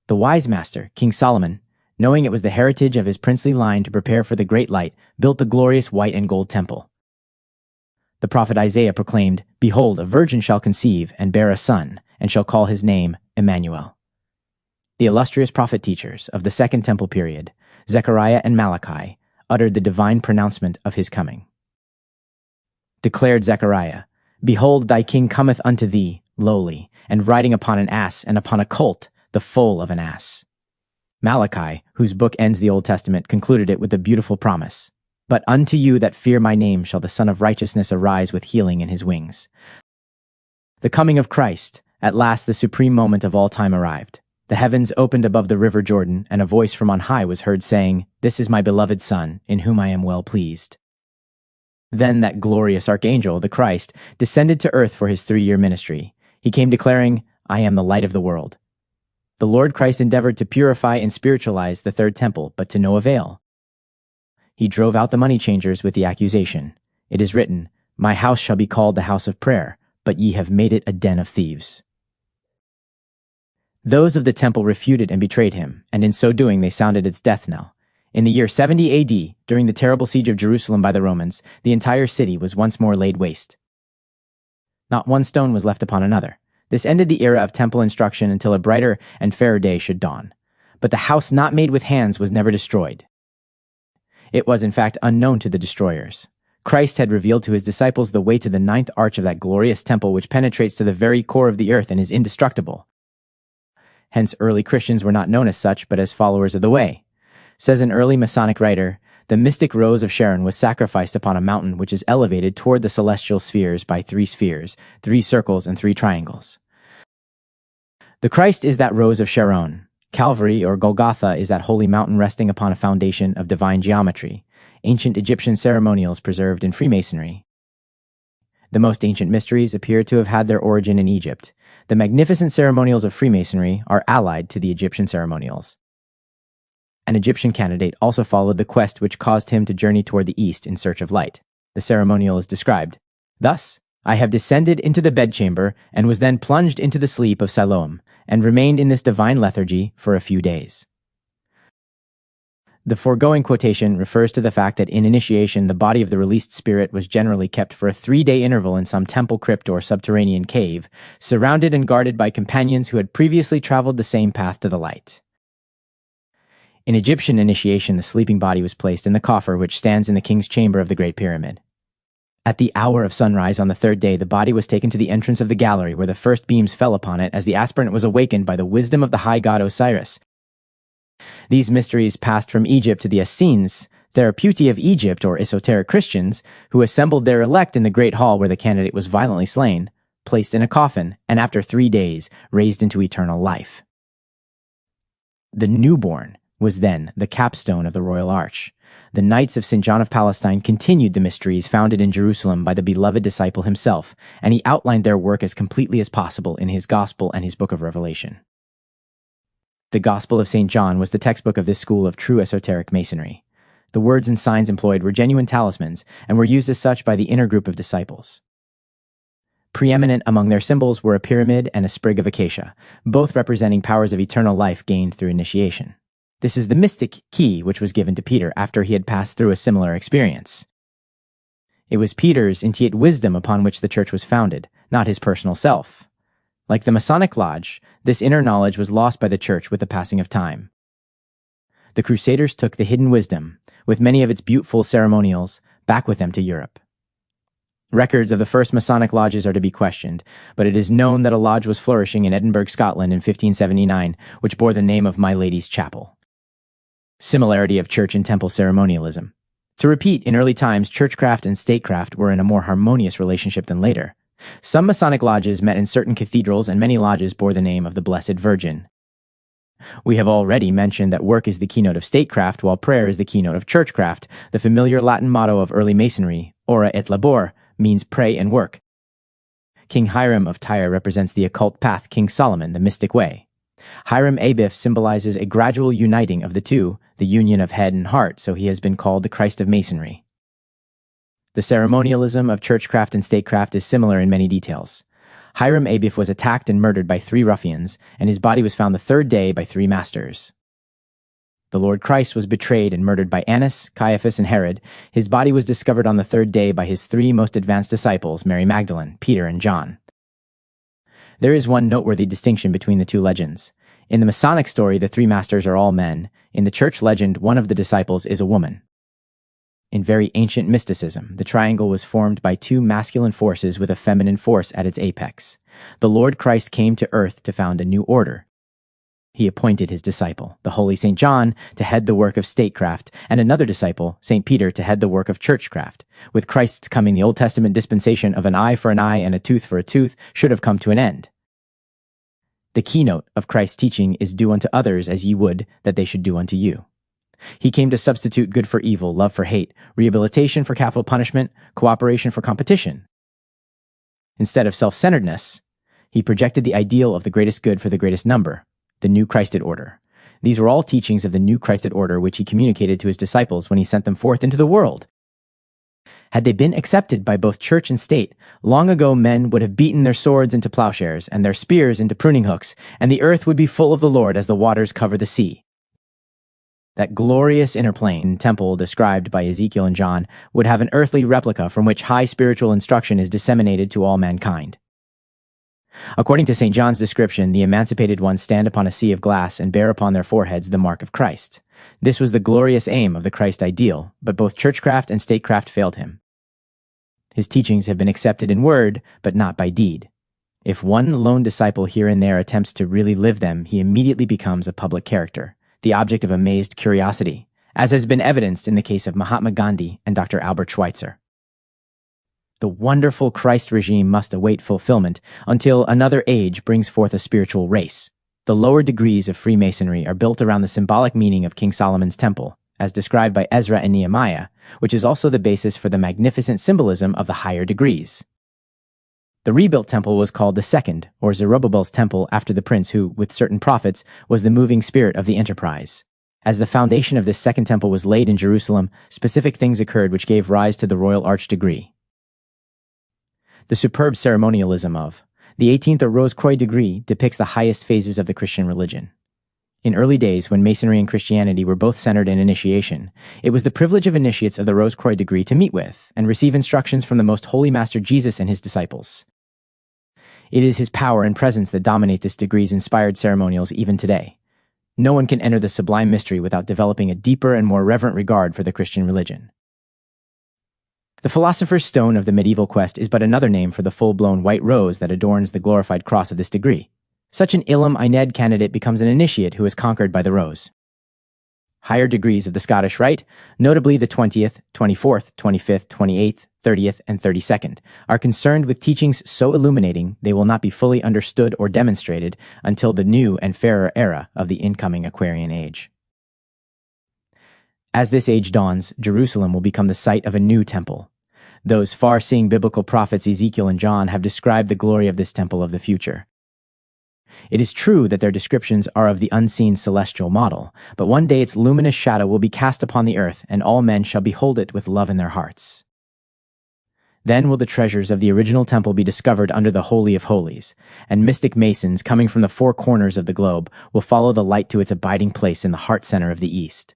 The wise master, King Solomon, knowing it was the heritage of his princely line to prepare for the great light, built the glorious white and gold temple. The prophet Isaiah proclaimed, "Behold, a virgin shall conceive and bear a son, and shall call his name Emmanuel." The illustrious prophet-teachers of the Second Temple period, Zechariah and Malachi, uttered the divine pronouncement of his coming. Declared Zechariah, "Behold, thy king cometh unto thee, lowly, and riding upon an ass, and upon a colt, the foal of an ass." Malachi, whose book ends the Old Testament, concluded it with a beautiful promise. "But unto you that fear my name shall the Son of Righteousness arise with healing in his wings." The coming of Christ, at last the supreme moment of all time, arrived. The heavens opened above the river Jordan, and a voice from on high was heard saying, "This is my beloved Son, in whom I am well pleased." Then that glorious archangel, the Christ, descended to earth for his 3-year ministry. He came declaring, "I am the light of the world." The Lord Christ endeavored to purify and spiritualize the third temple, but to no avail. He drove out the money changers with the accusation, "It is written, My house shall be called the house of prayer, but ye have made it a den of thieves." Those of the temple refuted and betrayed him, and in so doing they sounded its death knell. In the year 70 AD, during the terrible siege of Jerusalem by the Romans, the entire city was once more laid waste. Not one stone was left upon another. This ended the era of temple instruction until a brighter and fairer day should dawn. But the house not made with hands was never destroyed. It was, in fact, unknown to the destroyers. Christ had revealed to his disciples the way to the 9th arch of that glorious temple which penetrates to the very core of the earth and is indestructible. Hence, early Christians were not known as such, but as followers of the way. Says an early Masonic writer, "The mystic rose of Sharon was sacrificed upon a mountain which is elevated toward the celestial spheres by 3 spheres, 3 circles, and 3 triangles." The Christ is that rose of Sharon. Calvary, or Golgotha, is that holy mountain resting upon a foundation of divine geometry, ancient Egyptian ceremonials preserved in Freemasonry. The most ancient mysteries appear to have had their origin in Egypt. The magnificent ceremonials of Freemasonry are allied to the Egyptian ceremonials. An Egyptian candidate also followed the quest which caused him to journey toward the east in search of light. The ceremonial is described, "Thus, I have descended into the bedchamber, and was then plunged into the sleep of Siloam, and remained in this divine lethargy for a few days." The foregoing quotation refers to the fact that in initiation the body of the released spirit was generally kept for a 3-day interval in some temple crypt or subterranean cave, surrounded and guarded by companions who had previously traveled the same path to the light. In Egyptian initiation, the sleeping body was placed in the coffer which stands in the king's chamber of the Great Pyramid. At the hour of sunrise on the 3rd day, the body was taken to the entrance of the gallery where the first beams fell upon it as the aspirant was awakened by the wisdom of the high god Osiris. These mysteries passed from Egypt to the Essenes, therapeuti of Egypt, or esoteric Christians, who assembled their elect in the great hall where the candidate was violently slain, placed in a coffin, and after 3 days raised into eternal life. The newborn was then the capstone of the royal arch. The Knights of St. John of Palestine continued the mysteries founded in Jerusalem by the beloved disciple himself, and he outlined their work as completely as possible in his Gospel and his Book of Revelation. The Gospel of St. John was the textbook of this school of true esoteric Masonry. The words and signs employed were genuine talismans and were used as such by the inner group of disciples. Preeminent among their symbols were a pyramid and a sprig of acacia, both representing powers of eternal life gained through initiation. This is the mystic key which was given to Peter after he had passed through a similar experience. It was Peter's intuitive wisdom upon which the church was founded, not his personal self. Like the Masonic lodge, this inner knowledge was lost by the church with the passing of time. The Crusaders took the hidden wisdom, with many of its beautiful ceremonials, back with them to Europe. Records of the first Masonic lodges are to be questioned, but it is known that a lodge was flourishing in Edinburgh, Scotland in 1579, which bore the name of My Lady's Chapel. Similarity of church and temple ceremonialism. To repeat, in early times, churchcraft and statecraft were in a more harmonious relationship than later. Some Masonic lodges met in certain cathedrals, and many lodges bore the name of the Blessed Virgin. We have already mentioned that work is the keynote of statecraft, while prayer is the keynote of churchcraft. The familiar Latin motto of early Masonry, ora et labor, means pray and work. King Hiram of Tyre represents the occult path, King Solomon, the mystic way. Hiram Abiff symbolizes a gradual uniting of the two, the union of head and heart, so he has been called the Christ of Masonry. The ceremonialism of churchcraft and statecraft is similar in many details. Hiram Abiff was attacked and murdered by 3 ruffians, and his body was found the 3rd day by 3 masters. The Lord Christ was betrayed and murdered by Annas, Caiaphas, and Herod. His body was discovered on the 3rd day by his 3 most advanced disciples, Mary Magdalene, Peter, and John. There is one noteworthy distinction between the 2 legends. In the Masonic story, the 3 masters are all men. In the church legend, one of the disciples is a woman. In very ancient mysticism, the triangle was formed by 2 masculine forces with a feminine force at its apex. The Lord Christ came to earth to found a new order. He appointed his disciple, the holy St. John, to head the work of statecraft, and another disciple, St. Peter, to head the work of churchcraft. With Christ's coming, the Old Testament dispensation of an eye for an eye and a tooth for a tooth should have come to an end. The keynote of Christ's teaching is do unto others as ye would that they should do unto you. He came to substitute good for evil, love for hate, rehabilitation for capital punishment, cooperation for competition. Instead of self-centeredness, he projected the ideal of the greatest good for the greatest number, the new Christed order. These were all teachings of the new Christed order which he communicated to his disciples when he sent them forth into the world. Had they been accepted by both church and state, long ago men would have beaten their swords into plowshares and their spears into pruning hooks, and the earth would be full of the Lord as the waters cover the sea. That glorious inner plane temple described by Ezekiel and John would have an earthly replica from which high spiritual instruction is disseminated to all mankind. According to St. John's description, the emancipated ones stand upon a sea of glass and bear upon their foreheads the mark of Christ. This was the glorious aim of the Christ ideal, but both churchcraft and statecraft failed him. His teachings have been accepted in word, but not by deed. If one lone disciple here and there attempts to really live them, he immediately becomes a public character, the object of amazed curiosity, as has been evidenced in the case of Mahatma Gandhi and Dr. Albert Schweitzer. The wonderful Christ regime must await fulfillment until another age brings forth a spiritual race. The lower degrees of Freemasonry are built around the symbolic meaning of King Solomon's temple, as described by Ezra and Nehemiah, which is also the basis for the magnificent symbolism of the higher degrees. The rebuilt temple was called the Second, or Zerubbabel's temple, after the prince who, with certain prophets, was the moving spirit of the enterprise. As the foundation of this second temple was laid in Jerusalem, specific things occurred which gave rise to the Royal Arch degree. The superb ceremonialism of the 18th or Rose Croix degree depicts the highest phases of the Christian religion. In early days, when Masonry and Christianity were both centered in initiation, it was the privilege of initiates of the Rose Croix degree to meet with and receive instructions from the Most Holy Master Jesus and his disciples. It is his power and presence that dominate this degree's inspired ceremonials even today. No one can enter the sublime mystery without developing a deeper and more reverent regard for the Christian religion. The Philosopher's Stone of the medieval quest is but another name for the full-blown white rose that adorns the glorified cross of this degree. Such an Ilum Ined candidate becomes an initiate who is conquered by the rose. Higher degrees of the Scottish Rite, notably the 20th, 24th, 25th, 28th, 30th, and 32nd, are concerned with teachings so illuminating they will not be fully understood or demonstrated until the new and fairer era of the incoming Aquarian age. As this age dawns, Jerusalem will become the site of a new temple. Those far-seeing biblical prophets Ezekiel and John have described the glory of this temple of the future. It is true that their descriptions are of the unseen celestial model, but one day its luminous shadow will be cast upon the earth, and all men shall behold it with love in their hearts. Then will the treasures of the original temple be discovered under the Holy of Holies, and mystic masons coming from the four corners of the globe will follow the light to its abiding place in the heart center of the East.